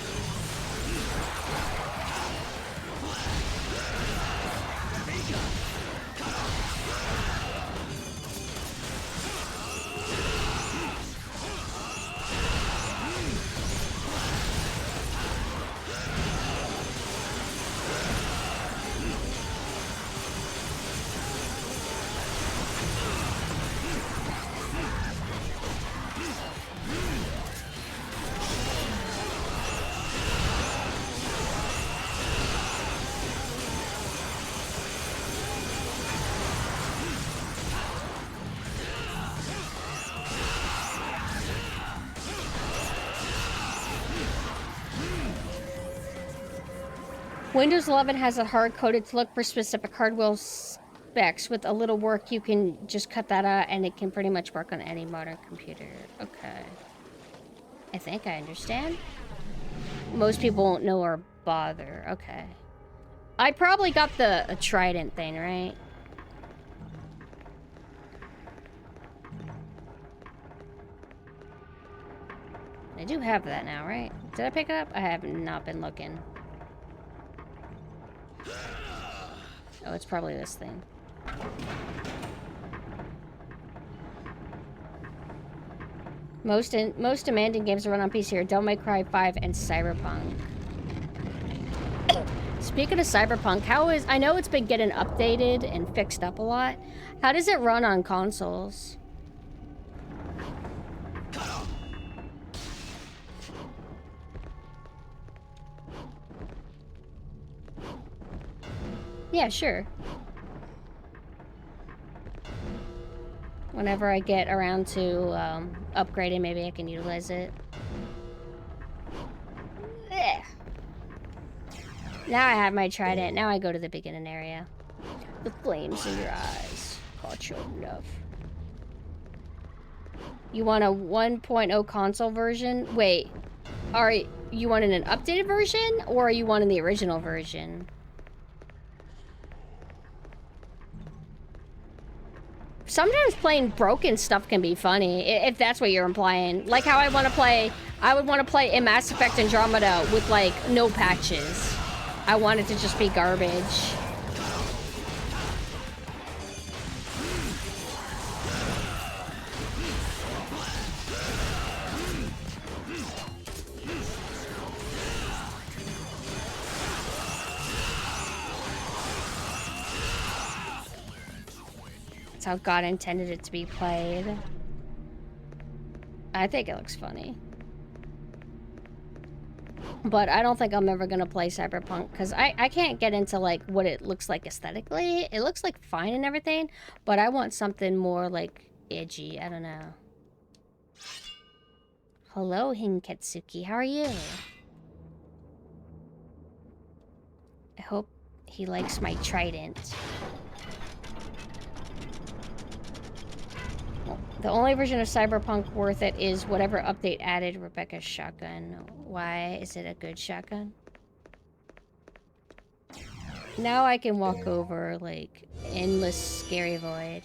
Windows 11 has a hard-coded to look for specific hardware specs. With a little work, you can just cut that out, and it can pretty much work on any modern computer. Okay. I think I understand. Most people won't know or bother. Okay. I probably got the trident thing, right? I do have that now, right? Did I pick it up? I have not been looking. Oh, it's probably this thing. Most demanding games to run on PC are Devil May Cry 5 and Cyberpunk. Speaking of Cyberpunk, I know it's been getting updated and fixed up a lot. How does it run on consoles? Yeah, sure. Whenever I get around to upgrading, maybe I can utilize it. Ugh. Now I have my trident. Now I go to the beginning area. The flames in your eyes caught your love. You want a 1.0 console version? Wait, you wanting an updated version, or are you wanting the original version? Sometimes playing broken stuff can be funny, if that's what you're implying. Like how I would want to play in Mass Effect Andromeda with, like, no patches. I want it to just be garbage. How God intended it to be played. I think it looks funny. But I don't think I'm ever gonna play Cyberpunk because I can't get into like what it looks like aesthetically. It looks like fine and everything, but I want something more like edgy. I don't know. Hello, Hinketsuki. How are you? I hope he likes my trident. The only version of Cyberpunk worth it is whatever update added Rebecca's shotgun. Why is it a good shotgun? Now I can walk over, like, endless scary void.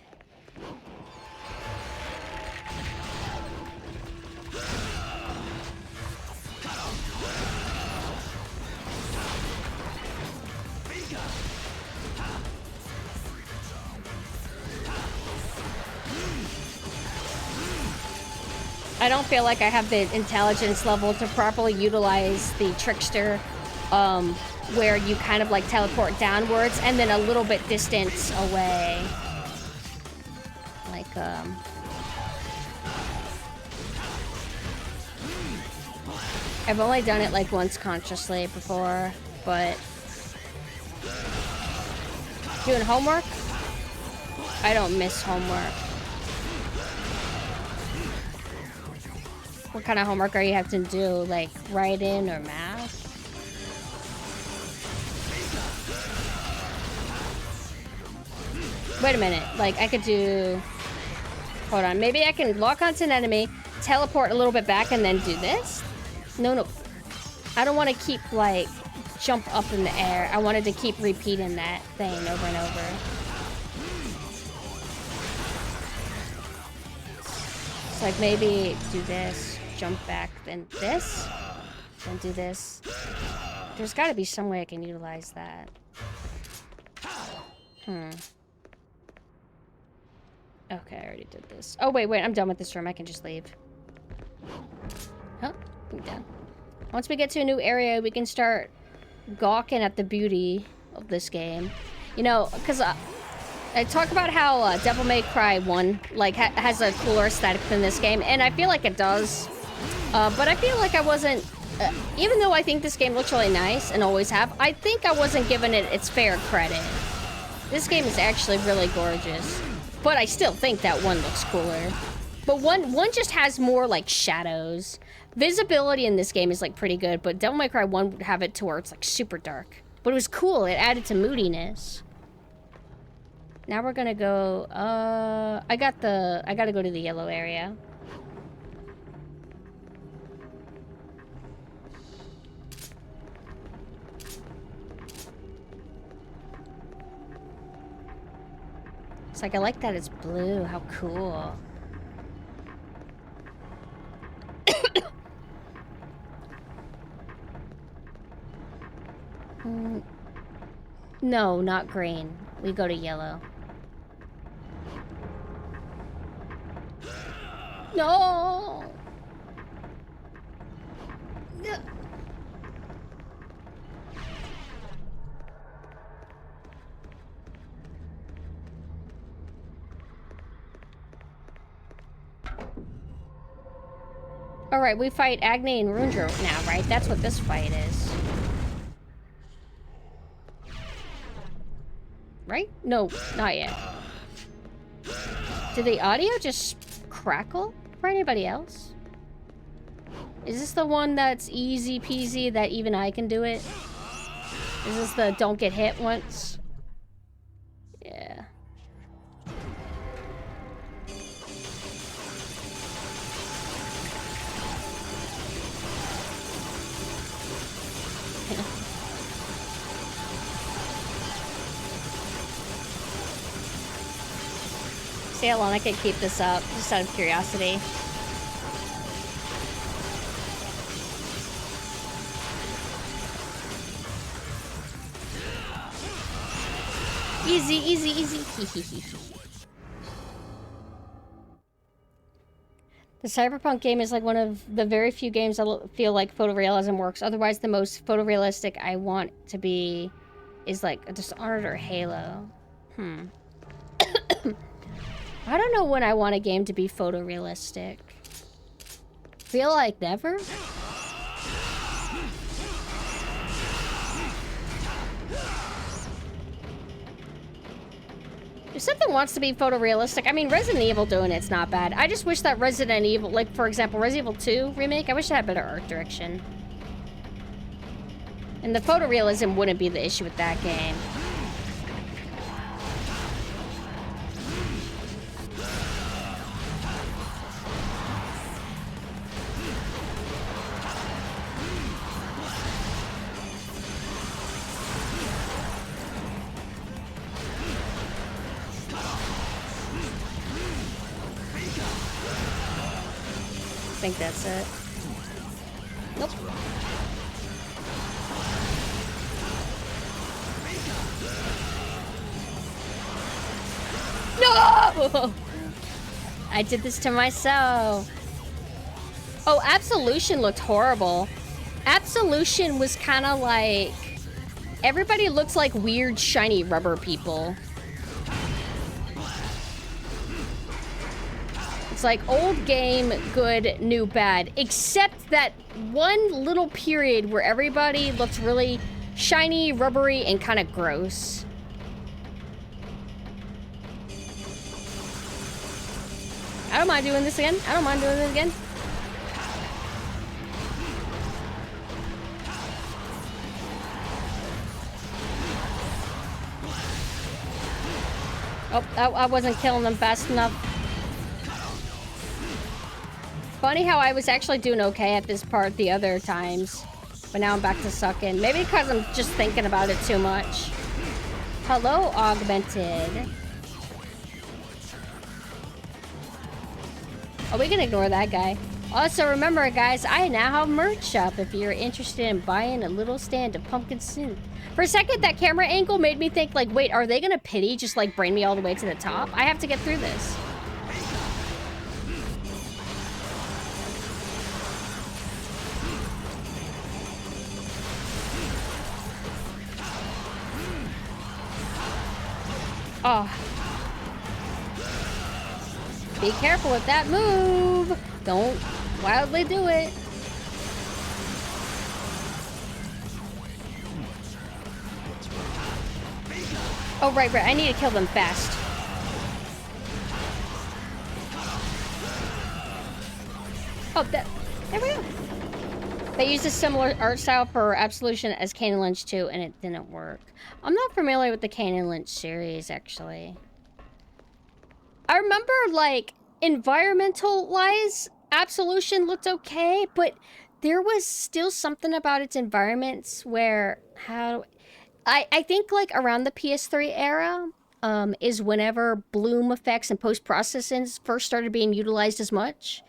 I don't feel like I have the intelligence level to properly utilize the trickster, where you kind of like teleport downwards and then a little bit distance away. Like, I've only done it like once consciously before, but doing homework? I don't miss homework. What kind of homework are you have to do? Like writing or math? Wait a minute. Like I could do... Hold on. Maybe I can lock onto an enemy, teleport a little bit back, and then do this? No. I don't want to keep, like, jump up in the air. I wanted to keep repeating that thing over and over. So, like, maybe do this, jump back, then this, then do this. There's got to be some way I can utilize that. Okay, I already did this. Oh, wait, I'm done with this room. I can just leave. Oh, I'm done. Once we get to a new area, we can start gawking at the beauty of this game. You know, because I talk about how Devil May Cry 1, like, has a cooler aesthetic than this game, and I feel like it does. But I feel like I wasn't... even though I think this game looks really nice, and always have, I think I wasn't giving it its fair credit. This game is actually really gorgeous. But I still think that one looks cooler. But one just has more, like, shadows. Visibility in this game is, like, pretty good, but Devil May Cry 1 would have it to where it's, like, super dark. But it was cool. It added to moodiness. Now we're gonna go, I gotta go to the yellow area. It's like, I like that it's blue. How cool. No, not green. We go to yellow. No. Alright, we fight Agni and Runger now, right? That's what this fight is. Right? No, not yet. Did the audio just crackle for anybody else? Is this the one that's easy peasy that even I can do it? Is this the don't get hit once? Yeah. See how long I can keep this up, just out of curiosity. Easy, easy, easy. The Cyberpunk game is like one of the very few games I feel like photorealism works. Otherwise, the most photorealistic I want to be is like a Dishonored or Halo. I don't know when I want a game to be photorealistic. Feel like never? If something wants to be photorealistic, I mean, Resident Evil doing it's not bad. I just wish that Resident Evil, like, for example, Resident Evil 2 remake, I wish it had better art direction. And the photorealism wouldn't be the issue with that game. I think that's it. Nope. No! I did this to myself. Oh, Absolution looked horrible. Absolution was kind of like... Everybody looks like weird, shiny rubber people. It's like old game, good, new, bad. Except that one little period where everybody looked really shiny, rubbery, and kind of gross. I don't mind doing this again. I don't mind doing it again. Oh, I wasn't killing them fast enough. Funny how I was actually doing okay at this part the other times. But now I'm back to sucking. Maybe because I'm just thinking about it too much. Hello, Augmented. Oh, we can ignore that guy. Also, remember, guys, I now have a merch shop if you're interested in buying a little stand of pumpkin synth. For a second, that camera angle made me think, like, wait, are they gonna pity just, like, bring me all the way to the top? I have to get through this. Oh. Be careful with that move. Don't wildly do it. Oh, right. I need to kill them fast. Oh, there we go. They used a similar art style for Absolution as Kane and Lynch 2, and it didn't work. I'm not familiar with the Kane and Lynch series, actually. I remember, like, environmental-wise, Absolution looked okay, but there was still something about its environments where, I think, like, around the PS3 era, is whenever bloom effects and post-processing first started being utilized as much.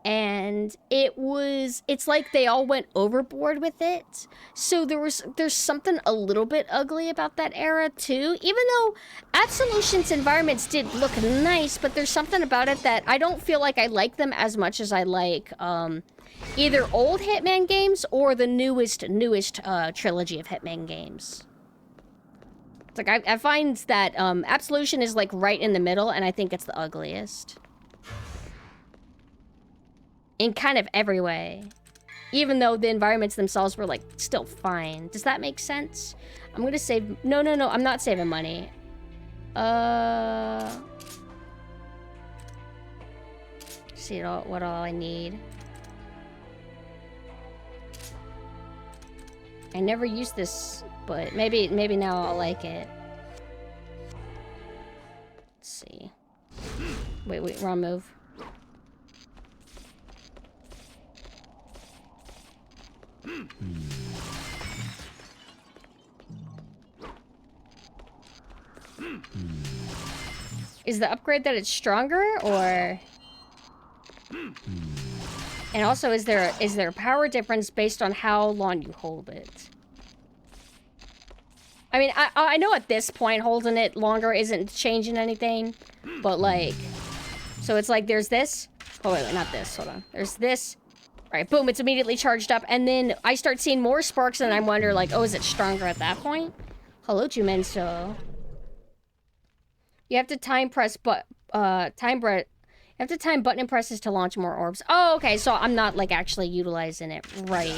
and it's like they all went overboard with it. So there's something a little bit ugly about that era too, even though Absolution's environments did look nice, but there's something about it that I don't feel like I like them as much as I like either old Hitman games or the newest trilogy of Hitman games. It's like I find that Absolution is like right in the middle, and I think it's the ugliest. In kind of every way. Even though the environments themselves were, like, still fine. Does that make sense? I'm gonna save... No, I'm not saving money. See what all I need. I never used this, but maybe now I'll like it. Let's see. Wait, wrong move. Is the upgrade that it's stronger, or... And also, is there a power difference based on how long you hold it? I mean, I know at this point holding it longer isn't changing anything, but like... So it's like there's this... Oh wait, not this, hold on. There's this... Right, boom, it's immediately charged up, and then I start seeing more sparks, and I wonder, like, oh, is it stronger at that point? Hello, Jumenso. You have to time button and presses to launch more orbs. Oh, okay, so I'm not, like, actually utilizing it right.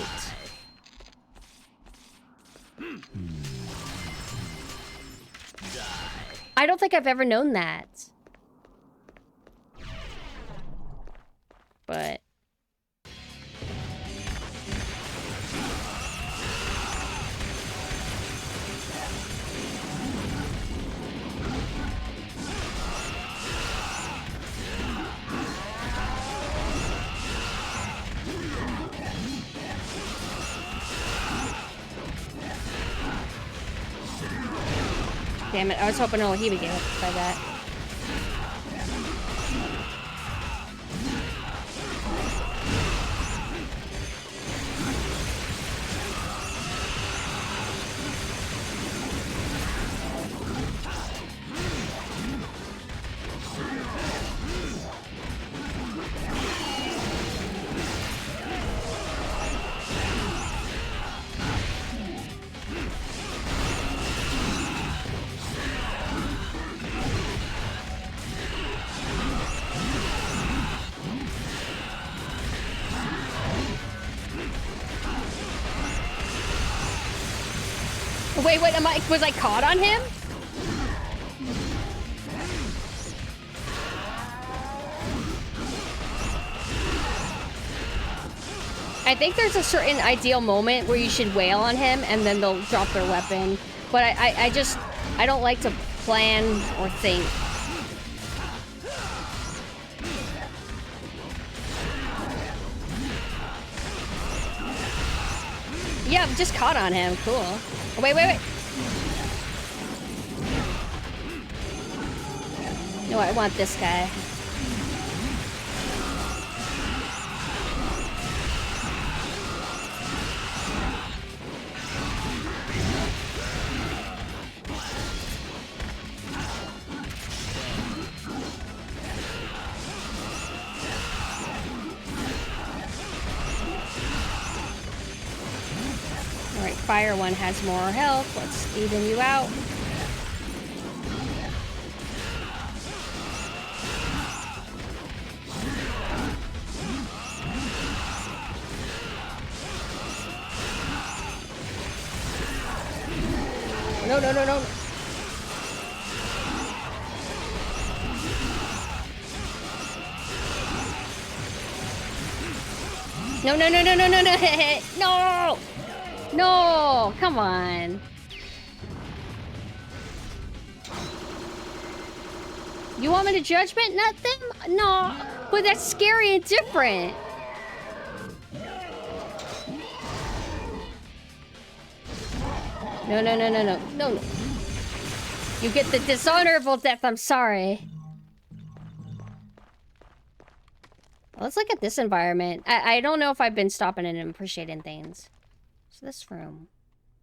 I don't think I've ever known that. But... Damn it, I was hoping only he would get hit by that. Wait, was I caught on him? I think there's a certain ideal moment where you should wail on him and then they'll drop their weapon. But I don't like to plan or think. Yeah, I'm just caught on him. Cool. Oh, wait. No, I want this guy. Alright, fire one has more health. Let's even you out. No. No! No! Come on. You want me to judgment nut them? No. But that's scary and different. No. You get the dishonorable death, I'm sorry. Let's look at this environment. I don't know if I've been stopping and appreciating things. So this room.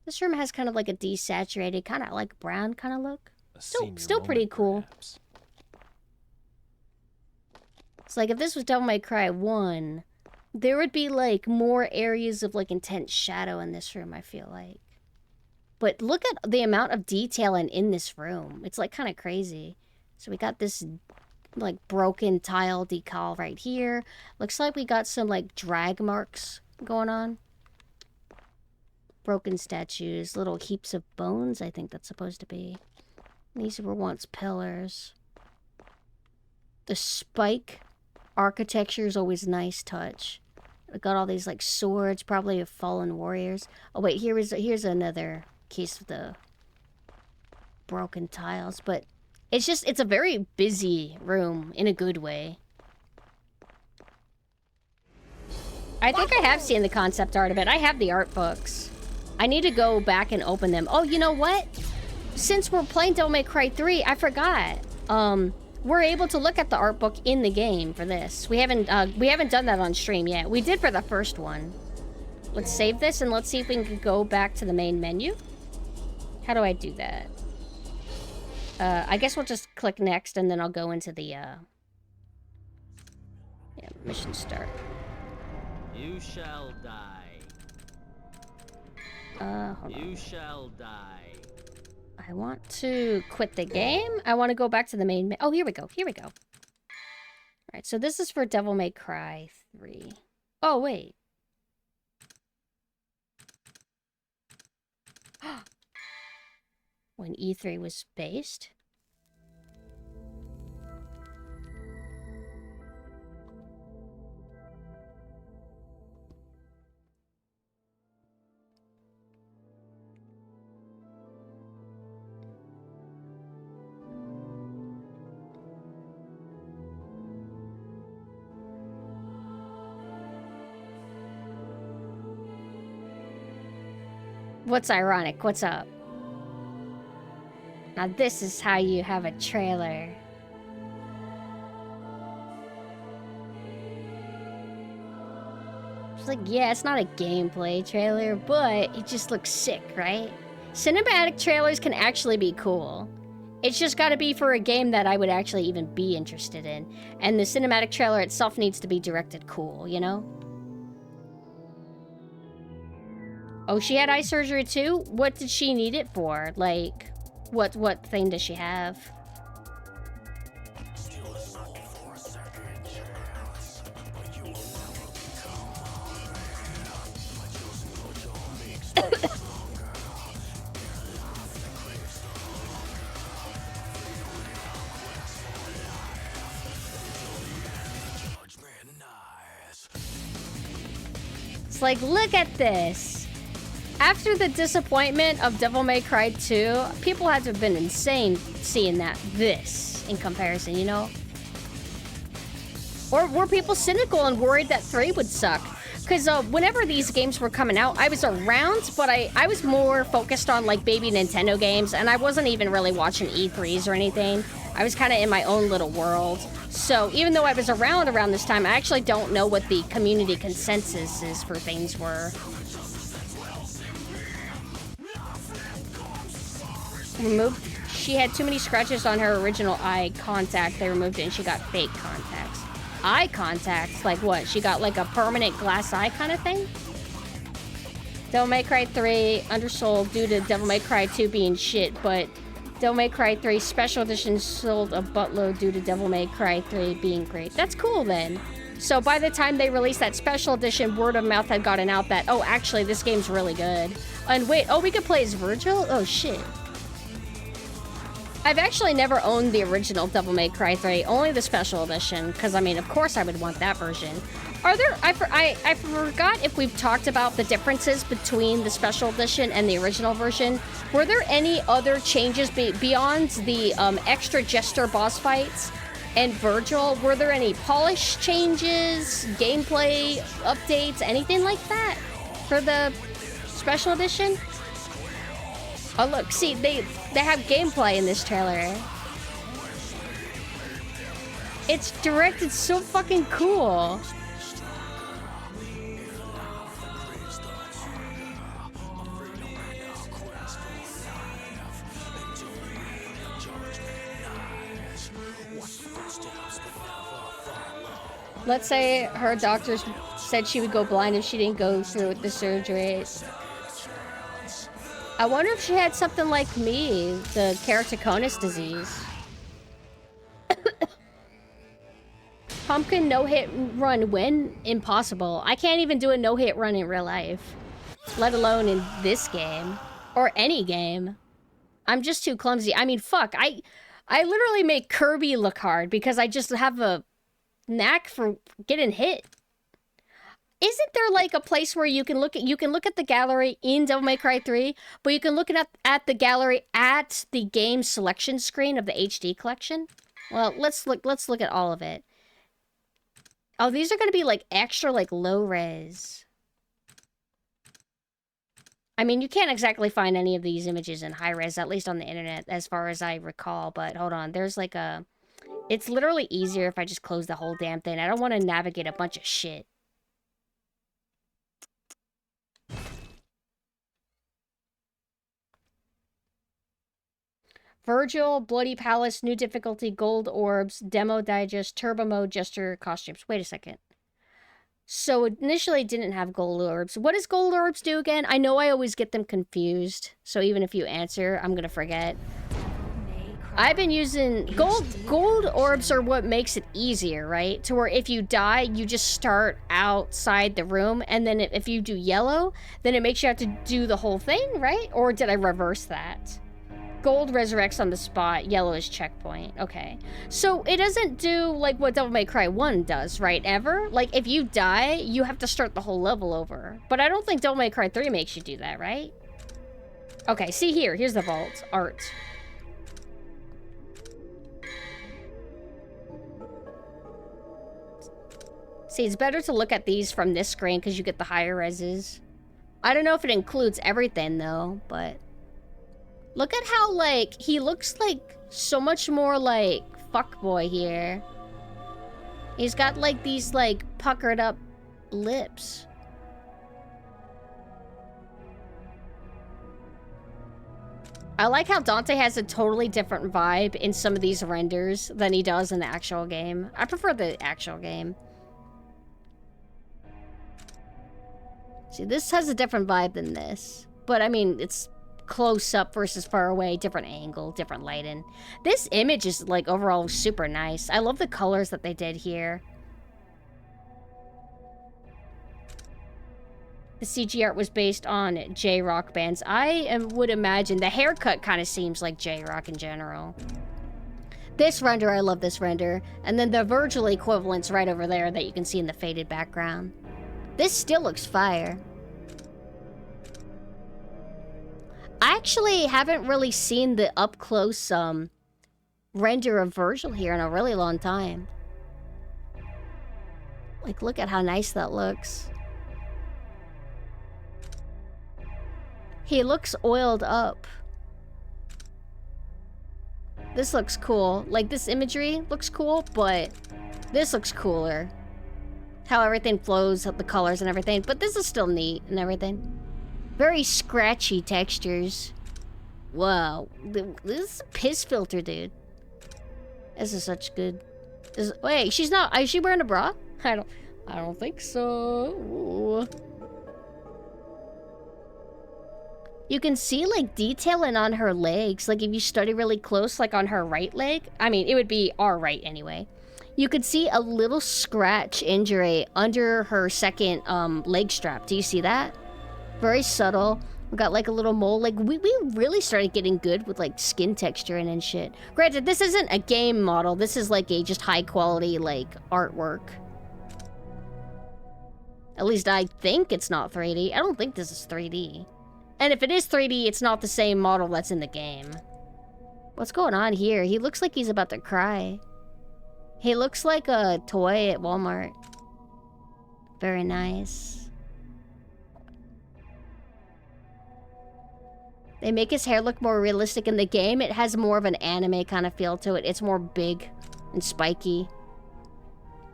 This room has kind of like a desaturated, kind of like brown kind of look. Still pretty cool. Perhaps. It's like if this was Devil May Cry 1, there would be like more areas of like intense shadow in this room, I feel like. But look at the amount of detail in this room. It's like kind of crazy. So we got this like broken tile decal right here. Looks like we got some like drag marks going on. Broken statues, little heaps of bones, I think that's supposed to be. These were once pillars. The spike architecture is always nice touch. We got all these like swords, probably of fallen warriors. Oh wait, here's another case of the broken tiles, but it's a very busy room in a good way. I think I have seen the concept art of it. I have the art books. I need to go back and open them. Oh, you know what? Since we're playing Devil May Cry 3, I forgot. We're able to look at the art book in the game for this. We haven't done that on stream yet. We did for the first one. Let's save this and let's see if we can go back to the main menu. How do I do that? I guess we'll just click next and then I'll go into the, yeah, mission start. You shall die. Hold on. You shall die. I want to quit the game. I want to go back to the main... Oh, here we go. Here we go. All right, so this is for Devil May Cry 3. Oh, wait. When E3 was based? What's ironic? What's up? Now this is how you have a trailer. It's like, yeah, it's not a gameplay trailer, but it just looks sick, right? Cinematic trailers can actually be cool. It's just gotta be for a game that I would actually even be interested in. And the cinematic trailer itself needs to be directed cool, you know? Oh, she had eye surgery too? What did she need it for? Like, what thing does she have? It's like, look at this. After the disappointment of Devil May Cry 2, people had to have been insane seeing this in comparison, you know? Or were people cynical and worried that 3 would suck? Because whenever these games were coming out, I was around, but I was more focused on like baby Nintendo games, and I wasn't even really watching E3s or anything. I was kind of in my own little world. So even though I was around this time, I actually don't know what the community consensus is for things were. Removed. She had too many scratches on her original eye contact. They removed it and she got fake contacts. Eye contacts? Like what? She got like a permanent glass eye kind of thing? Devil May Cry 3 undersold due to Devil May Cry 2 being shit, but Devil May Cry 3 Special Edition sold a buttload due to Devil May Cry 3 being great. That's cool then. So by the time they released that Special Edition, word of mouth had gotten out that, oh, actually, this game's really good. And wait, oh, we could play as Virgil? Oh, shit. I've actually never owned the original Devil May Cry 3, only the Special Edition, because, I mean, of course I would want that version. Are there... I forgot if we've talked about the differences between the Special Edition and the original version. Were there any other changes beyond the extra Jester boss fights and Virgil? Were there any polish changes, gameplay updates, anything like that for the Special Edition? Oh, look, see, they have gameplay in this trailer. It's directed so fucking cool. Let's say her doctors said she would go blind if she didn't go through with the surgery. I wonder if she had something like me, the keratoconus disease. Pumpkin no-hit run win? Impossible. I can't even do a no-hit run in real life. Let alone in this game. Or any game. I'm just too clumsy. I mean, fuck. I literally make Kirby look hard because I just have a knack for getting hit. Isn't there like a place where you can look at the gallery in Devil May Cry 3, but you can look at the gallery at the game selection screen of the HD collection? Well, let's look at all of it. Oh, these are going to be, like, extra, like, low-res. I mean, you can't exactly find any of these images in high-res, at least on the internet, as far as I recall. But, hold on, there's, like, a... It's literally easier if I just close the whole damn thing. I don't want to navigate a bunch of shit. Virgil, Bloody Palace, New Difficulty, Gold Orbs, Demo Digest, Turbo Mode, Jester, Costumes. Wait a second. So initially it didn't have Gold Orbs. What does Gold Orbs do again? I know I always get them confused. So even if you answer, I'm gonna forget. I've been using... Gold Orbs are what makes it easier, right? To where if you die, you just start outside the room. And then if you do yellow, then it makes you have to do the whole thing, right? Or did I reverse that? Gold resurrects on the spot, yellow is checkpoint. Okay. So it doesn't do like what Devil May Cry 1 does, right? Ever? Like if you die, you have to start the whole level over. But I don't think Devil May Cry 3 makes you do that, right? Okay, see here. Here's the vault. Art. See, it's better to look at these from this screen because you get the higher reses. I don't know if it includes everything though, but... Look at how, like, he looks like so much more like fuckboy here. He's got, like, these, like, puckered up lips. I like how Dante has a totally different vibe in some of these renders than he does in the actual game. I prefer the actual game. See, this has a different vibe than this. But, I mean, it's... close up versus far away, different angle, different lighting. This image is like overall super nice. I love the colors that they did here. The CG art was based on J-Rock bands. Would imagine the haircut kind of seems like J-Rock in general. This render, I love this render. And then the Virgil equivalent's right over there that you can see in the faded background. This still looks fire. I actually haven't really seen the up-close render of Virgil here in a really long time. Like, look at how nice that looks. He looks oiled up. This looks cool. Like, this imagery looks cool, but this looks cooler. How everything flows, the colors and everything. But this is still neat and everything. Very scratchy textures. Wow. This is a piss filter, dude. This is such good... Wait, she's not... Is she wearing a bra? I don't think so. Ooh. You can see, like, detailing on her legs. Like, if you study really close, like, on her right leg. I mean, it would be our right, anyway. You could see a little scratch injury under her second, leg strap. Do you see that? Very subtle. We got like a little mole. Like we really started getting good with like skin texture and shit. Granted, this isn't a game model. This is like a just high quality like artwork. At least I think it's not 3D. I don't think this is 3D. And if it is 3D, it's not the same model that's in the game. What's going on here? He looks like he's about to cry. He looks like a toy at Walmart. Very nice. They make his hair look more realistic in the game. It has more of an anime kind of feel to it. It's more big and spiky.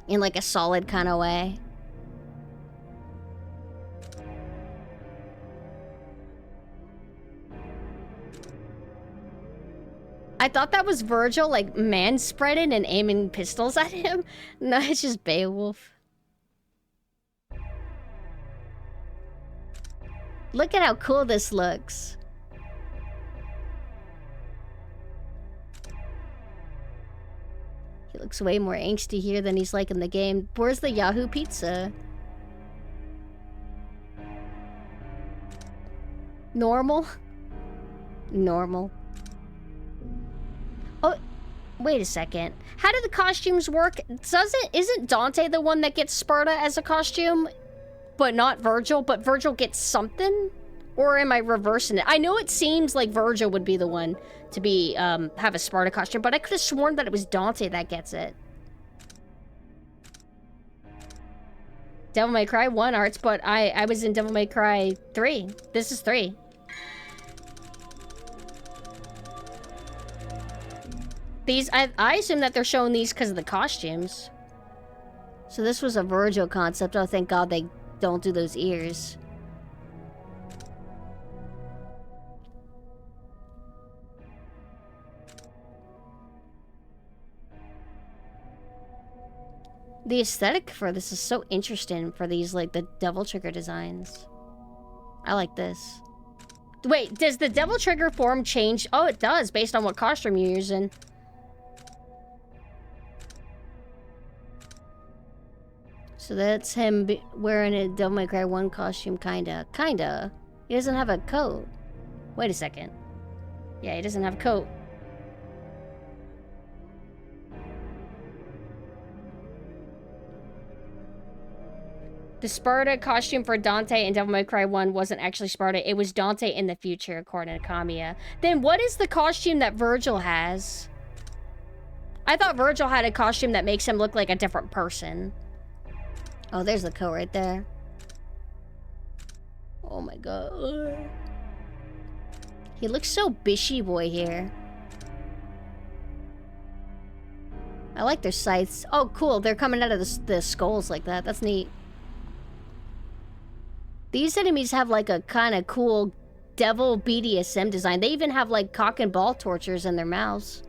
in like a solid kind of way. I thought that was Virgil, like, man-spreading and aiming pistols at him. No, it's just Beowulf. Look at how cool this looks. He looks way more angsty here than he's like in the game. Where's the Yahoo pizza? Normal? Normal. Oh, wait a second. How do the costumes work? Isn't Dante the one that gets Sparta as a costume? But not Virgil, but Virgil gets something? Or am I reversing it? I know it seems like Virgil would be the one to be, have a Sparta costume, but I could have sworn that it was Dante that gets it. Devil May Cry 1 arts, but I was in Devil May Cry 3. This is 3. These, I assume that they're showing these because of the costumes. So this was a Virgil concept. Oh, thank God they don't do those ears. The aesthetic for this is so interesting for these, like, the Devil Trigger designs. I like this. Wait, does the Devil Trigger form change? Oh, it does, based on what costume you're using. So that's him wearing a Devil May Cry 1 costume, kinda. Kinda. He doesn't have a coat. Wait a second. Yeah, he doesn't have a coat. The Sparta costume for Dante in Devil May Cry 1 wasn't actually Sparta. It was Dante in the future, according to Kamiya. Then what is the costume that Virgil has? I thought Virgil had a costume that makes him look like a different person. Oh, there's the coat right there. Oh my God. He looks so bishy boy here. I like their scythes. Oh, cool. They're coming out of the skulls like that. That's neat. These enemies have like a kind of cool devil BDSM design. They even have like cock and ball tortures in their mouths.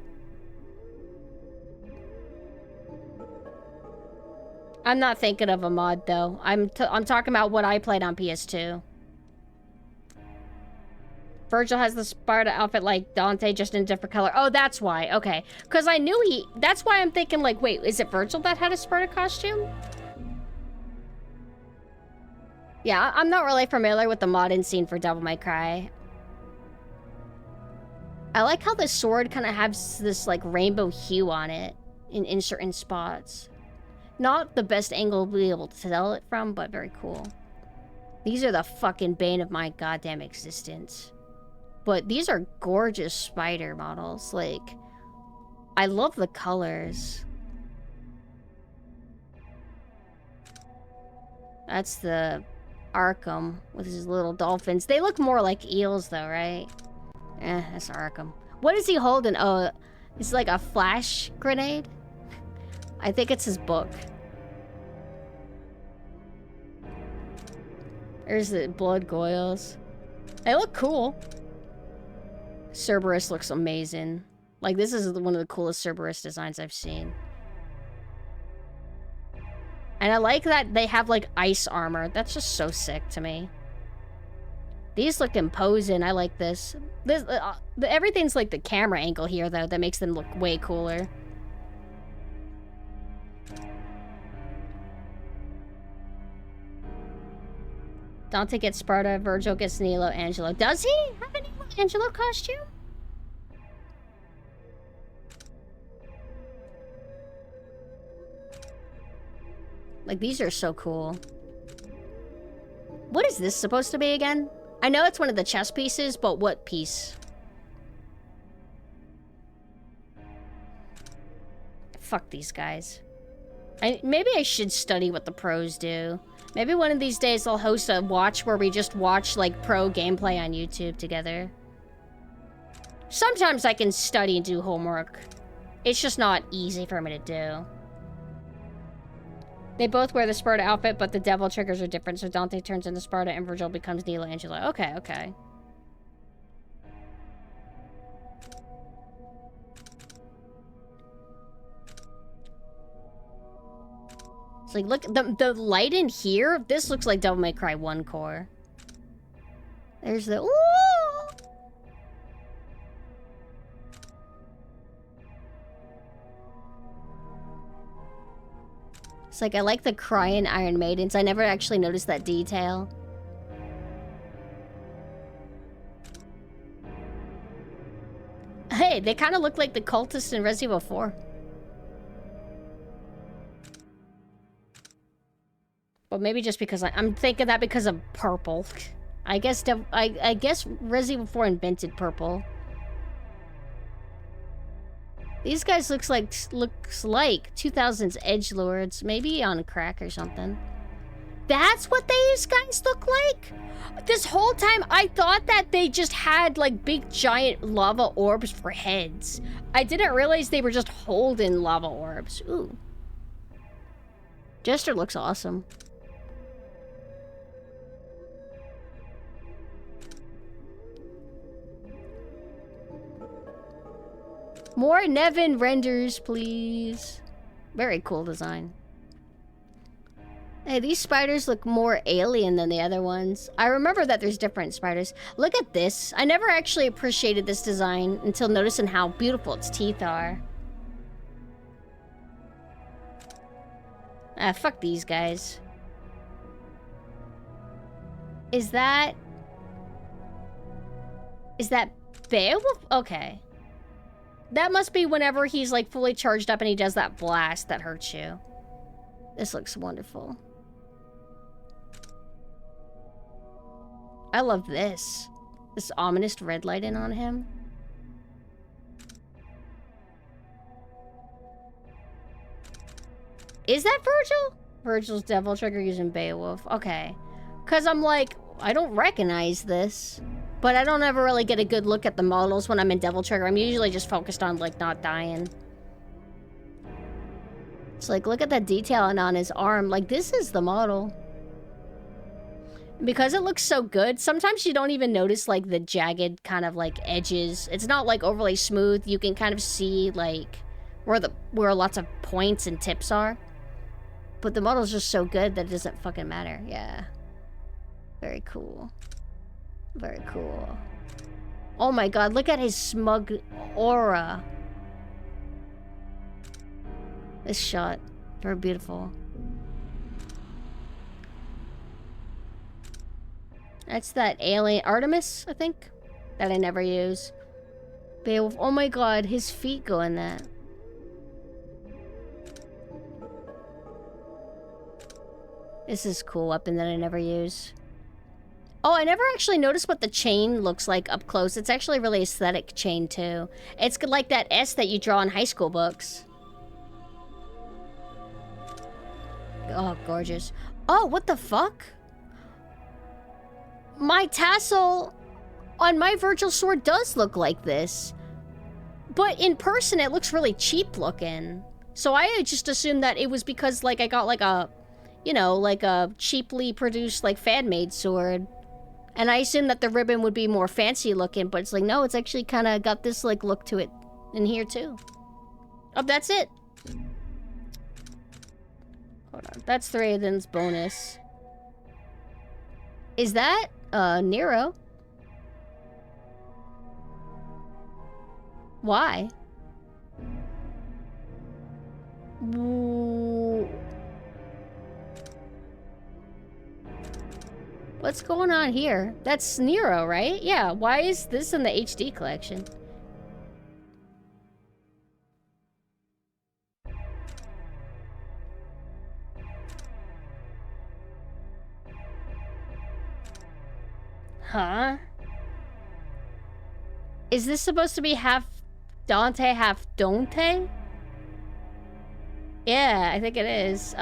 I'm not thinking of a mod though. I'm talking about what I played on PS2. Virgil has the Sparta outfit like Dante, just in a different color. Oh, that's why. Okay. Because I knew that's why I'm thinking like, wait, is it Virgil that had a Sparta costume? Yeah, I'm not really familiar with the modding scene for Devil May Cry. I like how the sword kind of has this like rainbow hue on it in certain spots. Not the best angle to be able to tell it from, but very cool. These are the fucking bane of my goddamn existence. But these are gorgeous spider models. Like, I love the colors. That's the Arkham with his little dolphins. They look more like eels though, right? That's Arkham. What is he holding? Oh, it's like a flash grenade? I think it's his book. There's the blood goyles. They look cool. Cerberus looks amazing. Like, this is one of the coolest Cerberus designs I've seen. And I like that they have, like, ice armor. That's just so sick to me. These look imposing. I like this. Everything's like the camera angle here, though, that makes them look way cooler. Dante gets Sparta, Virgil gets Nilo, Angelo. Does he have a Nilo Angelo costume? Like, these are so cool. What is this supposed to be again? I know it's one of the chess pieces, but what piece? Fuck these guys. Maybe I should study what the pros do. Maybe one of these days I'll host a watch where we just watch, like, pro gameplay on YouTube together. Sometimes I can study and do homework. It's just not easy for me to do. They both wear the Sparta outfit, but the devil triggers are different, so Dante turns into Sparta and Virgil becomes Neela Angela. Okay, okay. It's like, look, the light in here, this looks like Devil May Cry 1 core. There's the, ooh! It's like, I like the crying Iron Maidens. I never actually noticed that detail. Hey, they kind of look like the cultists in Resident Evil 4. Well, maybe just because I'm thinking that because of purple. I guess I guess Resident Evil 4 invented purple. These guys looks like 2000s edgelords, maybe on crack or something. That's what these guys look like? This whole time I thought that they just had like big giant lava orbs for heads. I didn't realize they were just holding lava orbs. Ooh. Jester looks awesome. More Nevin renders, please. Very cool design. Hey, these spiders look more alien than the other ones. I remember that there's different spiders. Look at this. I never actually appreciated this design until noticing how beautiful its teeth are. Ah, fuck these guys. Is that Beowulf? Okay. That must be whenever he's like fully charged up and he does that blast that hurts you. This looks wonderful. I love this. This ominous red lighting on him. Is that Virgil? Virgil's devil trigger using Beowulf. Okay. Because I'm like, I don't recognize this. But I don't ever really get a good look at the models when I'm in Devil Trigger. I'm usually just focused on, like, not dying. It's like, look at that detailing on his arm. Like, this is the model. Because it looks so good, sometimes you don't even notice, like, the jagged kind of, like, edges. It's not, like, overly smooth. You can kind of see, like, where lots of points and tips are. But the model's just so good that it doesn't fucking matter. Yeah. Very cool. Very cool. Oh my god, look at his smug aura. This shot. Very beautiful. That's that alien Artemis, I think. That I never use. Beowulf. Oh my god, his feet go in that. This is a cool weapon that I never use. Oh, I never actually noticed what the chain looks like up close. It's actually a really aesthetic chain, too. It's like that S that you draw in high school books. Oh, gorgeous. Oh, what the fuck? My tassel on my Virgil sword does look like this. But in person, it looks really cheap looking. So I just assumed that it was because, like, I got, like, a... You know, like a cheaply produced, like, fan-made sword. And I assumed that the ribbon would be more fancy looking, but it's like, no, it's actually kind of got this, like, look to it in here, too. Oh, that's it. Hold on. That's Thraden's bonus. Is that, Nero? Why? What's going on here? That's Nero, right? Yeah, why is this in the HD collection? Huh? Is this supposed to be half Dante, half Dante? Yeah, I think it is.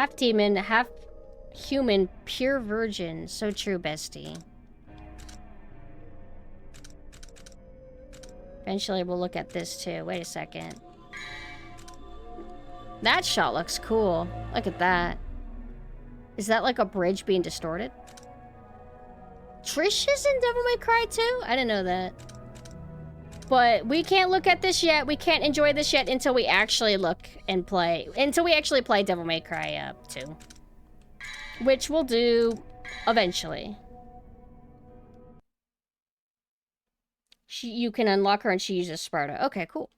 half demon, half human, pure virgin. So true, bestie. Eventually, we'll look at this too. Wait a second. That shot looks cool. Look at that. Is that like a bridge being distorted? Trish is in Devil May Cry 2? I didn't know that. But we can't look at this yet. We can't enjoy this yet until we actually look and play. Until we actually play Devil May Cry 2. Which we'll do eventually. You can unlock her and she uses Sparta. Okay, cool.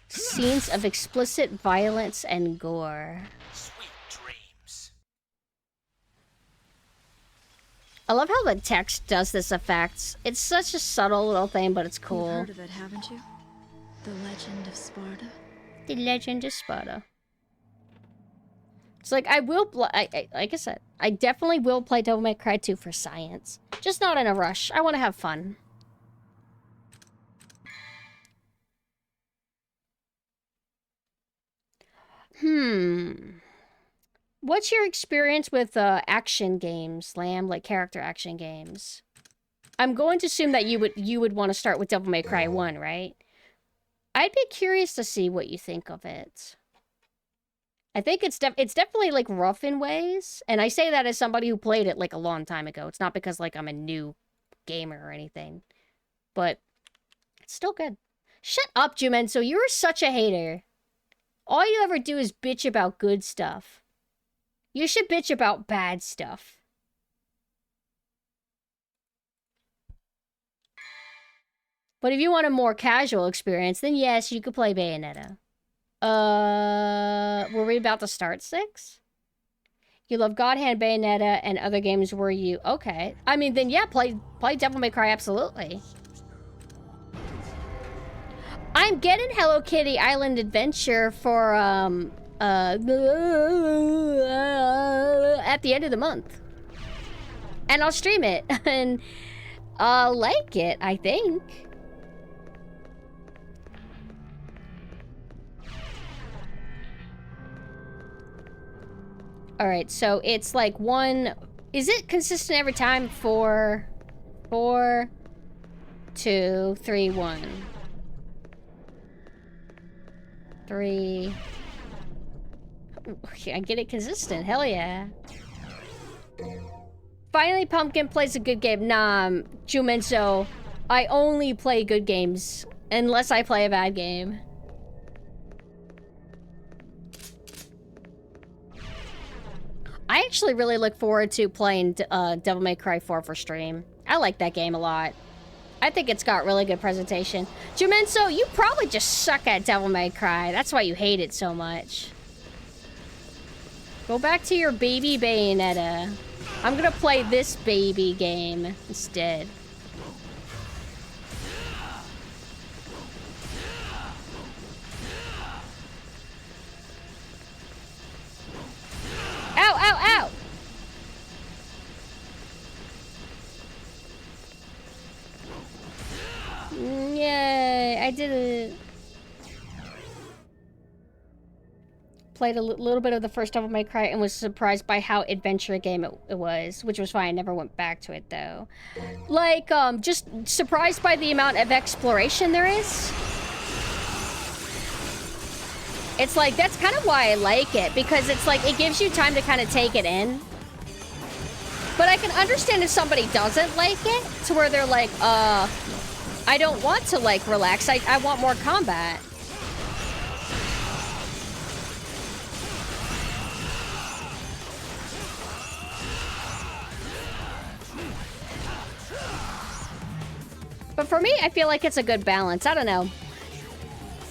Scenes of explicit violence and gore. Sweet dreams. I love how the text does this effect. It's such a subtle little thing, but it's cool. You've heard of it, haven't you? The Legend of Sparta? The Legend of Sparta. It's like, I will like I said, I definitely will play Devil May Cry 2 for science. Just not in a rush. I want to have fun. What's your experience with action games, Lamb? Like character action games? I'm going to assume that you would want to start with Devil May Cry 1, right? I'd be curious to see what you think of it. I think it's definitely like rough in ways, and I say that as somebody who played it like a long time ago. It's not because like I'm a new gamer or anything, but it's still good. Shut up, Jumenso. You're such a hater. All you ever do is bitch about good stuff. You should bitch about bad stuff. But if you want a more casual experience, then yes, you could play Bayonetta. Were we about to start 6? You love God Hand, Bayonetta, and other games were you... Okay. I mean, then yeah, play Devil May Cry, absolutely. I'm getting Hello Kitty Island Adventure for, at the end of the month. And I'll stream it. And I'll like it, I think. Alright, so it's like 1... Is it consistent every time? 4, 4, 2, 3, 1. 3... I get it consistent. Hell yeah. Finally, Pumpkin plays a good game. Nah, Jumenso. I only play good games. Unless I play a bad game. I actually really look forward to playing Devil May Cry 4 for stream. I like that game a lot. I think it's got really good presentation. Jumenso, you probably just suck at Devil May Cry. That's why you hate it so much. Go back to your baby Bayonetta. I'm gonna play this baby game instead. Ow, ow, ow! Yay, I did it. Played a little bit of the first Devil May Cry and was surprised by how adventure game it was, which was fine. I never went back to it though. Like, just surprised by the amount of exploration there is. It's like, that's kind of why I like it, because it's like, it gives you time to kind of take it in. But I can understand if somebody doesn't like it, to where they're like, I don't want to, like, relax. I want more combat. But for me, I feel like it's a good balance. I don't know.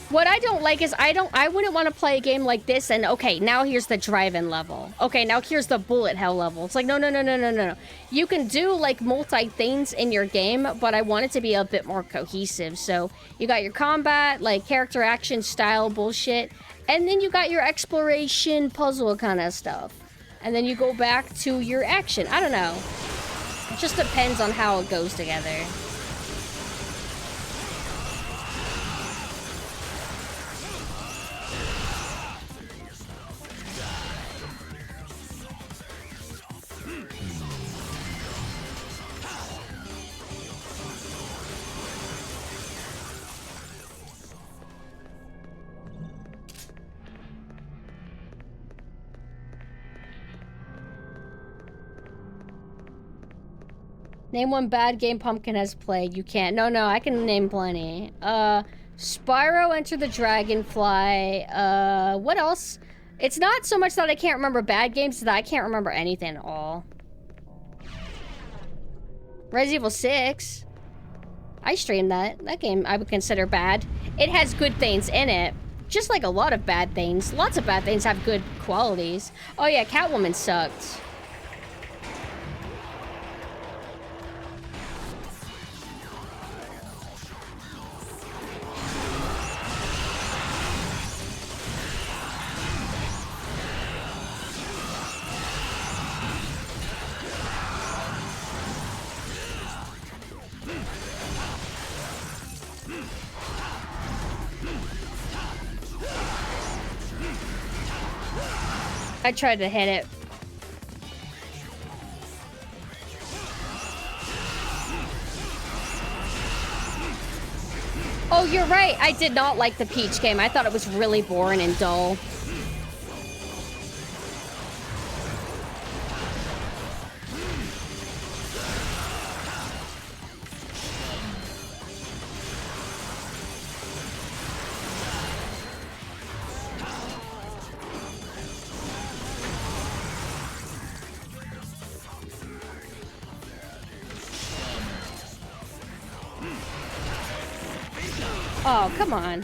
What I don't like is I wouldn't want to play a game like this and, okay, now here's the drive-in level. Okay, now here's the bullet hell level. It's like, no, no, no, no, no, no, no. You can do, like, multi-things in your game, but I want it to be a bit more cohesive. So, you got your combat, like, character action style bullshit, and then you got your exploration puzzle kind of stuff. And then you go back to your action. I don't know. It just depends on how it goes together. Name one bad game Pumpkin has played. You can't. No, I can name plenty. Spyro, Enter the Dragonfly. What else? It's not so much that I can't remember bad games, it's that I can't remember anything at all. Resident Evil 6. I streamed that. That game I would consider bad. It has good things in it. Just like a lot of bad things. Lots of bad things have good qualities. Oh yeah, Catwoman sucked. I tried to hit it. Oh, you're right. I did not like the Peach game. I thought it was really boring and dull. Oh, come on.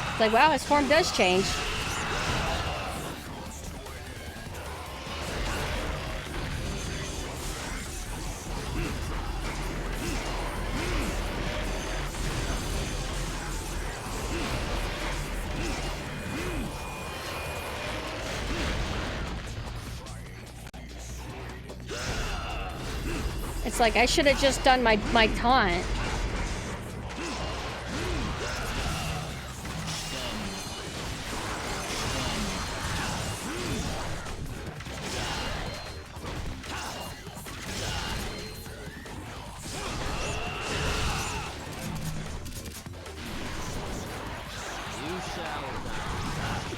It's like, wow, his form does change. It's like, I should have just done my taunt.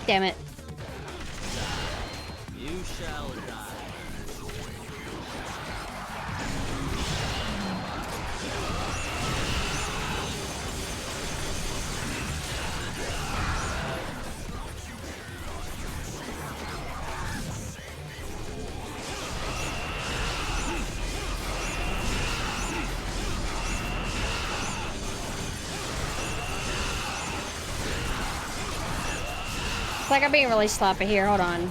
Damn it. You shall die. It's like I'm being really sloppy here. Hold on.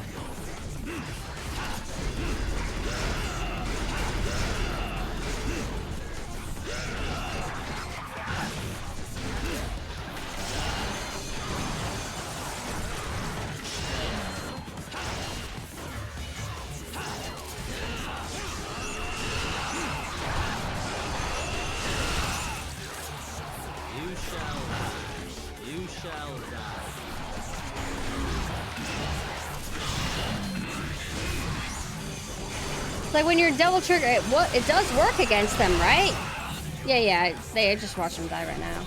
You shall die. You shall die. Like when you're double trigger, it does work against them, right? Yeah. They just watch them die right now.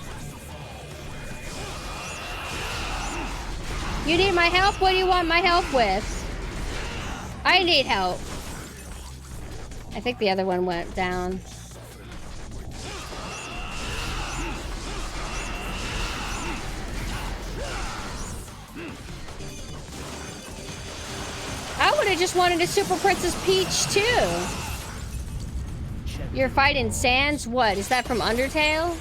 You need my help? What do you want my help with? I need help. I think the other one went down. I would have just wanted a Super Princess Peach too. You're fighting Sans? What? Is that from Undertale?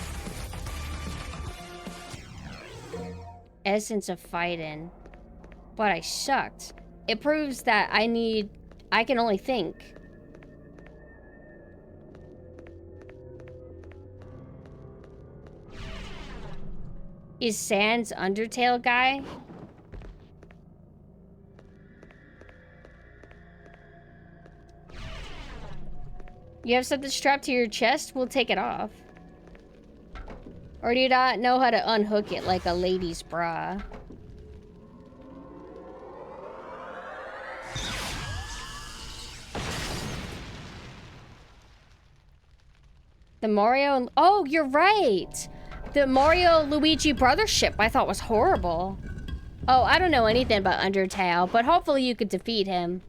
Essence of fighting. But I sucked. It proves that I can only think. Is Sans Undertale guy? You have something strapped to your chest? We'll take it off. Or do you not know how to unhook it like a lady's bra? The Mario... Oh, you're right! The Mario-Luigi brothership I thought was horrible. Oh, I don't know anything about Undertale, but hopefully you could defeat him.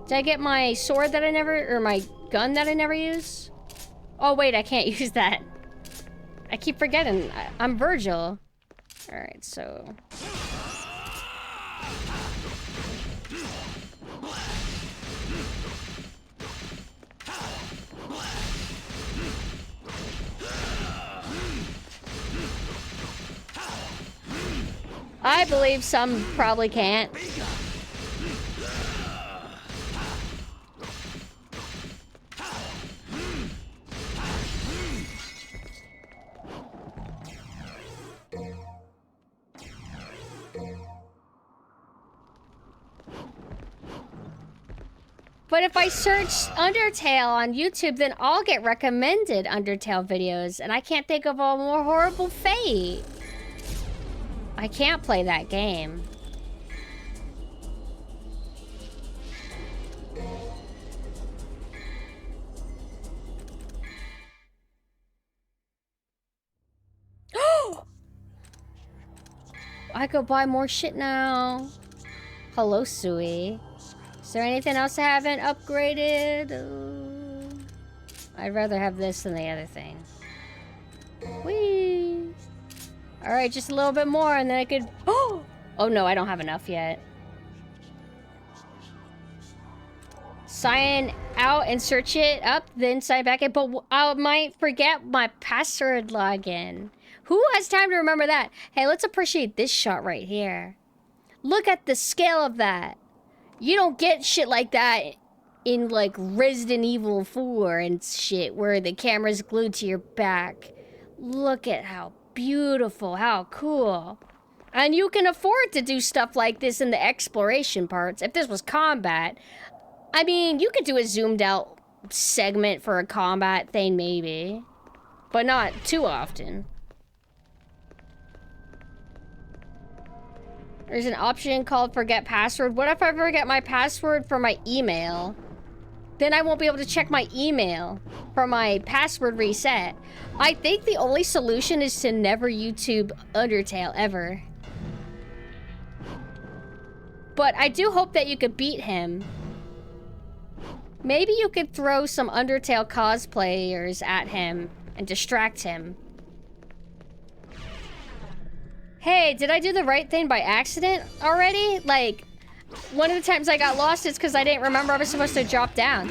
Did I get my sword that I never... or my gun that I never use? Oh, wait, I can't use that. I keep forgetting. I'm Virgil. Alright, so... I believe some probably can't. But if I search Undertale on YouTube, then I'll get recommended Undertale videos, and I can't think of a more horrible fate. I can't play that game. I could buy more shit now. Hello, Sui. Is there anything else I haven't upgraded? I'd rather have this than the other thing. Whee! Alright, just a little bit more and then I could... Oh no, I don't have enough yet. Sign out and search it up, then sign back in. But I might forget my password login. Who has time to remember that? Hey, let's appreciate this shot right here. Look at the scale of that. You don't get shit like that in, like, Resident Evil 4 and shit, where the camera's glued to your back. Look at how beautiful, how cool. And you can afford to do stuff like this in the exploration parts. If this was combat, I mean, you could do a zoomed out segment for a combat thing, maybe. But not too often. There's an option called forget password. What if I forget my password for my email? Then I won't be able to check my email for my password reset. I think the only solution is to never YouTube Undertale ever. But I do hope that you could beat him. Maybe you could throw some Undertale cosplayers at him and distract him. Hey, did I do the right thing by accident already? Like, one of the times I got lost is because I didn't remember I was supposed to drop down.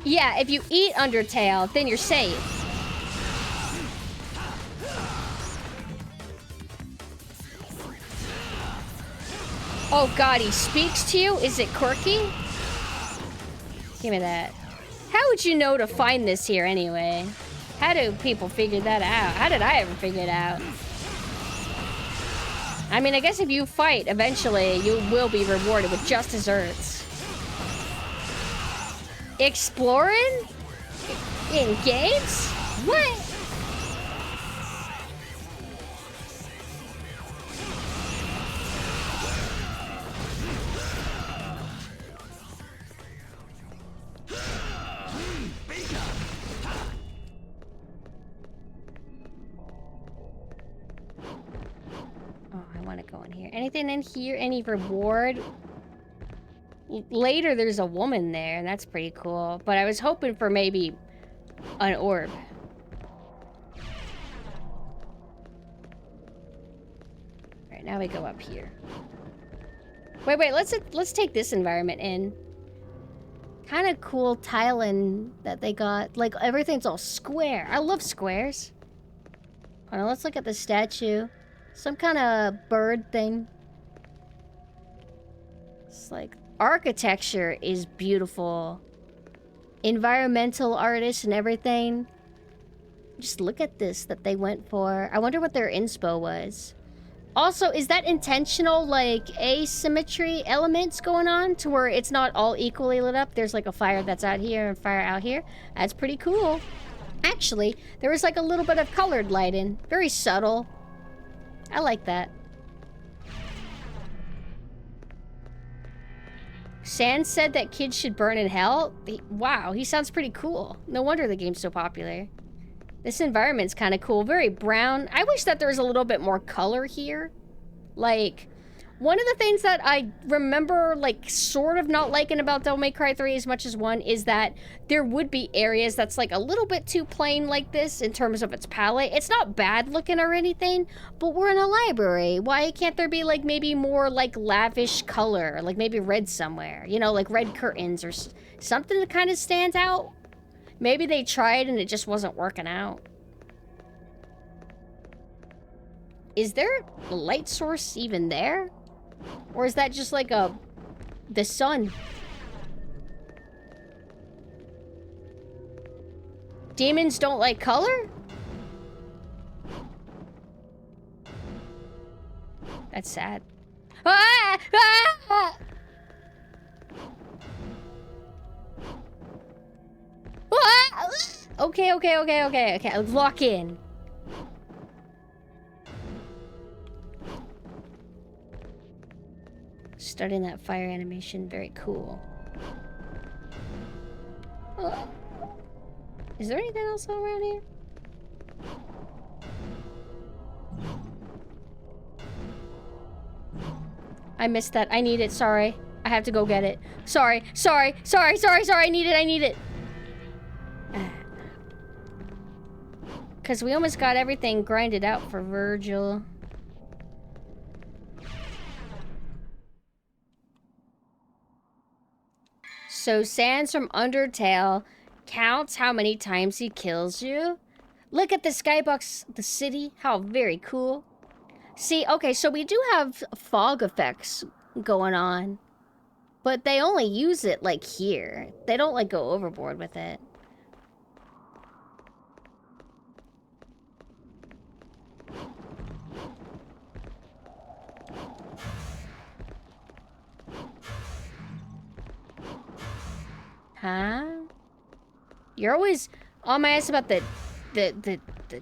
Yeah, if you eat Undertale, then you're safe. Oh god, he speaks to you? Is it quirky? Give me that. How would you know to find this here anyway? How do people figure that out? How did I ever figure it out? I mean, I guess if you fight, eventually you will be rewarded with just desserts. Exploring? In games? What? Oh, I want to go in here. Anything in here? Any reward? Later, there's a woman there, and that's pretty cool. But I was hoping for maybe an orb. Alright, now we go up here. Wait, let's take this environment in. Kind of cool tiling that they got. Like, everything's all square. I love squares. Hold on, let's look at the statue. Some kind of bird thing. It's like, architecture is beautiful. Environmental artists and everything. Just look at this that they went for. I wonder what their inspo was. Also, is that intentional, like, asymmetry elements going on to where it's not all equally lit up? There's like a fire that's out here and fire out here. That's pretty cool. Actually, there was like a little bit of colored lighting. Very subtle. I like that. Sand said that kids should burn in hell? Wow, he sounds pretty cool. No wonder the game's so popular. This environment's kind of cool. Very brown. I wish that there was a little bit more color here. Like, one of the things that I remember, like, sort of not liking about Devil May Cry 3 as much as 1 is that there would be areas that's, like, a little bit too plain like this in terms of its palette. It's not bad looking or anything, but we're in a library. Why can't there be, like, maybe more, like, lavish color? Like, maybe red somewhere. You know, like red curtains or something that kind of stands out? Maybe they tried and it just wasn't working out. Is there a light source even there? Or is that just like the sun? Demons don't like color? That's sad. Ah! Ah! Ah! Okay. Lock in. Studying that fire animation, very cool. Is there anything else around here? I missed that. I need it. Sorry. I have to go get it. Sorry. I need it. Because we almost got everything grinded out for Virgil. So Sans from Undertale counts how many times he kills you. Look at the skybox, the city. How very cool. See, okay, so we do have fog effects going on. But they only use it, like, here. They don't, like, go overboard with it. Huh? You're always on my ass about the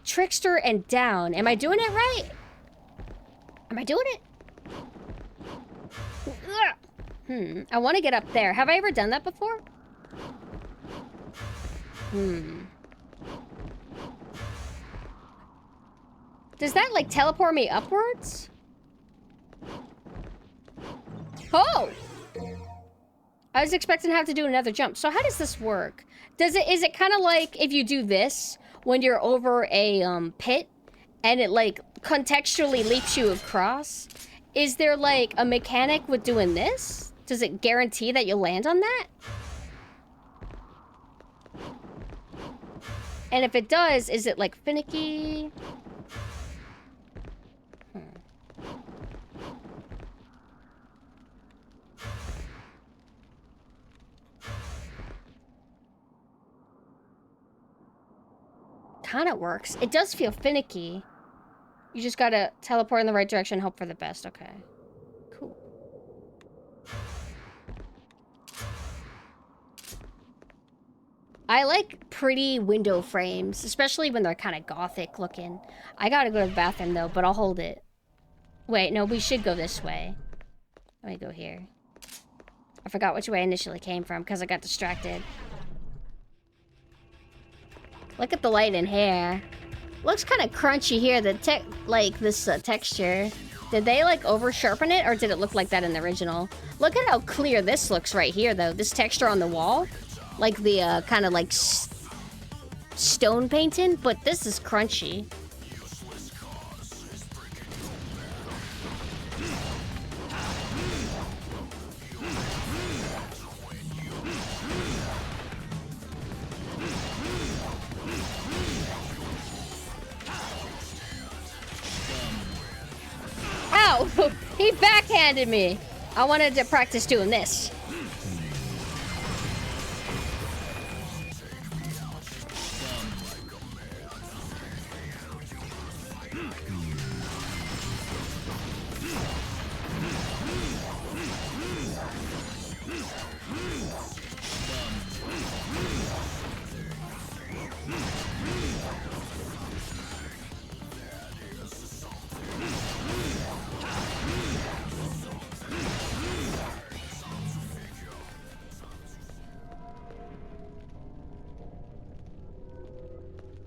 trickster and down. Am I doing it right? Am I doing it? I want to get up there. Have I ever done that before? Does that, like, teleport me upwards? Oh! I was expecting to have to do another jump. So how does this work? Is it kind of like if you do this when you're over a pit and it, like, contextually leaps you across? Is there, like, a mechanic with doing this? Does it guarantee that you'll land on that? And if it does, is it, like, finicky? Kind of works. It does feel finicky. You just gotta teleport in the right direction and hope for the best. Okay. Cool. I like pretty window frames, especially when they're kind of gothic looking. I gotta go to the bathroom though, but I'll hold it. Wait, no, we should go this way. Let me go here. I forgot which way I initially came from because I got distracted. Look at the light in here. Looks kind of crunchy here, this texture. Did they, like, over-sharpen it, or did it look like that in the original? Look at how clear this looks right here, though. This texture on the wall. Like the, kind of, like, stone painting, but this is crunchy. Ow! He backhanded me! I wanted to practice doing this.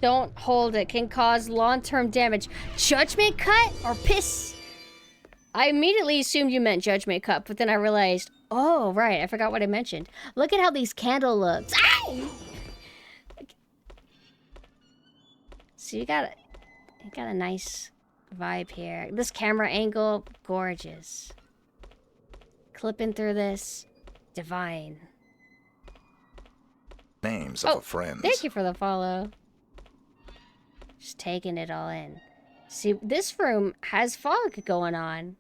Don't hold it. Can cause long-term damage. Judgment cut or piss? I immediately assumed you meant judgment cut, but then I realized, oh, right, I forgot what I mentioned. Look at how these candle looks. Ah! So you got a nice vibe here. This camera angle, gorgeous. Clipping through this, divine. Names of a friend. Thank you for the follow. Just taking it all in. See, this room has fog going on.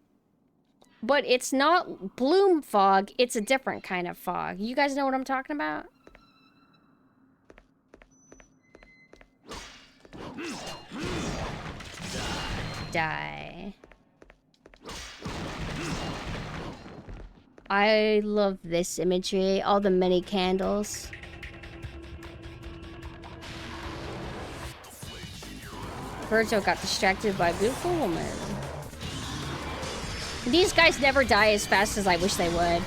But it's not bloom fog, it's a different kind of fog. You guys know what I'm talking about? Die. I love this imagery, all the many candles. Virgil got distracted by a beautiful woman. These guys never die as fast as I wish they would.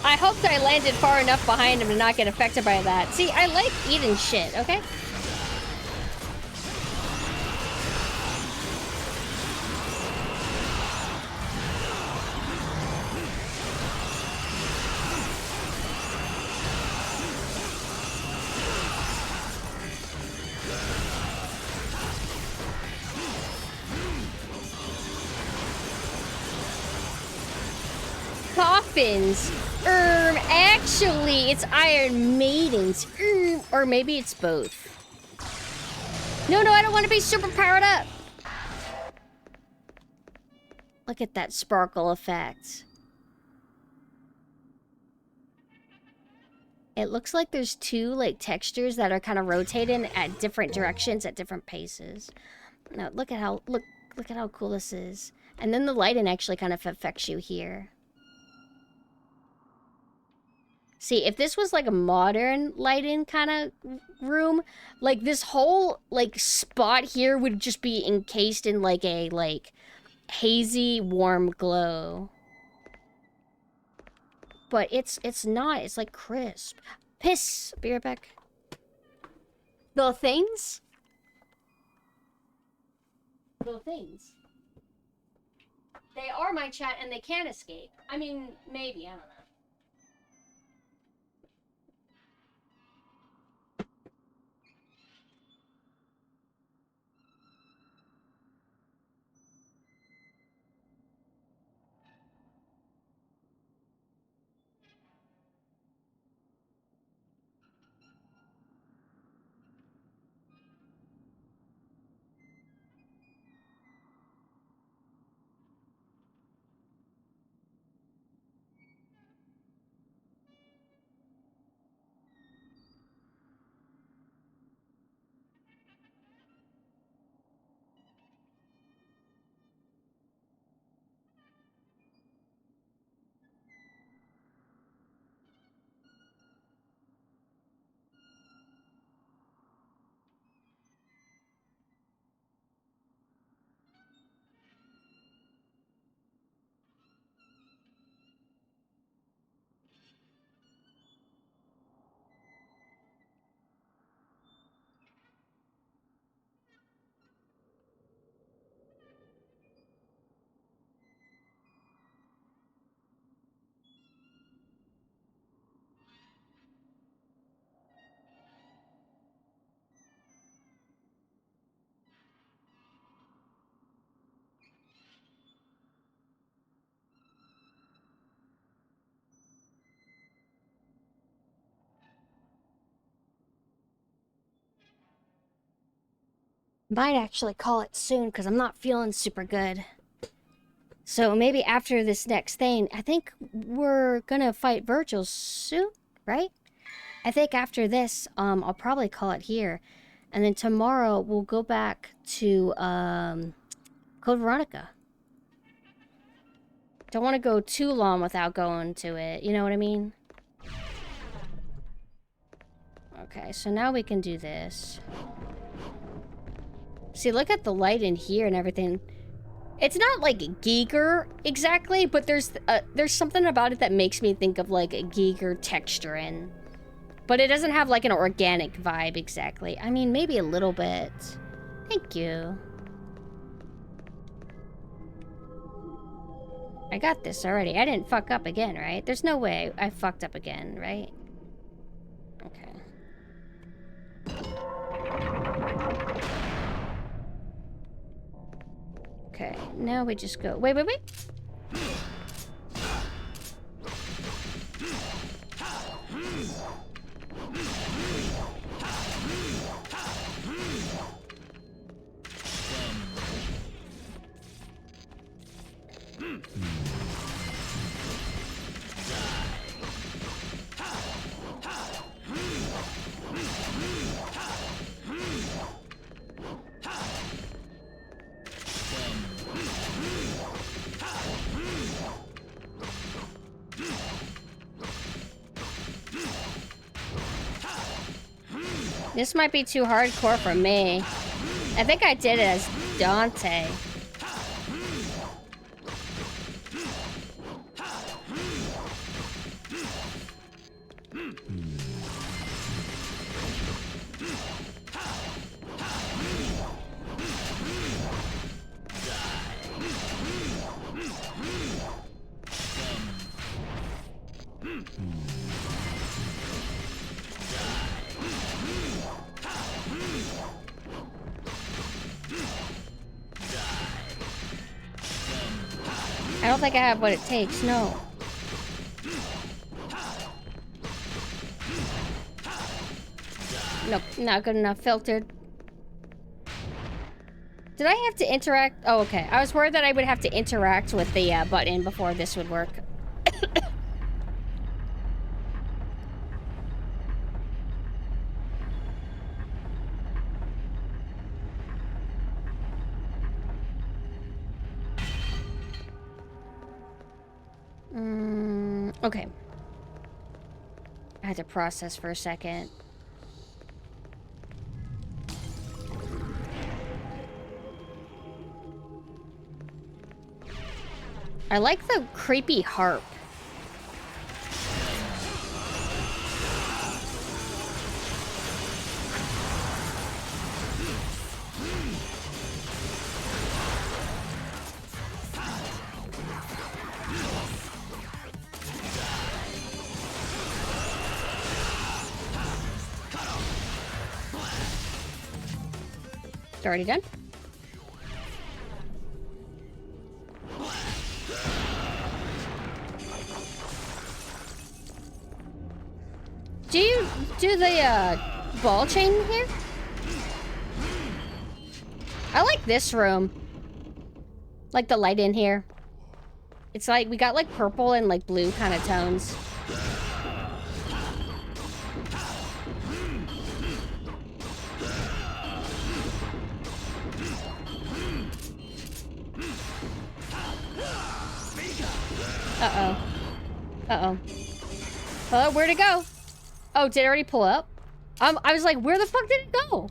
I hoped I landed far enough behind him to not get affected by that. See, I like eating shit, okay? Coffins. Actually, it's Iron Maidens. Or maybe it's both. No, I don't want to be super powered up. Look at that sparkle effect. It looks like there's two, like, textures that are kind of rotating at different directions at different paces. Now, look at how cool this is. And then the lighting actually kind of affects you here. See, if this was like a modern lighting kind of room, like this whole like spot here would just be encased in like a hazy warm glow. But it's not. It's like crisp. Piss. Be right back. The things. They are my chat and they can't escape. I mean, maybe, I don't know. Might actually call it soon because I'm not feeling super good. So maybe after this next thing, I think we're gonna fight Virgil soon, right? I think after this, I'll probably call it here. And then tomorrow we'll go back to Code Veronica. Don't want to go too long without going to it. You know what I mean? Okay, so now we can do this. See, look at the light in here and everything. It's not like Giger exactly, but there's something about it that makes me think of like a Giger texturing. But it doesn't have like an organic vibe exactly. I mean, maybe a little bit. Thank you. I got this already. I didn't fuck up again, right? There's no way I fucked up again, right? Okay. Okay, now we just go. Wait. This might be too hardcore for me. I think I did it as Dante. I don't think I have what it takes, no. Nope, not good enough. Filtered. Did I have to interact? Oh, okay. I was worried that I would have to interact with the button before this would work. Okay. I had to process for a second. I like the creepy harp. It's already done. Do you do the ball chain here? I like this room. Like the light in here. It's like we got like purple and like blue kind of tones. Uh-oh. Uh-oh. Oh, where'd it go? Oh, did it already pull up? I was like, where the fuck did it go?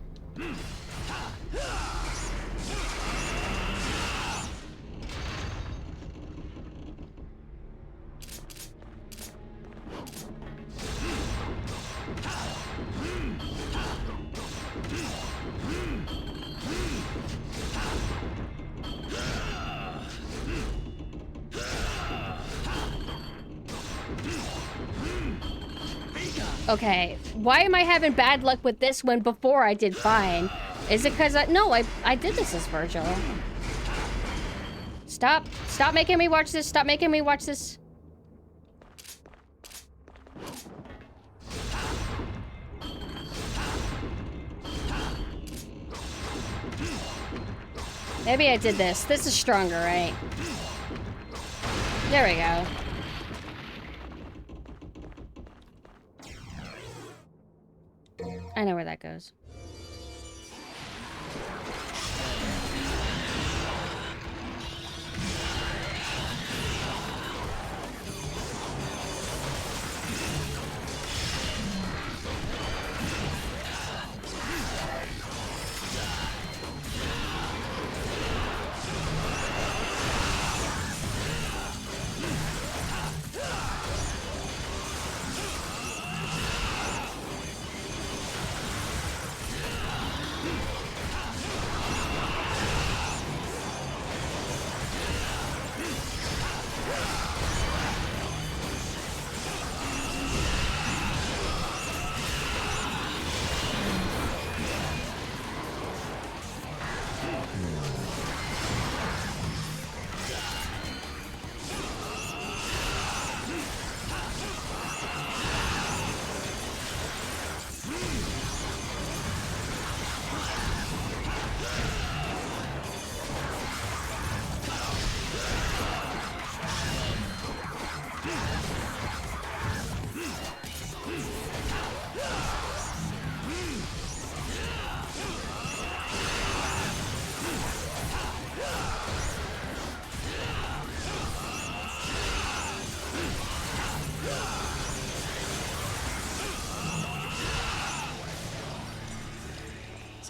Okay, why am I having bad luck with this one before I did fine? Is it because no, I did this as Virgil. Stop making me watch this. Stop making me watch this. Maybe I did this. This is stronger, right? There we go. I know where that goes.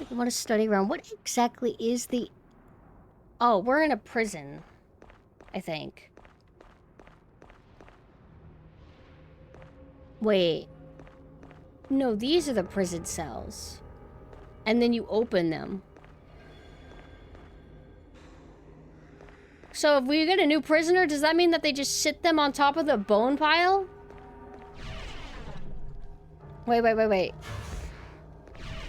I want to study around. What exactly is the... Oh, we're in a prison, I think. Wait. No, these are the prison cells. And then you open them. So if we get a new prisoner, does that mean that they just sit them on top of the bone pile? Wait.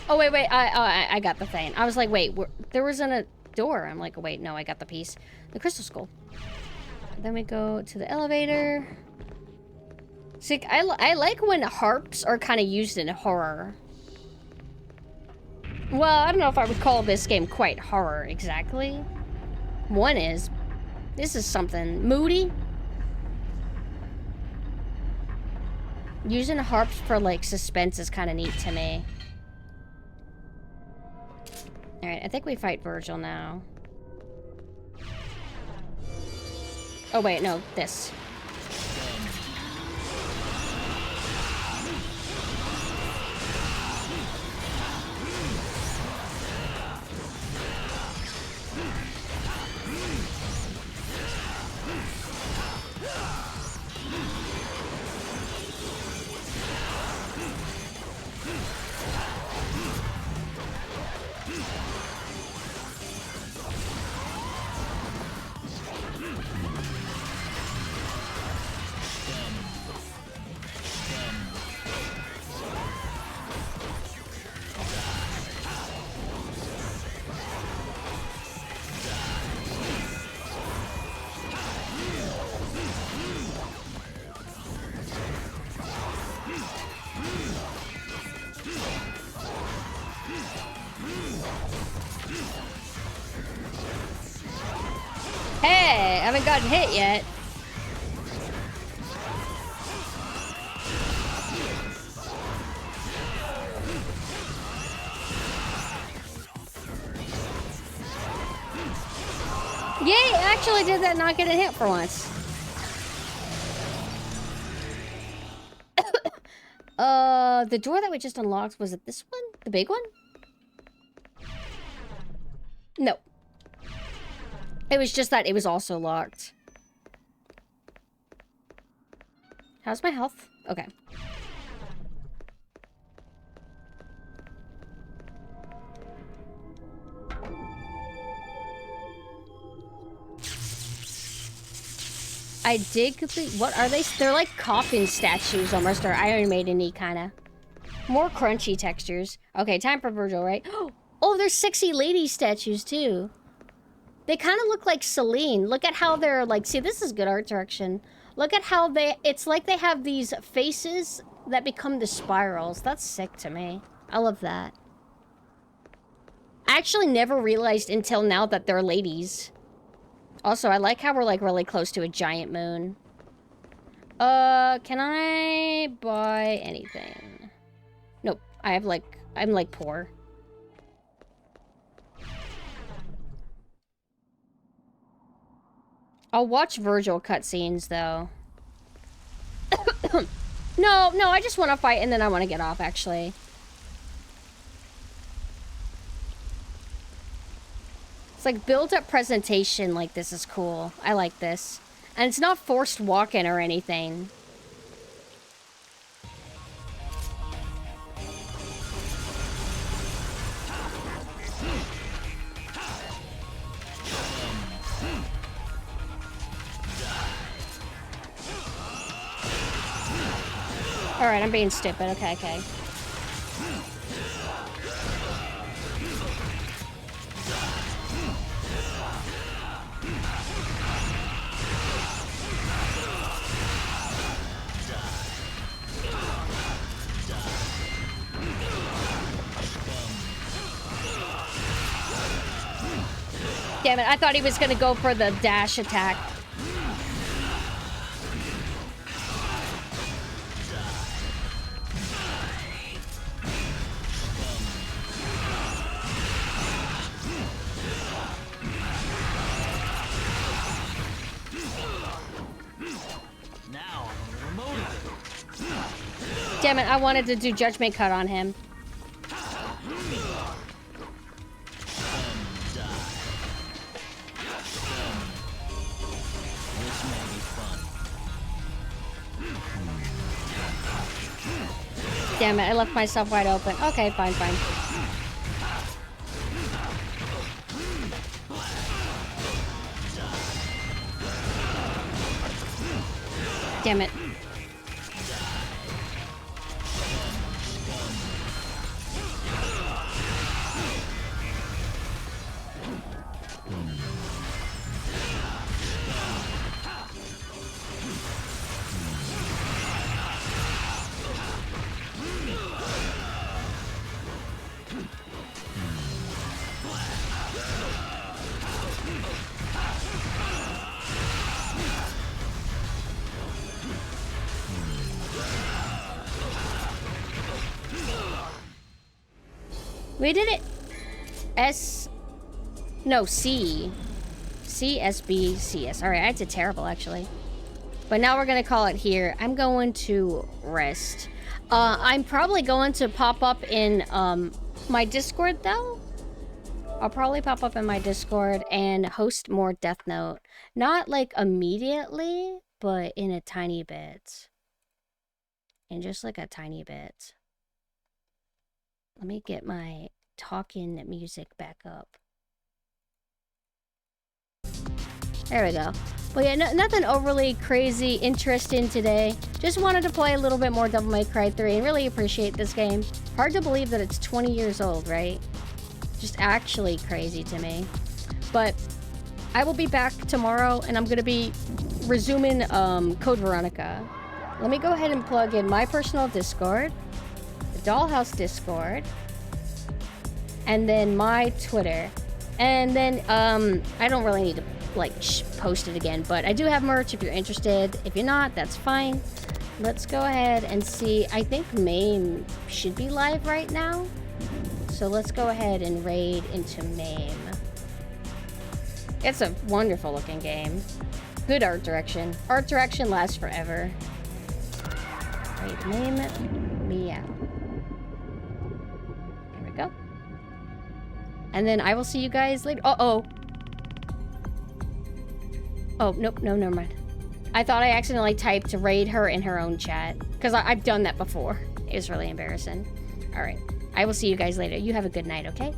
Oh, wait. I got the thing. I was like, wait, there wasn't a door. I'm like, wait, no, I got the piece. The crystal skull. Then we go to the elevator. See, I like when harps are kind of used in horror. Well, I don't know if I would call this game quite horror, exactly. One is. This is something moody. Using harps for, like, suspense is kind of neat to me. Alright, I think we fight Virgil now. Oh, wait, no, this. Hey, I haven't gotten hit yet. Yay, I actually did that not getting hit for once. The door that we just unlocked, was it this one? The big one? No. It was just that it was also locked. How's my health? Okay. I did complete... What are they? They're like coffin statues almost, or Iron Maiden-y kind of. More crunchy textures. Okay, time for Virgil, right? Oh, there's sexy lady statues too. They kind of look like Celine. Look at how they're like... See, this is good art direction. Look at how they... It's like they have these faces that become the spirals. That's sick to me. I love that. I actually never realized until now that they're ladies. Also, I like how we're like really close to a giant moon. Can I buy anything? Nope. I have like I'm like poor. I'll watch Virgil cutscenes though. No, I just want to fight and then I want to get off actually. It's like build-up presentation, like this is cool. I like this. And it's not forced walk-in or anything. Alright, I'm being stupid. Okay. Damn it, I thought he was gonna go for the dash attack. Damn it, I wanted to do Judgment Cut on him. Damn it, I left myself wide open. Okay, fine. Damn it. We did it. C. CSB, CS. Alright, I did terrible, actually. But now we're gonna call it here. I'm going to rest. I'm probably going to pop up in, my Discord, though. I'll probably pop up in my Discord and host more Death Note. Not, like, immediately, but in a tiny bit. In just, like, a tiny bit. Let me get my talking music back up. There we go. But yeah, nothing overly crazy interesting today. Just wanted to play a little bit more Devil May Cry 3 and really appreciate this game. Hard to believe that it's 20 years old, right? Just actually crazy to me. But I will be back tomorrow and I'm going to be resuming Code Veronica. Let me go ahead and plug in my personal Discord, the Dollhouse Discord, and then my Twitter. And then I don't really need to like post it again, but I do have merch if you're interested. If you're not, that's fine. Let's go ahead and see. I think MAME should be live right now, so let's go ahead and raid into MAME. It's a wonderful looking game. Good art direction. Art direction lasts forever. Raid MAME, meow. There we go. And then I will see you guys later. Oh, nope, no, never mind. I thought I accidentally typed to raid her in her own chat. Because I've done that before. It was really embarrassing. Alright. I will see you guys later. You have a good night, okay?